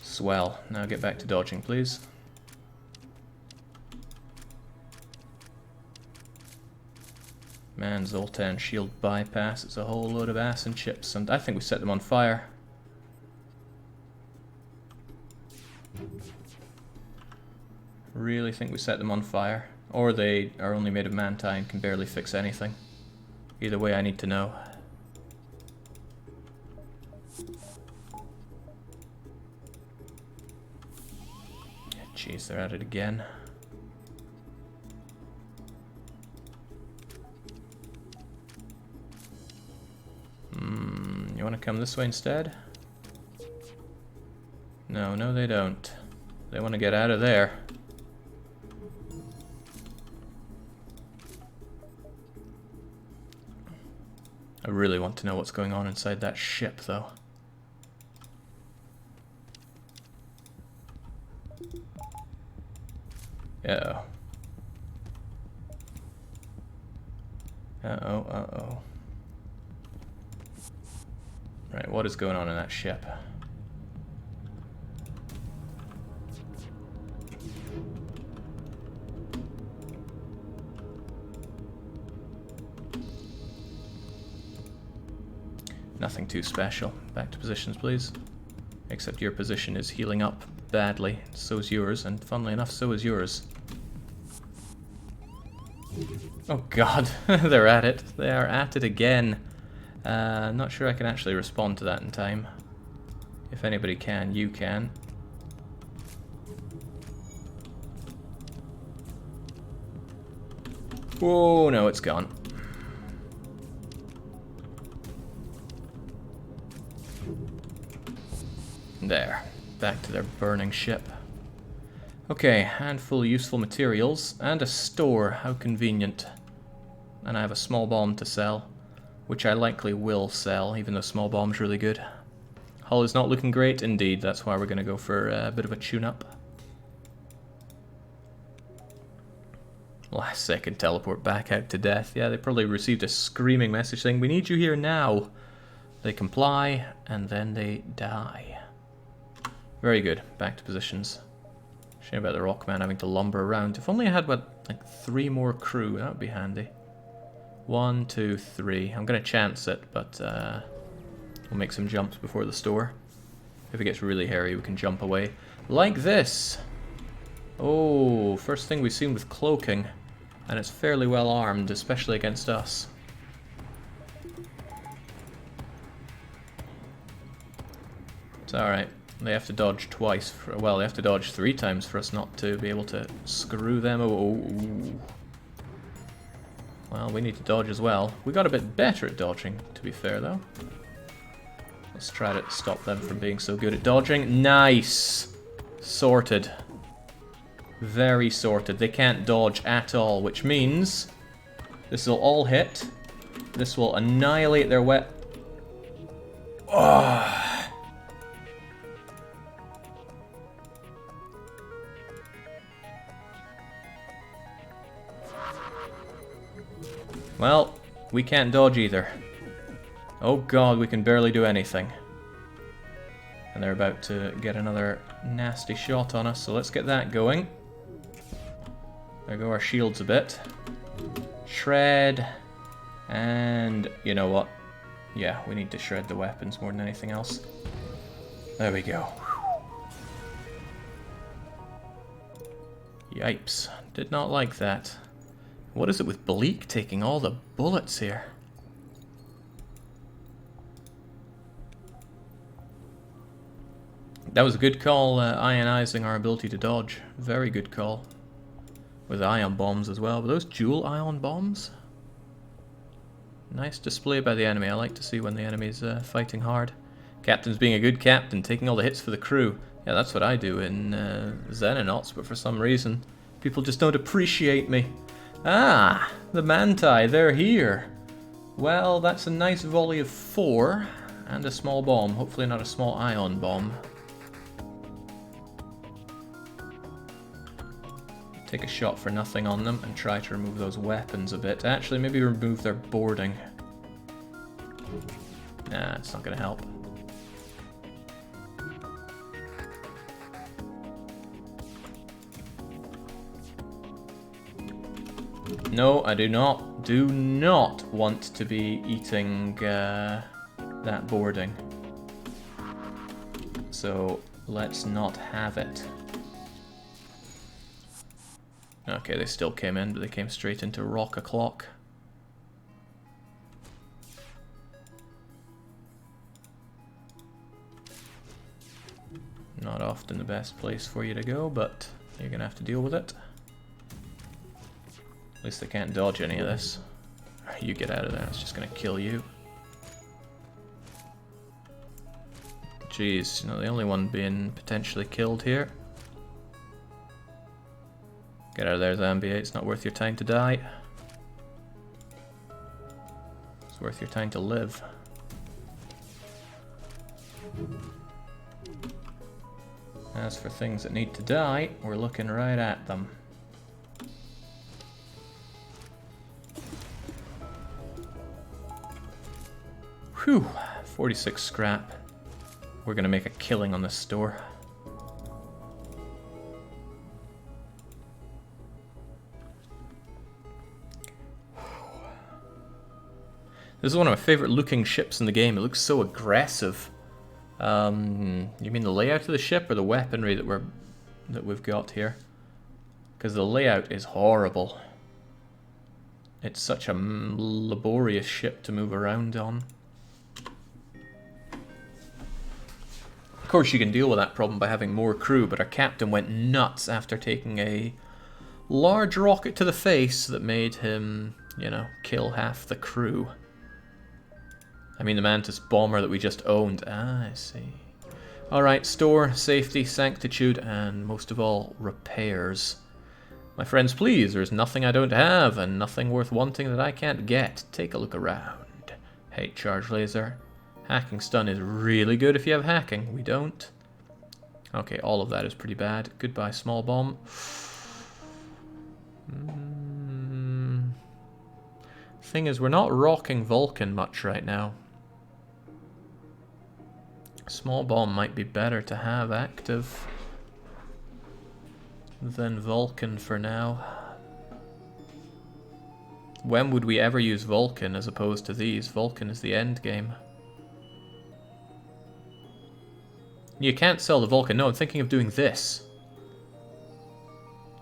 Swell. Now get back to dodging, please. Man, Zoltan shield bypass. It's a whole load of ass and chips, and I think we set them on fire. Really think we set them on fire. Or they are only made of manti and can barely fix anything. Either way, I need to know. Jeez, they're at it again. You want to come this way instead? No, no they don't. They want to get out of there. I really want to know what's going on inside that ship, though. Uh-oh. Uh-oh, uh-oh. Right, what is going on in that ship? Nothing too special. Back to positions, please. Except your position is healing up badly. So is yours, and funnily enough, so is yours. Oh god, they're at it. They are at it again. Not sure I can actually respond to that in time. If anybody can, you can. Whoa, no, it's gone. There. Back to their burning ship. Okay, handful of useful materials and a store. How convenient. And I have a small bomb to sell, which I likely will sell, even though small bomb's really good. Hull is not looking great, indeed. That's why we're going to go for a bit of a tune-up. Last second teleport back out to death. Yeah, they probably received a screaming message saying, "We need you here now." They comply, and then they die. Very good. Back to positions. Shame about the Rockman having to lumber around. If only I had, what, like 3 more crew, that would be handy. 1, 2, 3. I'm going to chance it, but we'll make some jumps before the store. If it gets really hairy, we can jump away. Like this! Oh, first thing we've seen with cloaking. And it's fairly well armed, especially against us. It's alright. They have to dodge twice. Well, they have to dodge 3 times for us not to be able to screw them. Oh. Well, we need to dodge as well. We got a bit better at dodging, to be fair, though. Let's try to stop them from being so good at dodging. Nice! Sorted. Very sorted. They can't dodge at all, which means this will all hit. This will annihilate their Oh. Well, we can't dodge either. Oh god, we can barely do anything. And they're about to get another nasty shot on us, so let's get that going. There go our shields a bit. Shred. And you know what? Yeah, we need to shred the weapons more than anything else. There we go. Yipes. Did not like that. What is it with Bleak taking all the bullets here? That was a good call, ionizing our ability to dodge. Very good call. With ion bombs as well. Were those dual ion bombs? Nice display by the enemy. I like to see when the enemy's fighting hard. Captain's being a good captain, taking all the hits for the crew. Yeah, that's what I do in Xenonauts, but for some reason, people just don't appreciate me. Ah, the Manti, they're here. Well, that's a nice volley of 4 and a small bomb. Hopefully not a small ion bomb. Take a shot for nothing on them and try to remove those weapons a bit. Actually, maybe remove their boarding. Nah, it's not going to help. No, I do not. Do not want to be eating that boarding. So let's not have it. Okay, they still came in, but they came straight into rock o'clock. Not often the best place for you to go, but you're gonna have to deal with it. At least they can't dodge any of this. You get out of there, it's just gonna kill you. Jeez, you know, the only one being potentially killed here. Get out of there, Zambia, it's not worth your time to die. It's worth your time to live. As for things that need to die, we're looking right at them. Whew, 46 scrap. We're gonna make a killing on this store. This is one of my favorite looking ships in the game. It looks so aggressive. You mean the layout of the ship or the weaponry that we've got here? Because the layout is horrible. It's such a laborious ship to move around on. Of course, you can deal with that problem by having more crew, but our captain went nuts after taking a large rocket to the face that made him, you know, kill half the crew. I mean the Mantis bomber that we just owned. Ah, I see. Alright, store, safety, sanctitude, and most of all, repairs. My friends, please, there's nothing I don't have, and nothing worth wanting that I can't get. Take a look around. Hey, charge laser. Hacking stun is really good if you have hacking. We don't. Okay, all of that is pretty bad. Goodbye, small bomb. Thing is, we're not rocking Vulcan much right now. Small bomb might be better to have active than Vulcan for now. When would we ever use Vulcan as opposed to these? Vulcan is the end game. You can't sell the Vulcan. No, I'm thinking of doing this.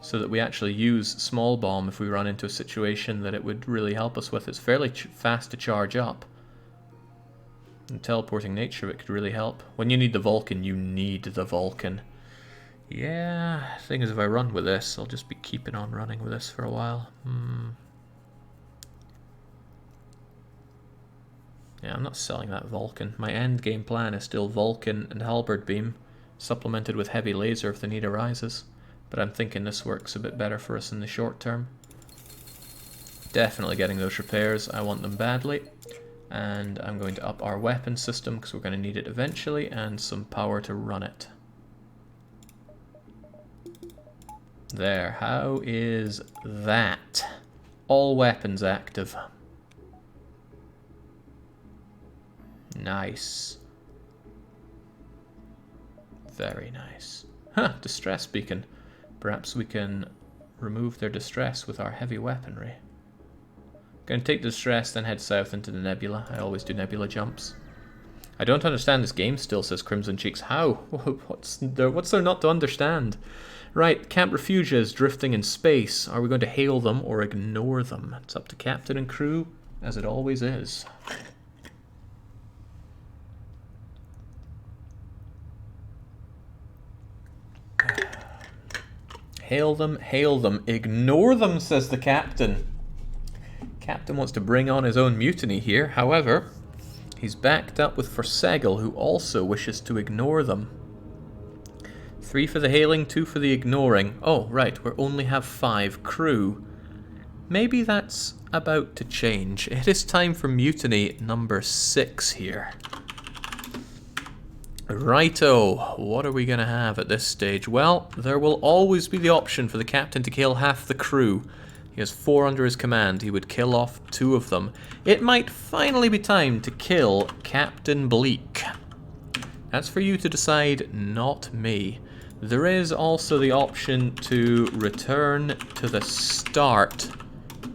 So that we actually use small bomb if we run into a situation that it would really help us with. It's fairly fast to charge up. And teleporting nature of it could really help. When you need the Vulcan, you need the Vulcan. Yeah, thing is, if I run with this, I'll just be keeping on running with this for a while. Yeah, I'm not selling that Vulcan. My end game plan is still Vulcan and halberd beam, supplemented with heavy laser if the need arises. But I'm thinking this works a bit better for us in the short term. Definitely getting those repairs. I want them badly. And I'm going to up our weapon system because we're going to need it eventually, and some power to run it. There. How is that? All weapons active. Nice. Very nice. Huh, distress beacon. Perhaps we can remove their distress with our heavy weaponry. Going to take the distress, then head south into the nebula. I always do nebula jumps. I don't understand this game still, says Crimson Cheeks. How? What's there not to understand? Right, Camp Refugia is drifting in space. Are we going to hail them or ignore them? It's up to captain and crew, as it always is. Hail them, ignore them, says the captain. Captain wants to bring on his own mutiny here. However, he's backed up with Forsegal, who also wishes to ignore them. 3 for the hailing, 2 for the ignoring. Oh, right, we only have 5 crew. Maybe that's about to change. It is time for mutiny number 6 here. Righto, what are we going to have at this stage? Well, there will always be the option for the captain to kill half the crew. He has 4 under his command. He would kill off 2 of them. It might finally be time to kill Captain Bleak. That's for you to decide, not me. There is also the option to return to the start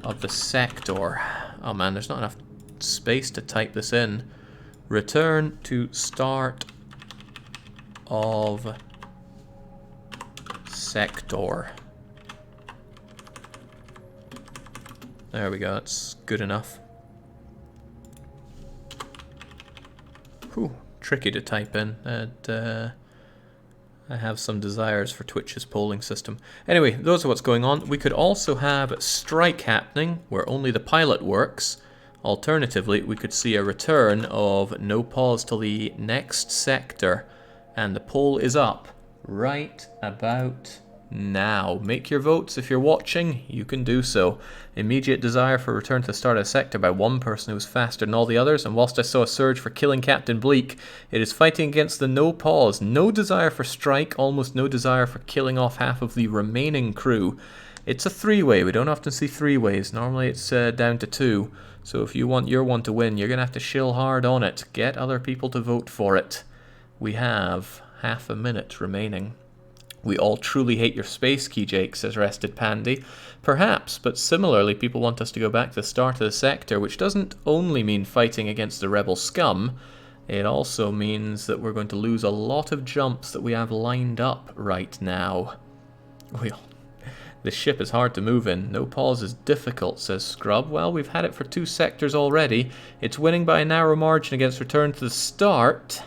of the sector. Oh man, there's not enough space to type this in. Return to start of sector. There we go, that's good enough. Whew, tricky to type in. I have some desires for Twitch's polling system. Anyway, those are what's going on. We could also have strike happening, where only the pilot works. Alternatively, we could see a return of no pause till the next sector. And the poll is up right about now. Make your votes if you're watching. You can do so. Immediate desire for return to the start of the sector by one person who was faster than all the others. And whilst I saw a surge for killing Captain Bleak, it is fighting against the no pause. No desire for strike. Almost no desire for killing off half of the remaining crew. It's a three-way. We don't often see three-ways. Normally it's down to two. So if you want your one to win, you're going to have to shill hard on it. Get other people to vote for it. We have half a minute remaining. We all truly hate your space key, Jake, says Rested Pandy. Perhaps, but similarly people want us to go back to the start of the sector, which doesn't only mean fighting against the rebel scum, it also means that we're going to lose a lot of jumps that we have lined up right now. The ship is hard to move in. No pause is difficult, says Scrub. Well, we've had it for 2 sectors already. It's winning by a narrow margin against return to the start.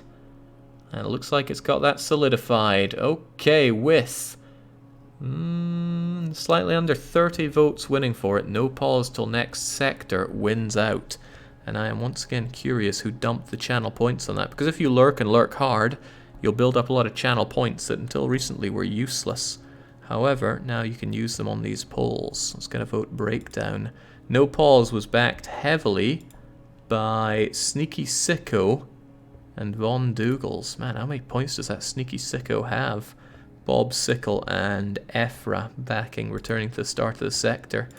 And it looks like it's got that solidified. Okay, with slightly under 30 votes winning for it. No pause till next sector wins out. And I am once again curious who dumped the channel points on that. Because if you lurk and lurk hard, you'll build up a lot of channel points that until recently were useless. However, now you can use them on these polls. Let's get a vote breakdown. No pause was backed heavily by Sneaky Sicko and Von Dougals. Man, how many points does that Sneaky Sicko have? Bob Sickle and Ephra backing, returning to the start of the sector.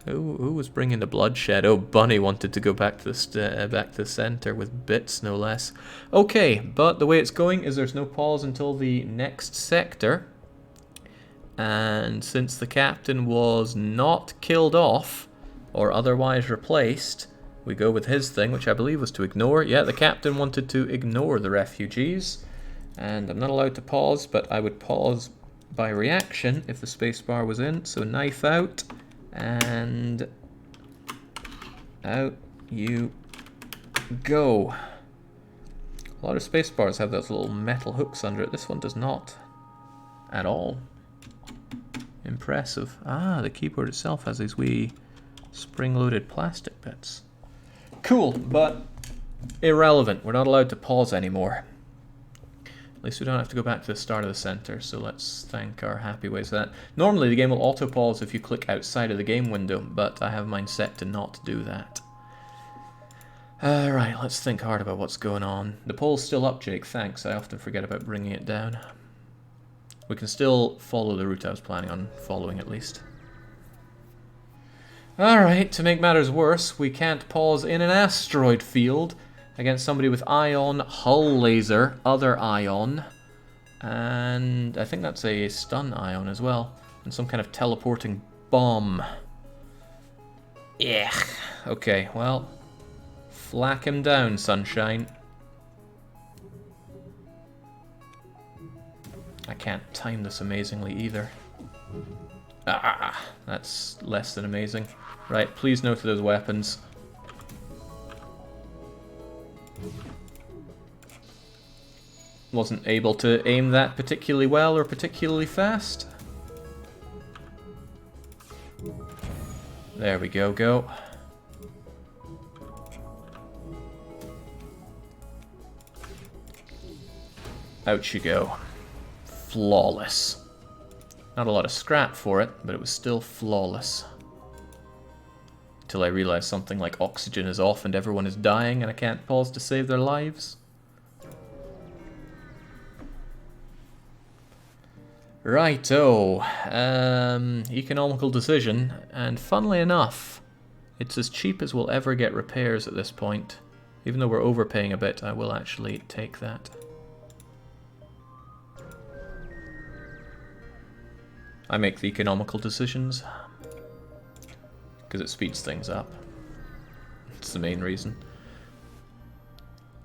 Who was bringing the bloodshed? Oh, Bunny wanted to go back to the center with bits, no less. Okay, but the way it's going is there's no pause until the next sector. And since the captain was not killed off or otherwise replaced, we go with his thing, which I believe was to ignore. Yeah, the captain wanted to ignore the refugees. And I'm not allowed to pause, but I would pause by reaction if the spacebar was in. So knife out, and out you go. A lot of spacebars have those little metal hooks under it. This one does not at all. Impressive. Ah, the keyboard itself has these wee spring-loaded plastic bits. Cool, but irrelevant. We're not allowed to pause anymore. At least we don't have to go back to the start of the center, so let's thank our happy ways for that. Normally the game will auto-pause if you click outside of the game window, but I have mine set to not do that. Alright, let's think hard about what's going on. The poll's still up, Jake, thanks. I often forget about bringing it down. We can still follow the route I was planning on following, at least. Alright, to make matters worse, we can't pause in an asteroid field against somebody with ion, hull laser, other ion, and I think that's a stun ion as well, and some kind of teleporting bomb. Yeah. Okay, well, flack him down, sunshine. I can't time this amazingly either. Ah, that's less than amazing. Right, please no to those weapons. Wasn't able to aim that particularly well or particularly fast. There we go. Out you go. Flawless. Not a lot of scrap for it, but it was still flawless. Till I realized something like oxygen is off and everyone is dying and I can't pause to save their lives. Righto. Economical decision, and funnily enough, it's as cheap as we'll ever get repairs at this point. Even though we're overpaying a bit, I will actually take that. I make the economical decisions. because it speeds things up. That's the main reason.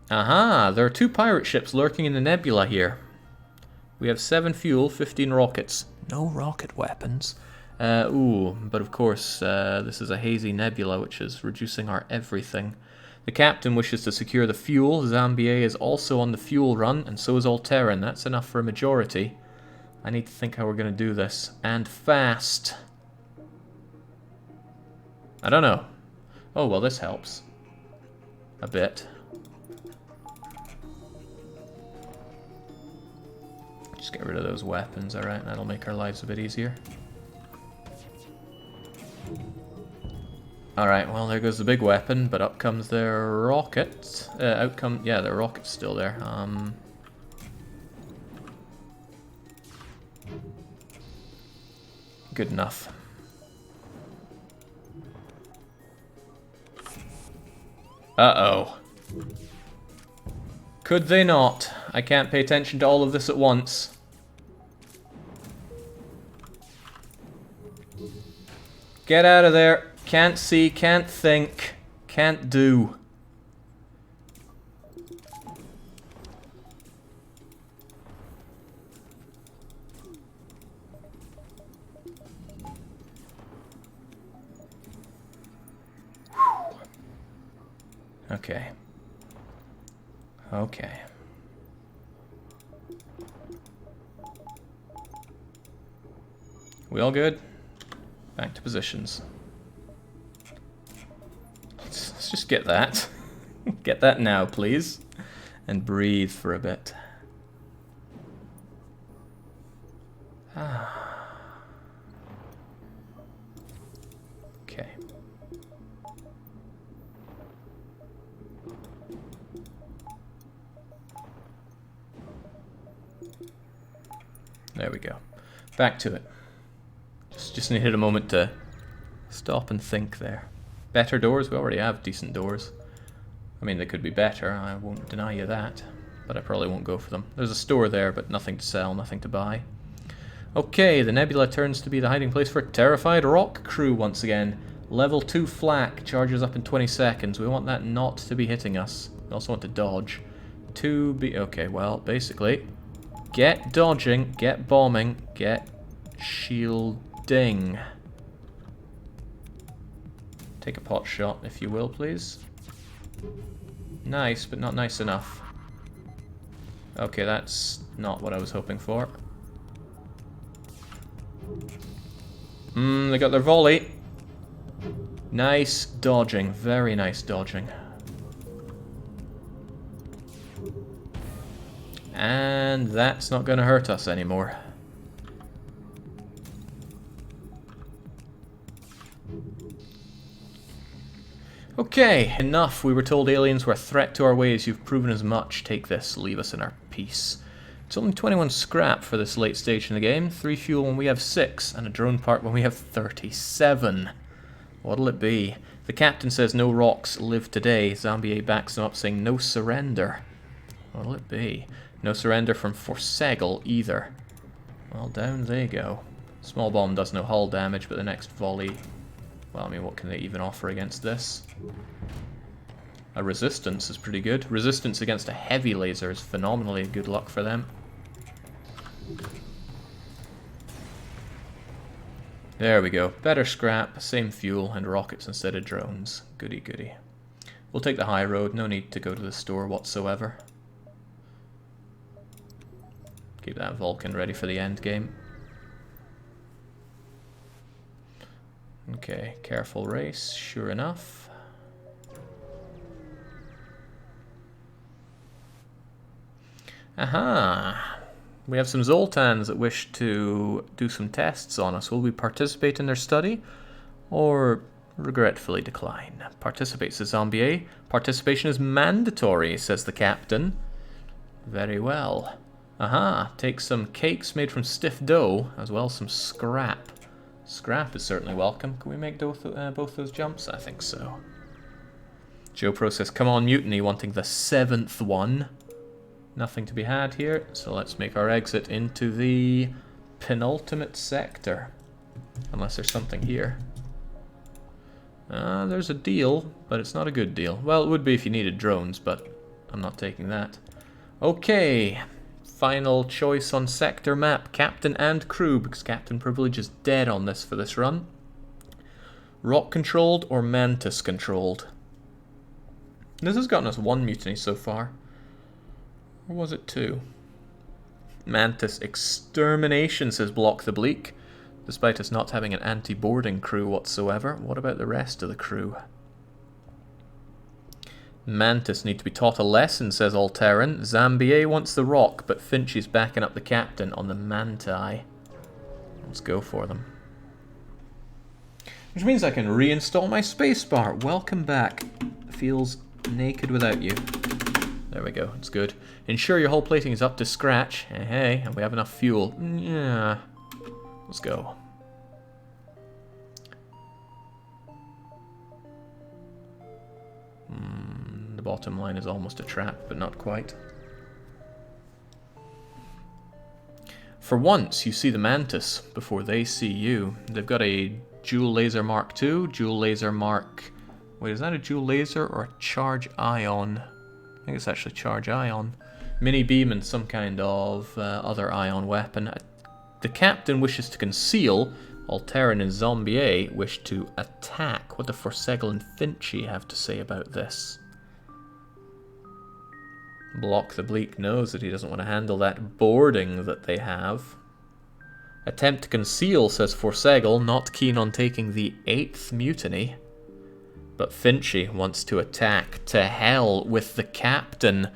Aha! There are 2 pirate ships lurking in the nebula here. We have 7 fuel, 15 rockets. No rocket weapons. But of course, this is a hazy nebula, which is reducing our everything. The captain wishes to secure the fuel. Zambier is also on the fuel run, and so is Alterran. That's enough for a majority. I need to think how we're going to do this. And fast. I don't know. Oh, well, this helps. A bit. Just get rid of those weapons, alright? That'll make our lives a bit easier. Alright, well, there goes the big weapon, but up comes their rocket. Yeah, their rocket's still there. Good enough. Uh-oh. Could they not? I can't pay attention to all of this at once. Get out of there. Can't see, can't think, can't do. Okay. Okay. We all good? Back to positions. Let's just get that. Get that now, please. And breathe for a bit. Okay. There we go. Back to it. Just needed a moment to stop and think there. Better doors? We already have decent doors. I mean, they could be better, I won't deny you that. But I probably won't go for them. There's a store there, but nothing to sell, nothing to buy. Okay, the nebula turns to be the hiding place for a terrified rock crew once again. Level 2 flak, charges up in 20 seconds. We want that not to be hitting us. We also want to dodge. Okay, well, basically, get dodging, get bombing, get shielding. Take a pot shot, if you will, please. Nice, but not nice enough. Okay, that's not what I was hoping for. They got their volley. Nice dodging, very nice dodging. And that's not going to hurt us anymore. Okay, enough. We were told aliens were a threat to our ways. You've proven as much. Take this. Leave us in our peace. It's only 21 scrap for this late stage in the game. 3 fuel when we have 6, and a drone part when we have 37. What'll it be? The captain says no rocks live today. Zambier backs him up saying no surrender. What'll it be? No surrender from Forsegel either. Well, down they go. Small bomb does no hull damage, but the next volley... Well, I mean, what can they even offer against this? A resistance is pretty good. Resistance against a heavy laser is phenomenally good luck for them. There we go. Better scrap, same fuel, and rockets instead of drones. Goody goody. We'll take the high road. No need to go to the store whatsoever. Keep that Vulcan ready for the end game. Okay, careful race, sure enough. Aha! We have some Zoltans that wish to do some tests on us. Will we participate in their study? Or regretfully decline? Participate, says Zambier. Participation is mandatory, says the captain. Very well. Aha! Take some cakes made from stiff dough, as well as some scrap. Scrap is certainly welcome. Can we make both those jumps? I think so. Joe Pro says, come on, mutiny, wanting the 7th one. Nothing to be had here, so let's make our exit into the penultimate sector. Unless there's something here. There's a deal, but it's not a good deal. Well, it would be if you needed drones, but I'm not taking that. Okay, final choice on sector map, captain and crew, because captain privilege is dead on this for this run. Rock controlled or mantis controlled? This has gotten us 1 mutiny so far. Or was it 2? Mantis extermination, says Block the Bleak. Despite us not having an anti-boarding crew whatsoever, what about the rest of the crew? Mantis need to be taught a lesson, says Alteran. Zambier wants the rock, but Finch is backing up the captain on the Manti. Let's go for them. Which means I can reinstall my spacebar. Welcome back. Feels naked without you. There we go, it's good. Ensure your hull plating is up to scratch. Hey, and we have enough fuel. Yeah. Let's go. The bottom line is almost a trap, but not quite. For once, you see the Mantis before they see you. They've got a dual laser Mark II, dual laser Mark... Wait, is that a dual laser or a charge ion? I think it's actually charge ion. Mini beam and some kind of other ion weapon. The captain wishes to conceal. Alteran and Zombier wish to attack. What do Forsegel and Finchy have to say about this? Block the Bleak knows that he doesn't want to handle that boarding that they have. Attempt to conceal, says Forsegel, not keen on taking the 8th mutiny. But Finchy wants to attack. To hell with the captain.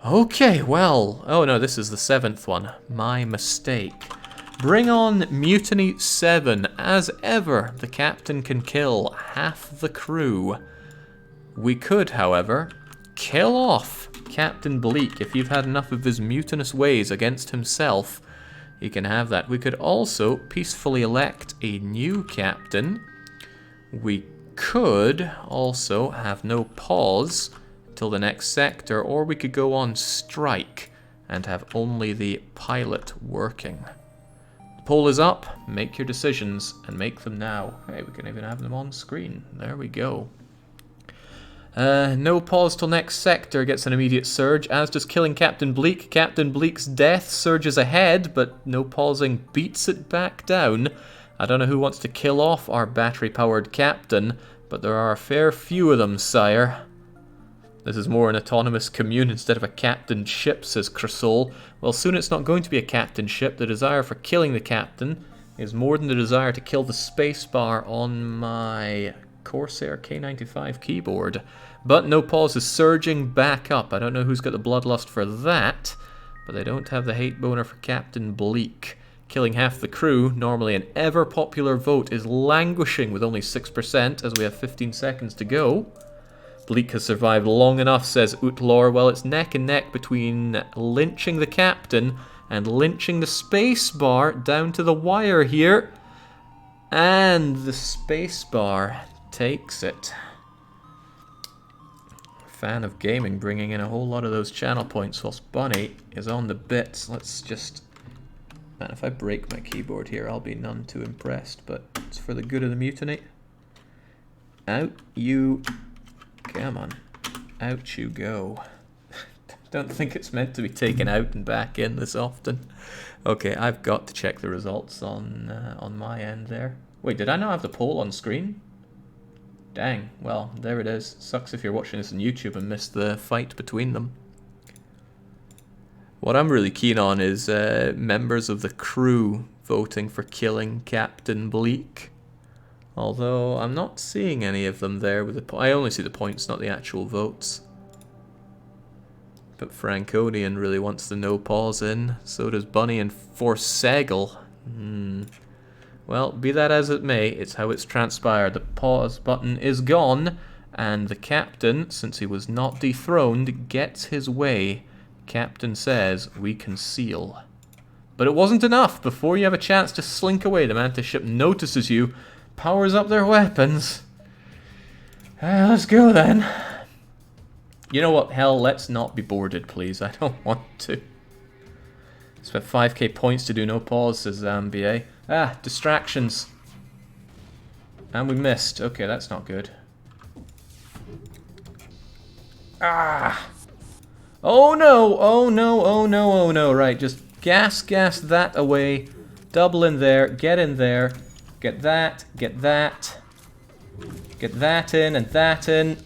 Okay, well... Oh no, this is the 7th one. My mistake. Bring on Mutiny 7. As ever, the captain can kill half the crew. We could, however, kill off Captain Bleak. If you've had enough of his mutinous ways against himself, he can have that. We could also peacefully elect a new captain. We could also have no pause till the next sector, or we could go on strike and have only the pilot working. The poll is up. Make your decisions and make them now. Hey, we can even have them on screen. There we go. No pause till next sector gets an immediate surge, as does killing Captain Bleak. Captain Bleak's death surges ahead, but no pausing beats it back down. I don't know who wants to kill off our battery-powered captain, but there are a fair few of them, sire. This is more an autonomous commune instead of a captain ship, says Cresol. Well, soon it's not going to be a captain ship. The desire for killing the captain is more than the desire to kill the spacebar on my Corsair K95 keyboard. But no pause is surging back up. I don't know who's got the bloodlust for that, but they don't have the hate boner for Captain Bleak. Killing half the crew, normally an ever-popular vote, is languishing with only 6% as we have 15 seconds to go. Bleak has survived long enough, says Utlor. Well, it's neck and neck between lynching the captain and lynching the spacebar down to the wire here. And the spacebar takes it. Fan of gaming, bringing in a whole lot of those channel points whilst Bunny is on the bits. Let's just... Man, if I break my keyboard here, I'll be none too impressed, but it's for the good of the mutiny. Out you... Come on. Out you go. Don't think it's meant to be taken out and back in this often. Okay, I've got to check the results on my end there. Wait, did I not have the poll on screen? Dang, well, there it is. Sucks if you're watching this on YouTube and missed the fight between them. What I'm really keen on is members of the crew voting for killing Captain Bleak. Although I'm not seeing any of them there with the I only see the points, not the actual votes. But Franconian really wants the no pause in. So does Bunny and Forsegel. Well, be that as it may, it's how it's transpired. The pause button is gone, and the captain, since he was not dethroned, gets his way. Captain says, we conceal. But it wasn't enough. Before you have a chance to slink away, the Mantis ship notices you, powers up their weapons. Let's go then. You know what? Hell, let's not be boarded, please. I don't want to. Spent 5k points to do no pause, says Zambier. Ah, distractions. And we missed. Okay, that's not good. Ah! Oh no! Oh no! Oh no! Oh no! Right, just gas that away. Double in there. Get in there. Get that. Get that. Get that in and that in.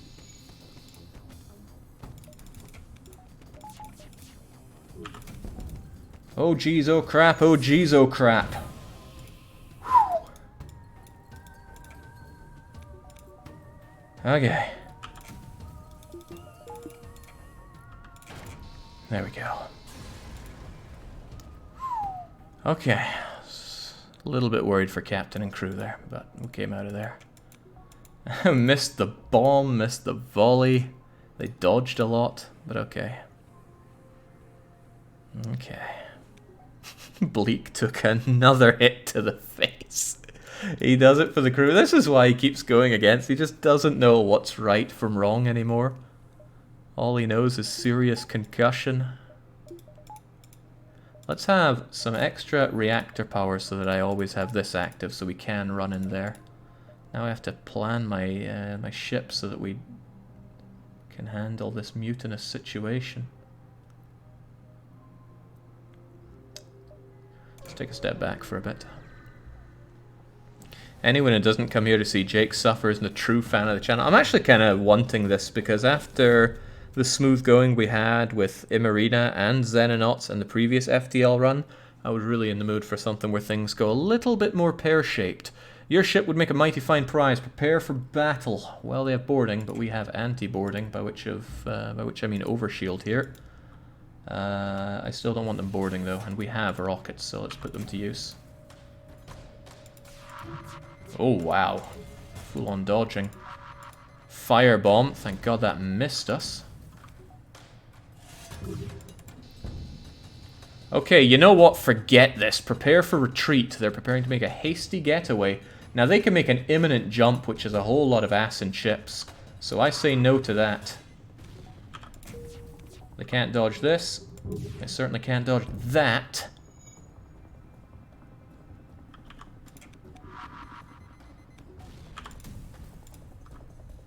Oh jeez, oh crap, oh jeez, oh crap. Whew. Okay. There we go. Okay. A little bit worried for captain and crew there, but we came out of there. Missed the bomb, missed the volley. They dodged a lot, but okay. Okay. Bleak took another hit to the face. He does it for the crew. This is why he keeps going against. He just doesn't know what's right from wrong anymore. All he knows is serious concussion. Let's have some extra reactor power so that I always have this active so we can run in there. Now I have to plan my my ship so that we can handle this mutinous situation. Let's take a step back for a bit. Anyone who doesn't come here to see Jake suffer isn't a true fan of the channel. I'm actually kind of wanting this because after the smooth going we had with Imarina and Xenonauts and the previous FTL run, I was really in the mood for something where things go a little bit more pear-shaped. Your ship would make a mighty fine prize. Prepare for battle. Well, they have boarding, but we have anti-boarding, by which I mean overshield here. I still don't want them boarding though, and we have rockets, so let's put them to use. Oh wow, full on dodging. Firebomb, thank god that missed us. Okay, you know what, forget this. Prepare for retreat. They're preparing to make a hasty getaway. Now they can make an imminent jump, which is a whole lot of ass and chips. So I say no to that. They can't dodge this. They certainly can't dodge that.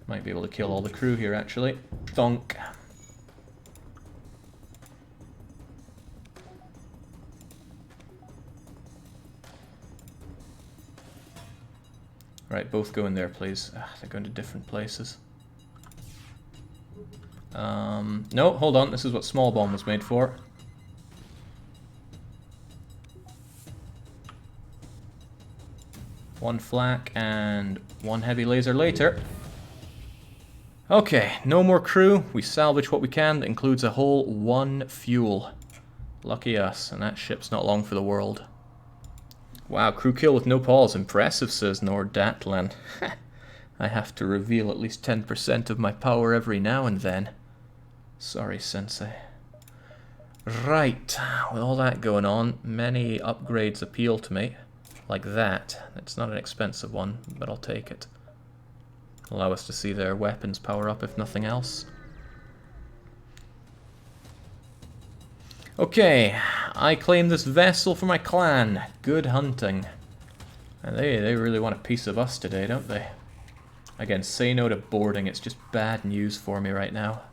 Might be able to kill all the crew here, actually. Thunk. Right, both go in there, please. They're going to different places. No, hold on. This is what small bomb was made for. One flak and one heavy laser later. Okay, no more crew. We salvage what we can. That includes a whole 1 fuel. Lucky us, and that ship's not long for the world. Wow, crew kill with no pause. Impressive, says Nordatlan. I have to reveal at least 10% of my power every now and then. Sorry, Sensei. Right, with all that going on, many upgrades appeal to me. Like that. It's not an expensive one, but I'll take it. Allow us to see their weapons power up, if nothing else. Okay, I claim this vessel for my clan. Good hunting. And they really want a piece of us today, don't they? Again, say no to boarding. It's just bad news for me right now.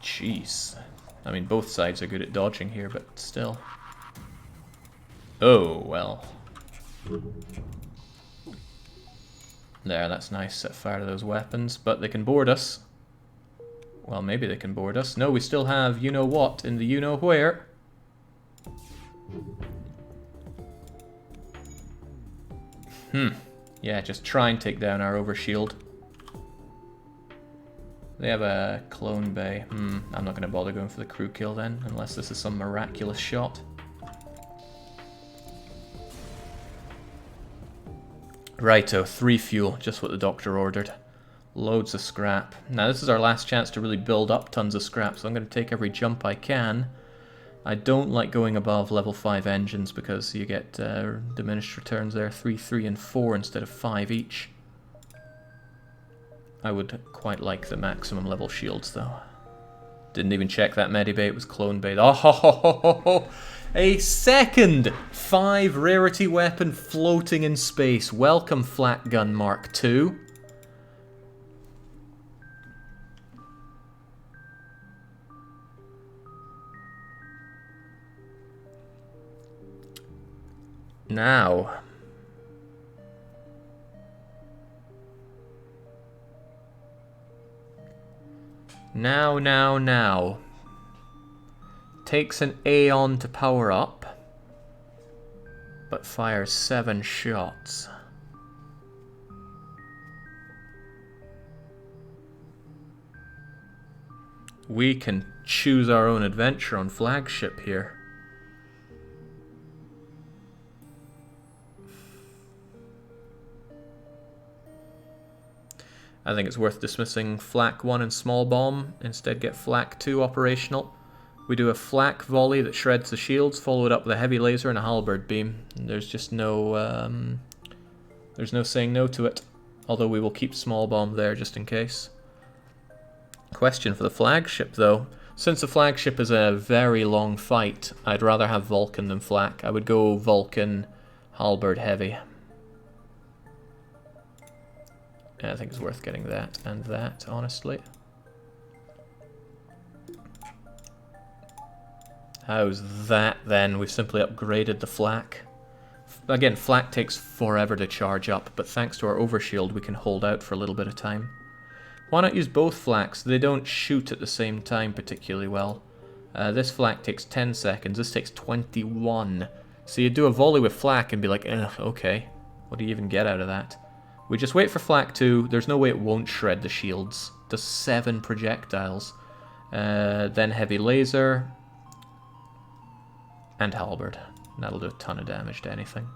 Jeez. I mean, both sides are good at dodging here, but still. Oh, well. There, that's nice. Set fire to those weapons, but they can board us. Well, maybe they can board us. No, we still have you-know-what in the you-know-where. Yeah, just try and take down our overshield. They have a clone bay. I'm not going to bother going for the crew kill then, unless this is some miraculous shot. Righto, 3 fuel, just what the doctor ordered. Loads of scrap. Now this is our last chance to really build up tons of scrap, so I'm going to take every jump I can. I don't like going above level 5 engines because you get diminished returns there, 3, 3, and 4 instead of 5 each. I would quite like the maximum level shields though. Didn't even check that medibay, it was clone bait. Oh ho ho ho ho ho! A second 5 rarity weapon floating in space. Welcome, Flak Gun Mark II. Now. Now. Takes an Aeon to power up, but fires 7 shots. We can choose our own adventure on flagship here. I think it's worth dismissing Flak 1 and Small Bomb, instead get Flak 2 operational. We do a Flak volley that shreds the shields, followed up with a heavy laser and a halberd beam. There's just no, there's no saying no to it, although we will keep Small Bomb there just in case. Question for the flagship though. Since the flagship is a very long fight, I'd rather have Vulcan than Flak. I would go Vulcan, halberd heavy. I think it's worth getting that and that, honestly. How's that then? We've simply upgraded the Flak. Again, Flak takes forever to charge up, but thanks to our overshield we can hold out for a little bit of time. Why not use both Flaks? They don't shoot at the same time particularly well. This Flak takes 10 seconds, this takes 21. So you do a volley with Flak and be like, okay, what do you even get out of that? We just wait for Flak 2, there's no way it won't shred the shields. Does 7 projectiles. Then heavy laser. And halberd. That'll do a ton of damage to anything.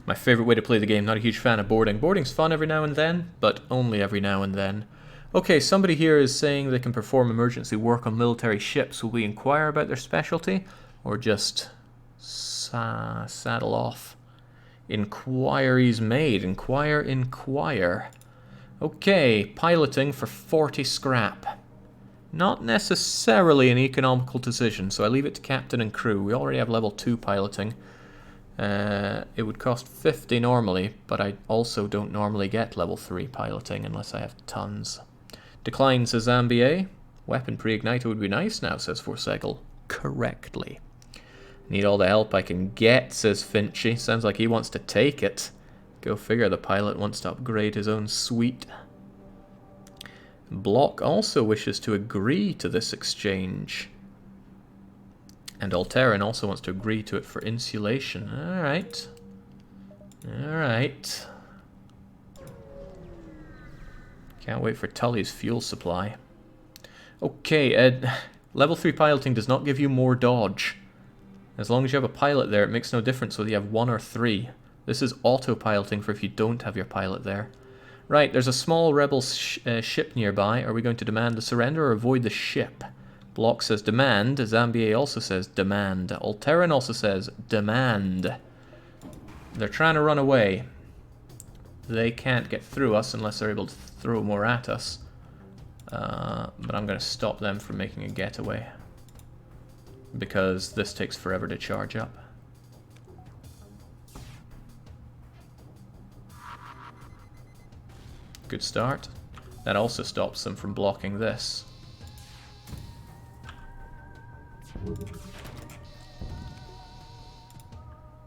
My favourite way to play the game, not a huge fan of boarding. Boarding's fun every now and then, but only every now and then. Okay, somebody here is saying they can perform emergency work on military ships. Will we inquire about their specialty? Or just saddle off? Inquiries made. Inquire. Okay, piloting for 40 scrap. Not necessarily an economical decision, so I leave it to captain and crew. We already have level 2 piloting. It would cost 50 normally, but I also don't normally get level 3 piloting unless I have tons. Decline, says Zambier. Weapon pre-igniter would be nice now, says Forsegel. Correctly. Need all the help I can get, says Finchy. Sounds like he wants to take it. Go figure, the pilot wants to upgrade his own suite. Block also wishes to agree to this exchange. And Alteran also wants to agree to it for insulation. Alright. Alright. Can't wait for Tully's fuel supply. Okay, level 3 piloting does not give you more dodge. As long as you have a pilot there, it makes no difference whether you have 1 or 3. This is auto-piloting for if you don't have your pilot there. Right, there's a small rebel ship nearby. Are we going to demand the surrender or avoid the ship? Block says demand. Zambier also says demand. Alteran also says demand. They're trying to run away. They can't get through us unless they're able to throw more at us. But I'm going to stop them from making a getaway. Because this takes forever to charge up. Good start. That also stops them from blocking this.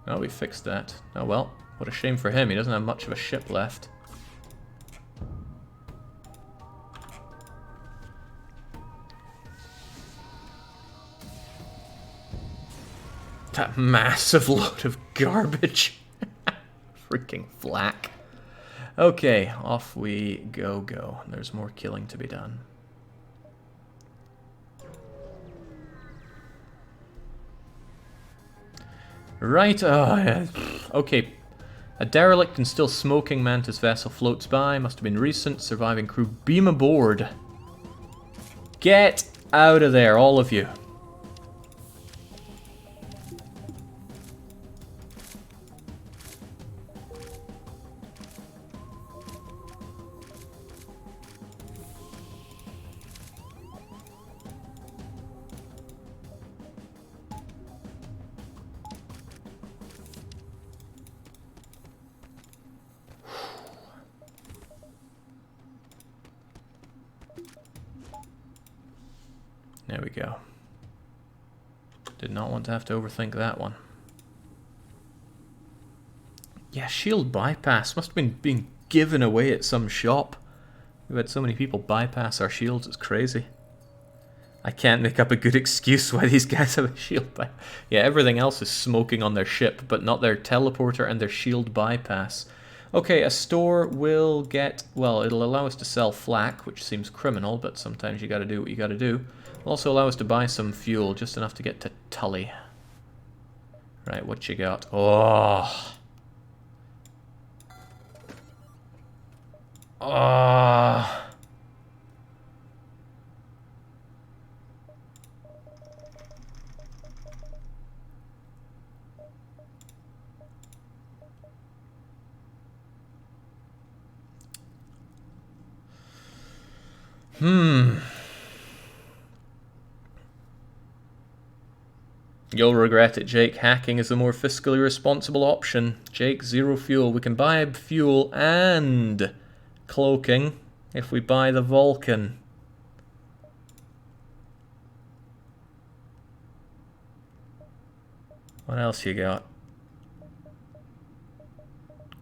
Oh, we fixed that. Oh well, what a shame for him. He doesn't have much of a ship left. That massive load of garbage. Freaking Flak. Okay, off we go. There's more killing to be done. Right, okay. A derelict and still smoking Mantis vessel floats by. Must have been recent. Surviving crew beam aboard. Get out of there, all of you. There we go. Did not want to have to overthink that one. Yeah, shield bypass must have been being given away at some shop. We've had so many people bypass our shields, it's crazy. I can't make up a good excuse why these guys have a shield bypass. Yeah, everything else is smoking on their ship, but not their teleporter and their shield bypass. Okay, a store will get... Well, it'll allow us to sell flak, which seems criminal, but sometimes you gotta do what you gotta do. It'll also allow us to buy some fuel, just enough to get to Tully. Right, what you got? Oh... Oh... You'll regret it, Jake. Hacking is the more fiscally responsible option. Jake, zero fuel. We can buy fuel and cloaking if we buy the Vulcan. What else you got?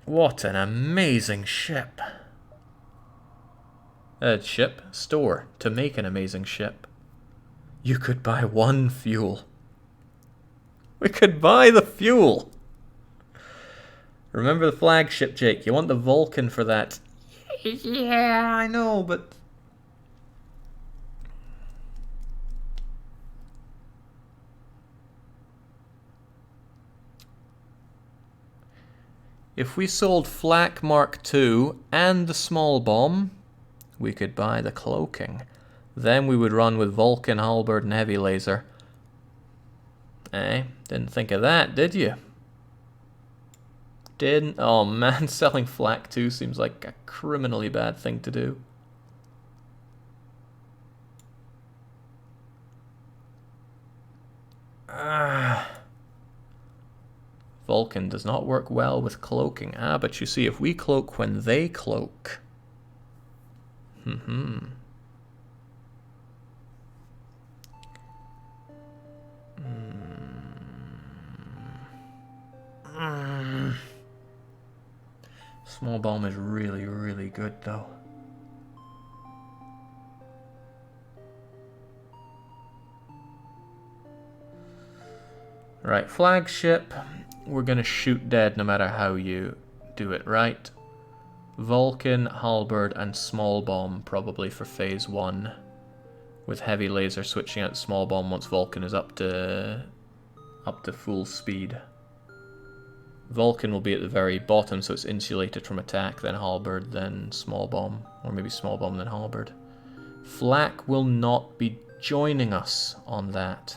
What an amazing ship. Store to make an amazing ship. You could buy one fuel. We could buy the fuel. Remember the flagship, Jake. You want the Vulcan for that. Yeah, I know, but... If we sold Flak Mark II and the small bomb, we could buy the cloaking. Then we would run with Vulcan, halberd, and heavy laser. Eh? Didn't think of that, did you? Didn't? Oh man, selling Flak 2 seems like a criminally bad thing to do. Vulcan does not work well with cloaking. Ah, but you see, if we cloak when they cloak... Small bomb is really, really good, though. Right, flagship. We're gonna shoot dead no matter how you do it, right? Vulcan, halberd, and small bomb probably for phase 1. With heavy laser switching out small bomb once Vulcan is up to full speed. Vulcan will be at the very bottom, so it's insulated from attack, then halberd, then small bomb. Or maybe small bomb, then halberd. Flak will not be joining us on that.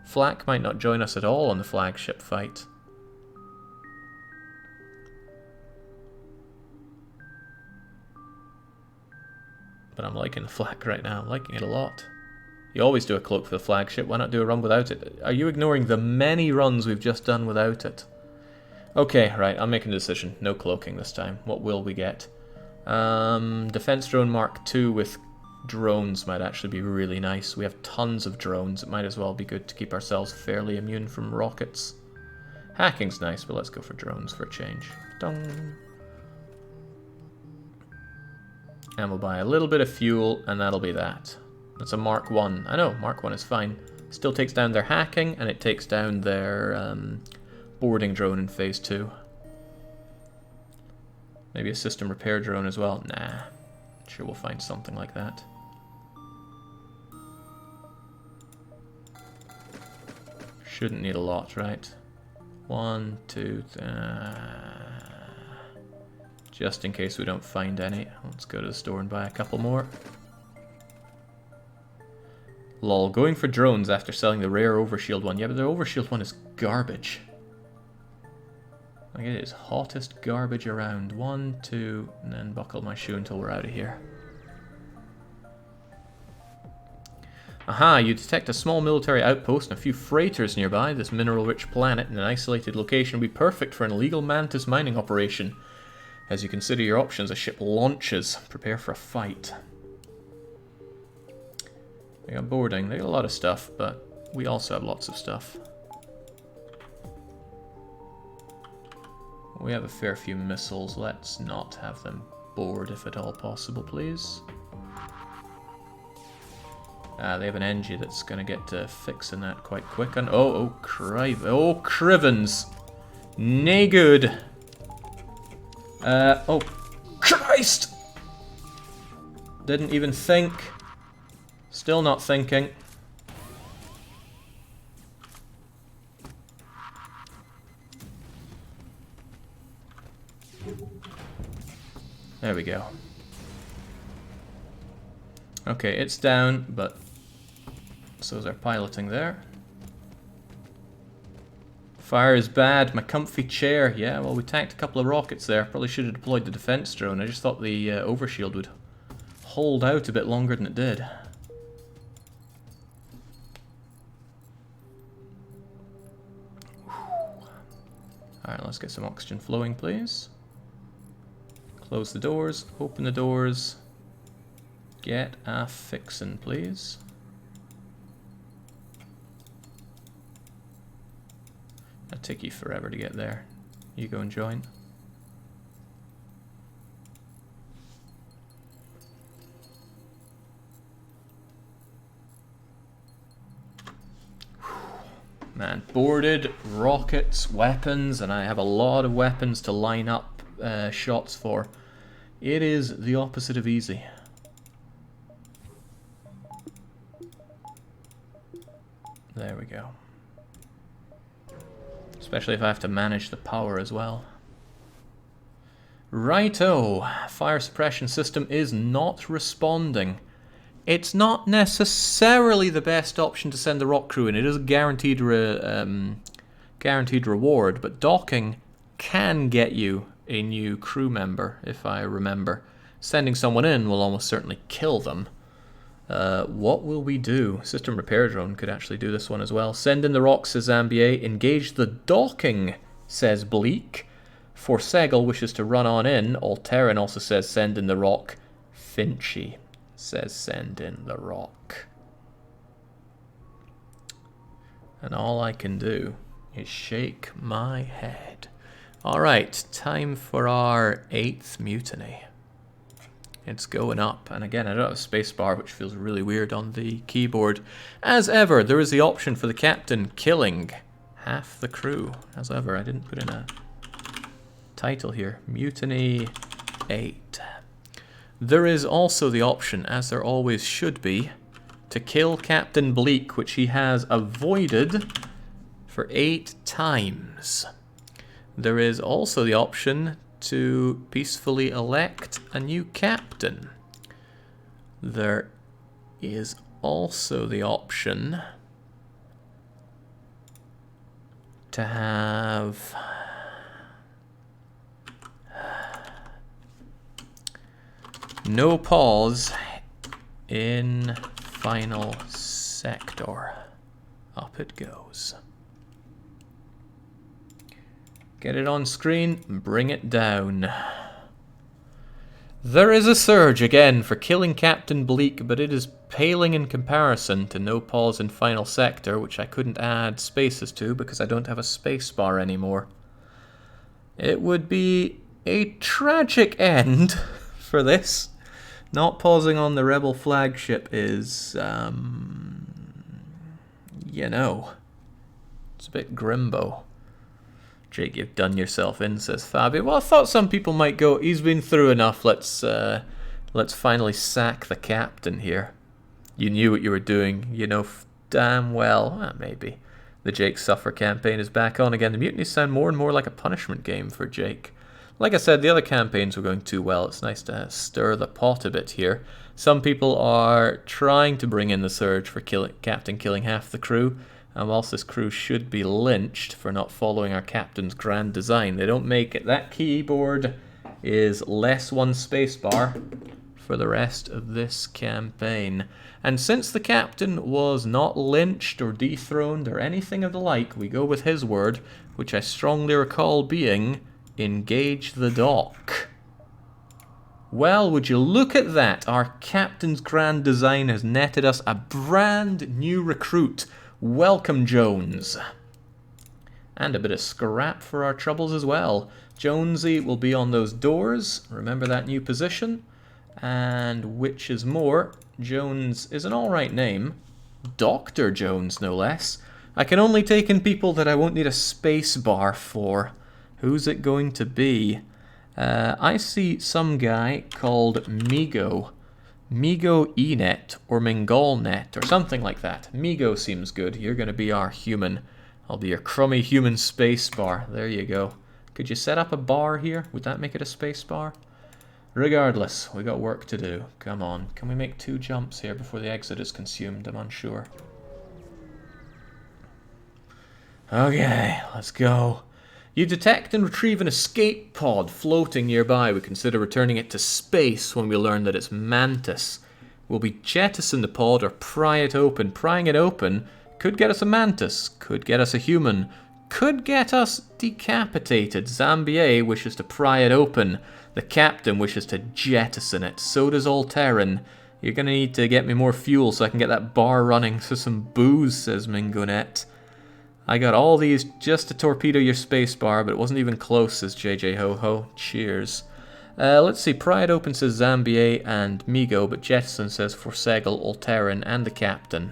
Flak might not join us at all on the flagship fight. But I'm liking the flak right now. I'm liking it a lot. You always do a cloak for the flagship. Why not do a run without it? Are you ignoring the many runs we've just done without it? Okay, right, I'm making a decision. No cloaking this time. What will we get? Defense drone Mark II with drones might actually be really nice. We have tons of drones. It might as well be good to keep ourselves fairly immune from rockets. Hacking's nice, but let's go for drones for a change. Dong. And we'll buy a little bit of fuel, and that'll be that. That's a Mark 1. I know, Mark 1 is fine. Still takes down their hacking, and it takes down their boarding drone in phase 2. Maybe a system repair drone as well. Nah. Sure we'll find something like that. Shouldn't need a lot, right? 1, 2, just in case we don't find any. Let's go to the store and buy a couple more. Lol, going for drones after selling the rare overshield one. Yeah, but the overshield one is garbage. Like, it is hottest garbage around. 1, 2, and then buckle my shoe until we're out of here. Aha, you detect a small military outpost and a few freighters nearby. This mineral-rich planet in an isolated location would be perfect for an illegal mantis mining operation. As you consider your options, a ship launches. Prepare for a fight. They got boarding. They got a lot of stuff, but we also have lots of stuff. We have a fair few missiles. Let's not have them board if at all possible, please. They have an NG that's going to get to fixing that quite quick. And oh, crivens. Nay good. Oh, Christ! Didn't even think. Still not thinking. There we go. Okay, it's down, but so is our piloting there. Fire is bad. My comfy chair. Yeah, well, we tanked a couple of rockets there. Probably should have deployed the defense drone. I just thought the overshield would hold out a bit longer than it did. Alright, let's get some oxygen flowing, please. Close the doors, open the doors. Get a fixin', please. It'll take you forever to get there. You go and join. Man, boarded, rockets, weapons, and I have a lot of weapons to line up shots for. It is the opposite of easy. There we go. Especially if I have to manage the power as well. Righto, fire suppression system is not responding. It's not necessarily the best option to send the rock crew in. It is a guaranteed reward, but docking can get you a new crew member, if I remember. Sending someone in will almost certainly kill them. What will we do? System repair drone could actually do this one as well. Send in the rock, says Zambier. Engage the docking, says Bleak. Forsegel wishes to run on in. Alteran also says send in the rock. Finchy says send in the rock. And all I can do is shake my head. Alright, time for our 8th mutiny. It's going up, and again I don't have a spacebar, which feels really weird on the keyboard. As ever, there is the option for the captain killing half the crew. As ever, I didn't put in a title here. Mutiny 8. There is also the option, as there always should be, to kill Captain Bleak, which he has avoided for 8 times. There is also the option to peacefully elect a new captain. There is also the option to have no pause in final sector. Up it goes. Get it on screen, bring it down. There is a surge again for killing Captain Bleak, but it is paling in comparison to no pause in final sector, which I couldn't add spaces to because I don't have a spacebar anymore. It would be a tragic end for this. Not pausing on the rebel flagship is, you know, it's a bit grimbo. Jake, you've done yourself in, says Fabio. Well, I thought some people might go, he's been through enough, let's finally sack the captain here. You knew what you were doing, you know damn well. Maybe. The Jake Suffer campaign is back on again. The mutinies sound more and more like a punishment game for Jake. Like I said, the other campaigns were going too well. It's nice to stir the pot a bit here. Some people are trying to bring in the surge for captain killing half the crew. And whilst this crew should be lynched for not following our captain's grand design, they don't make it. That keyboard is less one spacebar for the rest of this campaign. And since the captain was not lynched or dethroned or anything of the like, we go with his word, which I strongly recall being, engage the dock. Well, would you look at that? Our captain's grand design has netted us a brand new recruit. Welcome, Jones. And a bit of scrap for our troubles as well. Jonesy will be on those doors. Remember that new position. And which is more, Jones is an alright name. Dr. Jones, no less. I can only take in people that I won't need a space bar for. Who's it going to be? I see some guy called Migo. Migo Enet or Mingolnet or something like that. Migo seems good. You're going to be our human. I'll be your crummy human space bar. There you go. Could you set up a bar here? Would that make it a space bar? Regardless, we got work to do. Come on. Can we make 2 jumps here before the exit is consumed? I'm unsure. Okay, let's go. You detect and retrieve an escape pod floating nearby. We consider returning it to space when we learn that it's Mantis. Will we jettison the pod or pry it open? Prying it open could get us a Mantis, could get us a human, could get us decapitated. Zambier wishes to pry it open. The captain wishes to jettison it. So does Alteran. You're going to need to get me more fuel so I can get that bar running for some booze, says Mingonet. I got all these just to torpedo your spacebar, but it wasn't even close, says JJ Ho-Ho. Cheers. Let's see, pry it open, says Zambier and Migo, but jettison says Forsegal, Alteran, and the captain.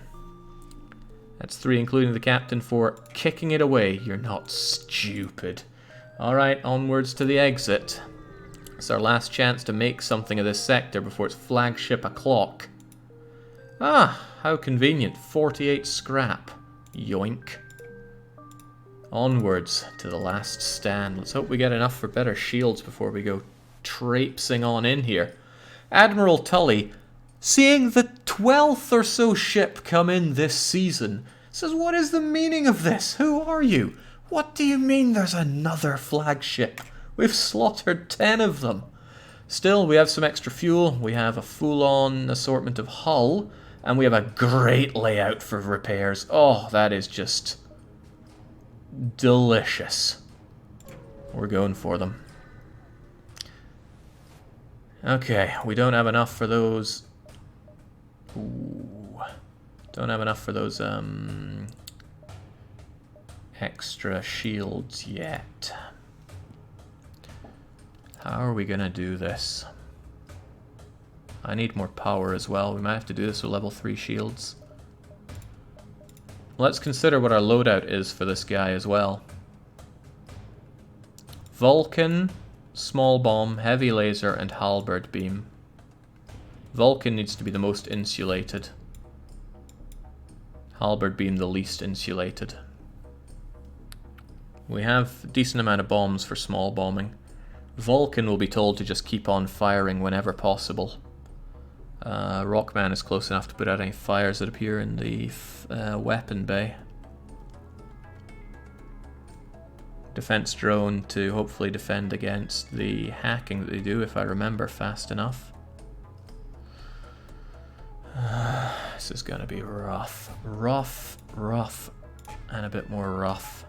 That's 3, including the captain, for kicking it away. You're not stupid. Alright, onwards to the exit. It's our last chance to make something of this sector before it's flagship o'clock. Ah, how convenient. 48 scrap. Yoink. Onwards to the last stand. Let's hope we get enough for better shields before we go traipsing on in here. Admiral Tully, seeing the 12th or so ship come in this season, says, what is the meaning of this? Who are you? What do you mean there's another flagship? We've slaughtered 10 of them. Still, we have some extra fuel. We have a full-on assortment of hull. And we have a great layout for repairs. Oh, that is just delicious. We're going for them. Okay, we don't have enough for those. Ooh, don't have enough for those extra shields yet. How are we gonna do this? I need more power as well. We might have to do this with level 3 shields. Let's consider what our loadout is for this guy as well. Vulcan, small bomb, heavy laser, and halberd beam. Vulcan needs to be the most insulated. Halberd beam the least insulated. We have a decent amount of bombs for small bombing. Vulcan will be told to just keep on firing whenever possible. Rockman is close enough to put out any fires that appear in the weapon bay. Defense drone to hopefully defend against the hacking that they do, if I remember fast enough. This is gonna be rough. Rough, rough, and a bit more rough.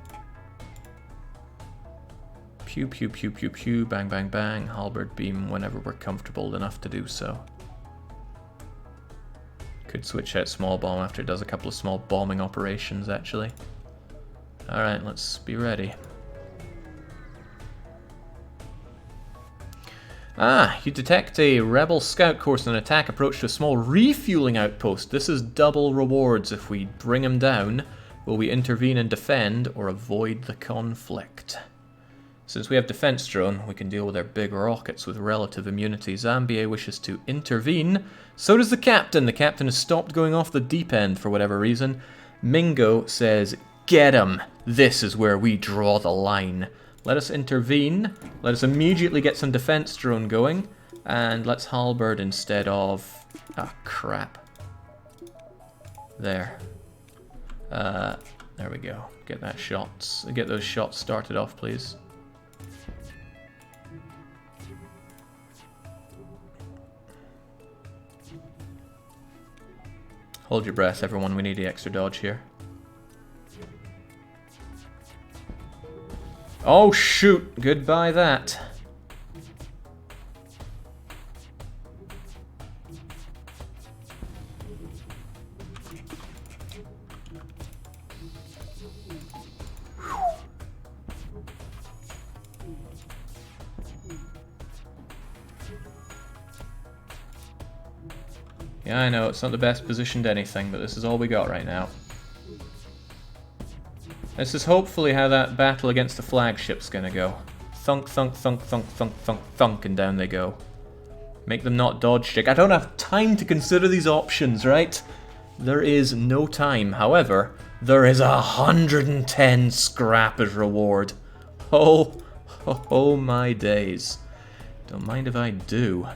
Pew, pew, pew, pew, pew, bang, bang, bang. Halberd beam whenever we're comfortable enough to do so. Could switch out small bomb after it does a couple of small bombing operations, actually. Alright, let's be ready. Ah, you detect a rebel scout course and an attack approach to a small refueling outpost. This is double rewards. If we bring him down, will we intervene and defend or avoid the conflict? Since we have defense drone, we can deal with their big rockets with relative immunity. Zambier wishes to intervene. So does the captain. The captain has stopped going off the deep end for whatever reason. Mingo says, get him. This is where we draw the line. Let us intervene. Let us immediately get some defense drone going. And let's halberd instead of... ah, crap. There. There we go. Get that shots. Get those shots started off, please. Hold your breath, everyone. We need the extra dodge here. Oh, shoot. Goodbye, that. Yeah, I know, it's not the best positioned anything, but this is all we got right now. This is hopefully how that battle against the flagship's gonna go. Thunk, thunk, thunk, thunk, thunk, thunk, thunk, and down they go. Make them not dodge stick. I don't have time to consider these options, right? There is no time. However, there is 110 scrap as reward. Oh my days. Don't mind if I do.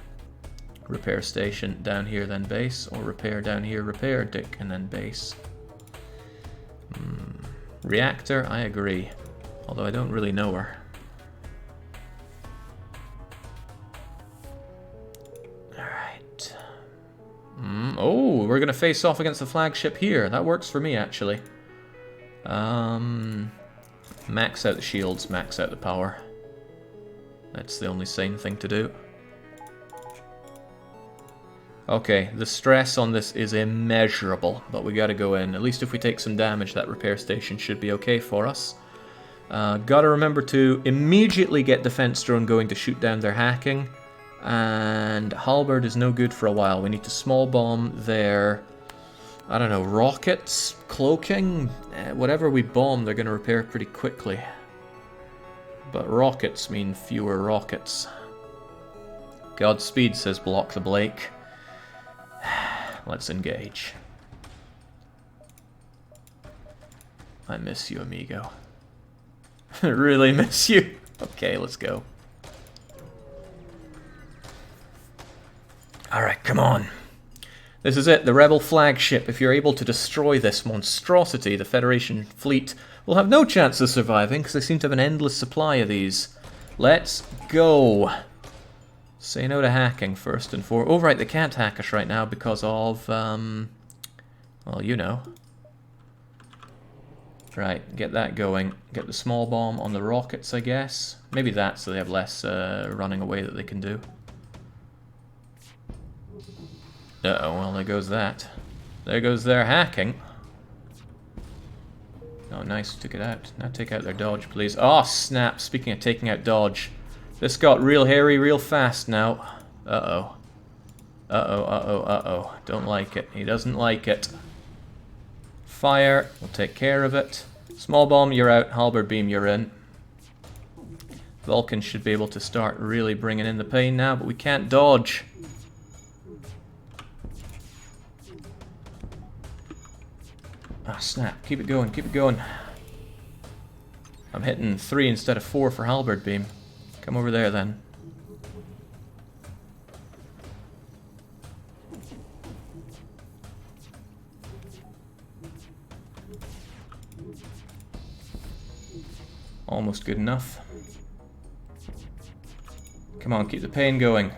Repair station down here, then base, or repair down here, repair dick, and then base. Reactor, I agree. Although I don't really know her. Alright. Oh, we're going to face off against the flagship here. That works for me, actually. Max out the shields, max out the power. That's the only sane thing to do. Okay, the stress on this is immeasurable, but we gotta go in. At least if we take some damage, that repair station should be okay for us. Gotta remember to immediately get defense drone going to shoot down their hacking. And halberd is no good for a while. We need to small bomb their, I don't know, rockets, cloaking, whatever we bomb, they're gonna repair pretty quickly. But rockets mean fewer rockets. Godspeed, says Block the Blake. Let's engage. I miss you, amigo. Really miss you. Okay, let's go. Alright, come on. This is it, the Rebel flagship. If you're able to destroy this monstrosity, the Federation fleet will have no chance of surviving, because they seem to have an endless supply of these. Let's go. Say no to hacking, first and foremost. Oh, right, they can't hack us right now because of, well, you know. Right, get that going. Get the small bomb on the rockets, I guess. Maybe that, so they have less running away that they can do. Uh-oh, well, there goes that. There goes their hacking. Oh, nice, took it out. Now take out their dodge, please. Oh, snap, speaking of taking out dodge. This got real hairy real fast now. Uh-oh. Uh-oh, uh-oh, uh-oh. Don't like it. He doesn't like it. Fire, we'll take care of it. Small bomb, you're out. Halberd beam, you're in. Vulcan should be able to start really bringing in the pain now, but we can't dodge. Ah, snap. Keep it going, keep it going. I'm hitting 3 instead of 4 for halberd beam. Come over there then. Almost good enough. Come on, keep the pain going.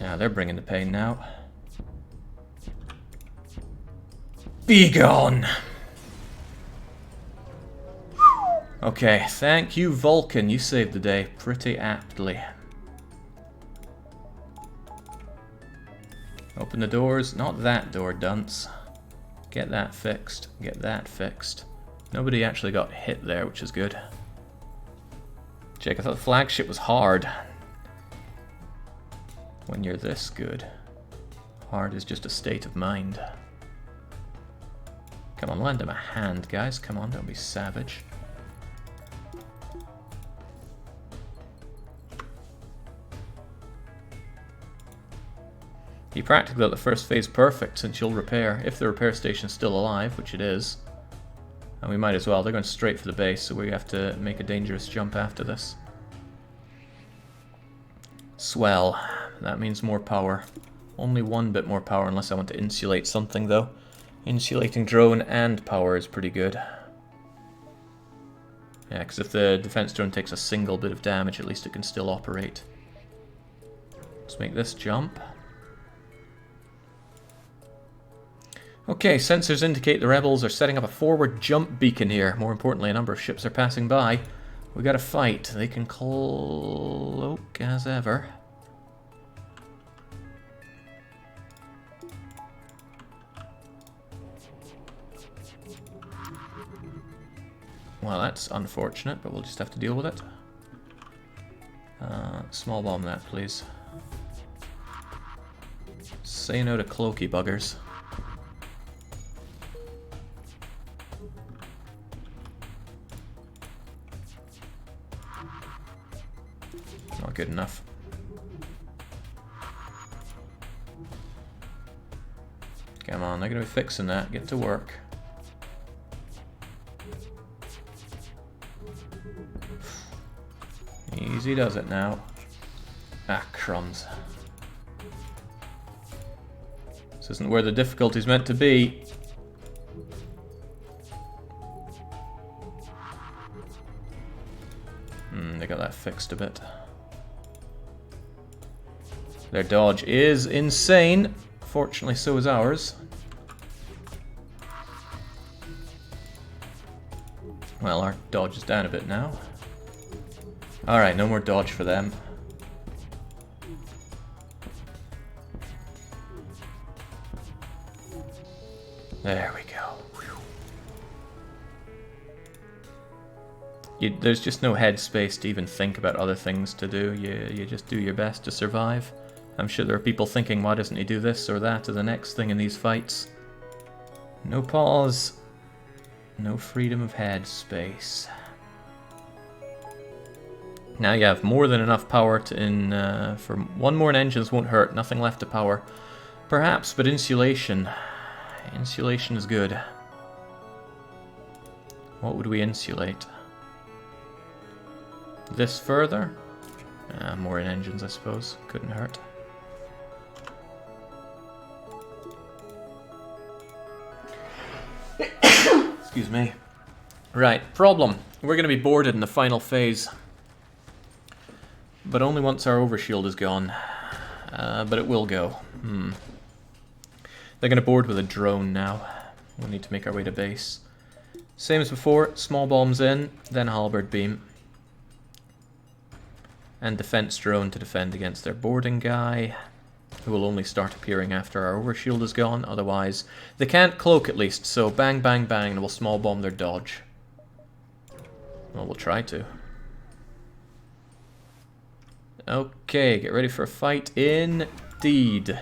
Yeah, they're bringing the pain now. Be gone! Okay, thank you, Vulcan. You saved the day pretty aptly. Open the doors. Not that door, dunce. Get that fixed. Get that fixed. Nobody actually got hit there, which is good. Jake, I thought the flagship was hard. When you're this good. Hard is just a state of mind. Come on, lend him a hand, guys. Come on, don't be savage. You practically got the first phase perfect since you'll repair, if the repair station's still alive, which it is. And we might as well, they're going straight for the base, so we have to make a dangerous jump after this. Swell. That means more power. Only one bit more power unless I want to insulate something though. Insulating drone and power is pretty good. Yeah, because if the defense drone takes a single bit of damage, at least it can still operate. Let's make this jump. Okay, sensors indicate the rebels are setting up a forward jump beacon here. More importantly, a number of ships are passing by. We gotta fight. They can cloak as ever. Well, that's unfortunate, but we'll just have to deal with it. Small bomb that, please. Say no to cloaky buggers. Not good enough. Come on, they're gonna be fixing that. Get to work. Easy does it now. Ah, crumbs. This isn't where the difficulty's meant to be. They got that fixed a bit. Their dodge is insane. Fortunately, so is ours. Well, our dodge is down a bit now. Alright, no more dodge for them. There we go. There's just no headspace to even think about other things to do. You just do your best to survive. I'm sure there are people thinking, why doesn't he do this or that or the next thing in these fights? No pause. No freedom of headspace. Now you have more than enough power to for one more in engines won't hurt. Nothing left to power. Perhaps, but insulation. Insulation is good. What would we insulate? This further? More in engines, I suppose. Couldn't hurt. Excuse me. Right, problem. We're going to be boarded in the final phase. But only once our overshield is gone. But it will go. They're going to board with a drone now. We'll need to make our way to base. Same as before, small bombs in, then halberd beam. And defense drone to defend against their boarding guy, who will only start appearing after our overshield is gone. Otherwise, they can't cloak at least, so bang, bang, bang, and we'll small bomb their dodge. Well, we'll try to. Okay, get ready for a fight indeed.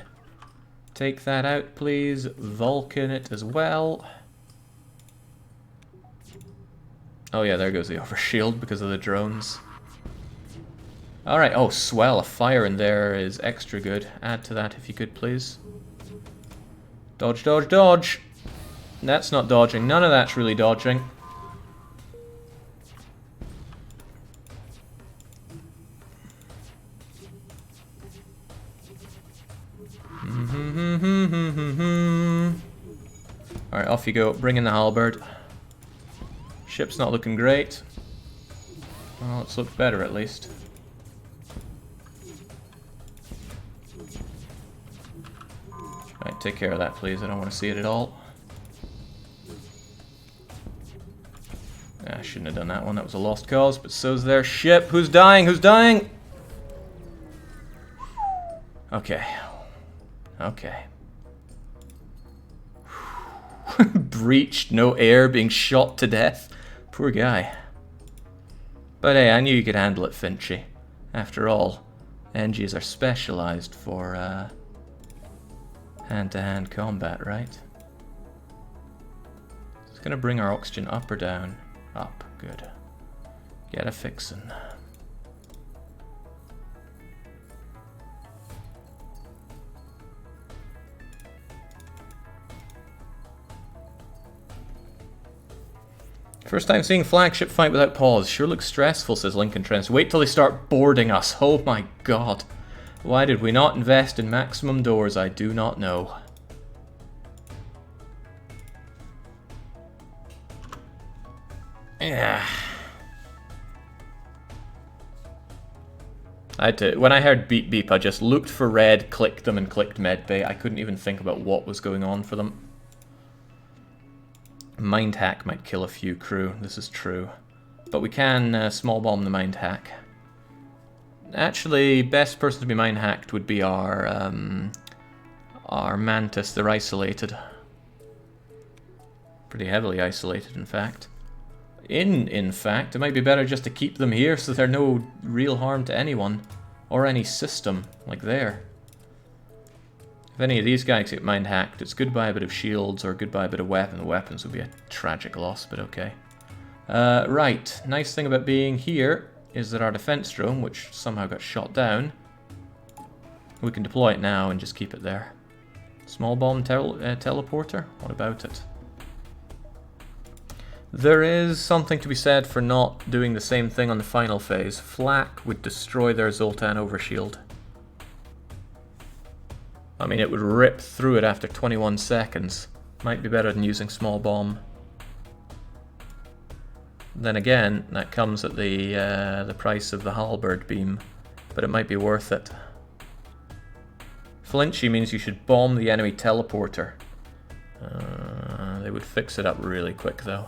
Take that out, please. Vulcan it as well. Oh yeah, there goes the overshield because of the drones. Alright, oh swell, a fire in there is extra good. Add to that if you could, please. Dodge, dodge, dodge! That's not dodging. None of that's really dodging. Alright, off you go. Bring in the halberd. Ship's not looking great. Well, it's looked better at least. Right, take care of that, please. I don't want to see it at all. I shouldn't have done that one. That was a lost cause, but so's their ship. Who's dying? Who's dying? Okay. Okay. Breached, no air, being shot to death. Poor guy. But hey, I knew you could handle it, Finchy. After all, NGs are specialized for hand-to-hand combat, right? It's gonna bring our oxygen up or down? Up, good. Get a fixin'. First time seeing flagship fight without pause. Sure looks stressful, says Lincoln Trent. Wait till they start boarding us. Oh my god. Why did we not invest in maximum doors? I do not know. Yeah. When I heard beep beep, I just looked for red, clicked them, and clicked medbay. I couldn't even think about what was going on for them. Mind hack might kill a few crew, this is true. But we can small bomb the mind hack. Actually, best person to be mind hacked would be our mantis. They're isolated. Pretty heavily isolated, in fact. In fact, it might be better just to keep them here so they're no real harm to anyone. Or any system, like there. If any of these guys get mind hacked, it's goodbye a bit of shields or goodbye a bit of weapon. The weapons would be a tragic loss, but okay. Right, nice thing about being here is that our defense drone, which somehow got shot down, we can deploy it now and just keep it there. Small bomb teleporter? What about it? There is something to be said for not doing the same thing on the final phase. Flak would destroy their Zoltan overshield. I mean, it would rip through it after 21 seconds. Might be better than using small bomb. Then again, that comes at the price of the halberd beam, but it might be worth it. Flinchy means you should bomb the enemy teleporter. They would fix it up really quick though.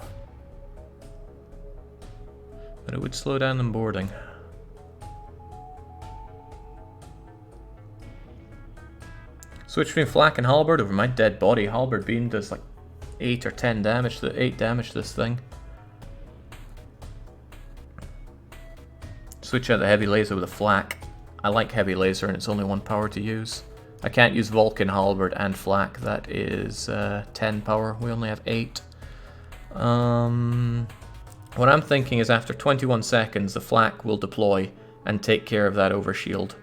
But it would slow down them boarding. Switch between flak and halberd over my dead body. Halberd beam does like 8 or 10 damage, 8 damage to this thing. Switch out the heavy laser with a flak. I like heavy laser and it's only 1 power to use. I can't use Vulcan, halberd and flak. That is 10 power. We only have 8. What I'm thinking is after 21 seconds the flak will deploy and take care of that overshield.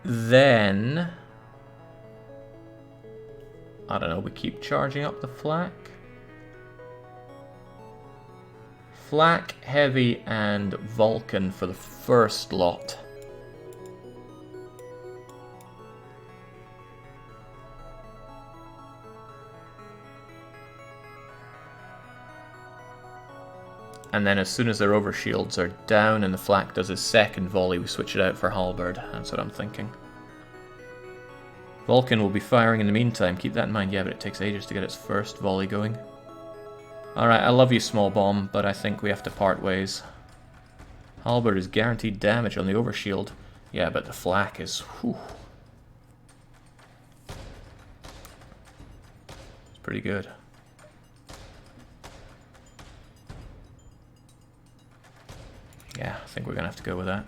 Then, I don't know, we keep charging up the flak. Flak, heavy, and Vulcan for the first lot. And then as soon as their overshields are down and the flak does his second volley, we switch it out for halberd. That's what I'm thinking. Vulcan will be firing in the meantime. Keep that in mind. Yeah, but it takes ages to get its first volley going. Alright, I love you, small bomb, but I think we have to part ways. Halberd is guaranteed damage on the overshield. Yeah, but the flak is... whew. It's pretty good. Yeah, I think we're gonna have to go with that.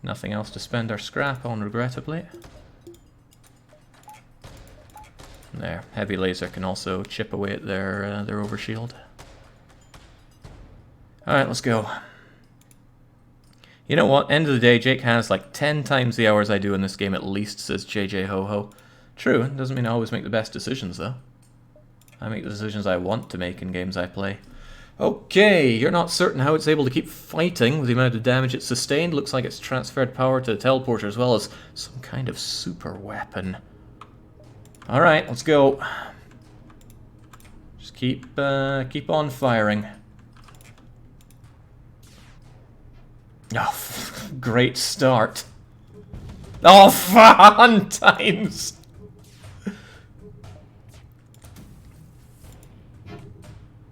Nothing else to spend our scrap on, regrettably. There, heavy laser can also chip away at their overshield. Alright, let's go. You know what? End of the day, Jake has like 10 times the hours I do in this game at least, says JJ Ho Ho. True, it doesn't mean I always make the best decisions, though. I make the decisions I want to make in games I play. Okay, you're not certain how it's able to keep fighting with the amount of damage it's sustained. Looks like it's transferred power to the teleporter as well as some kind of super weapon. Alright, let's go. Just keep on firing. Oh, great start. Oh, fun times!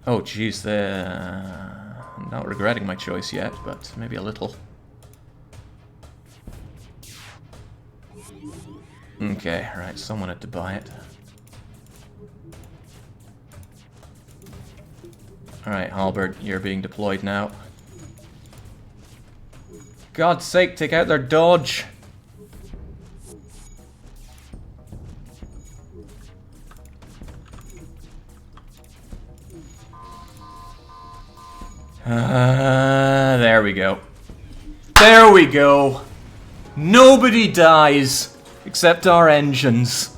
Oh jeez, I'm not regretting my choice yet, but maybe a little. Okay, right, someone had to buy it. Alright, halberd, you're being deployed now. God's sake, take out their dodge! There we go. There we go. Nobody dies except our engines.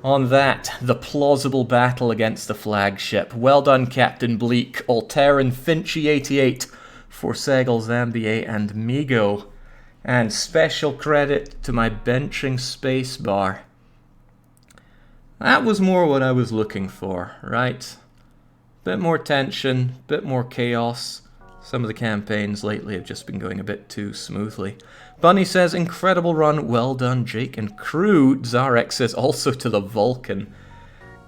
On that, the plausible battle against the flagship. Well done, Captain Bleak, Alteran Finchy 88, Forsegel Zambier, and Migo. And special credit to my benching spacebar. That was more what I was looking for, right? Bit more tension, bit more chaos. Some of the campaigns lately have just been going a bit too smoothly. Bunny says, incredible run, well done Jake and crew. Zarek says also to the Vulcan.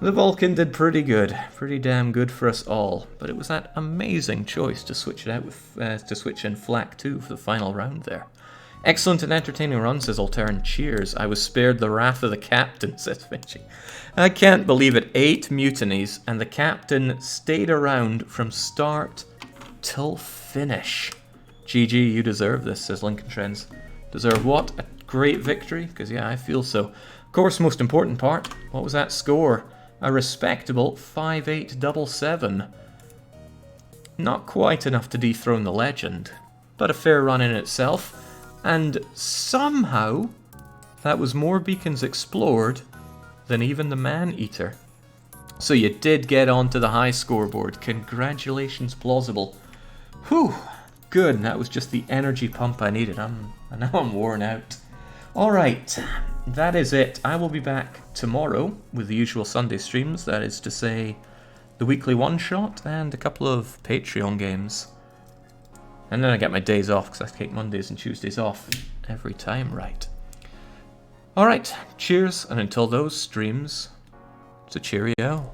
The Vulcan did pretty good, pretty damn good for us all. But it was that amazing choice to switch it out with, to switch in Flak 2 for the final round there. Excellent and entertaining run, says Alteran. Cheers. I was spared the wrath of the captain, says Finchy. I can't believe it. 8 mutinies, and the captain stayed around from start till finish. GG, you deserve this, says Lincoln Trends. Deserve what? A great victory? Because yeah, I feel so. Of course, most important part, what was that score? A respectable 5-8-7-7. Not quite enough to dethrone the legend, but a fair run in itself. And somehow, that was more beacons explored than even the Man-Eater. So you did get onto the high scoreboard. Congratulations, Plausible. Whew, good. That was just the energy pump I needed. Now I'm worn out. Alright, that is it. I will be back tomorrow with the usual Sunday streams. That is to say, the weekly one-shot and a couple of Patreon games. And then I get my days off because I take Mondays and Tuesdays off every time, right? Alright, cheers, and until those streams, so cheerio.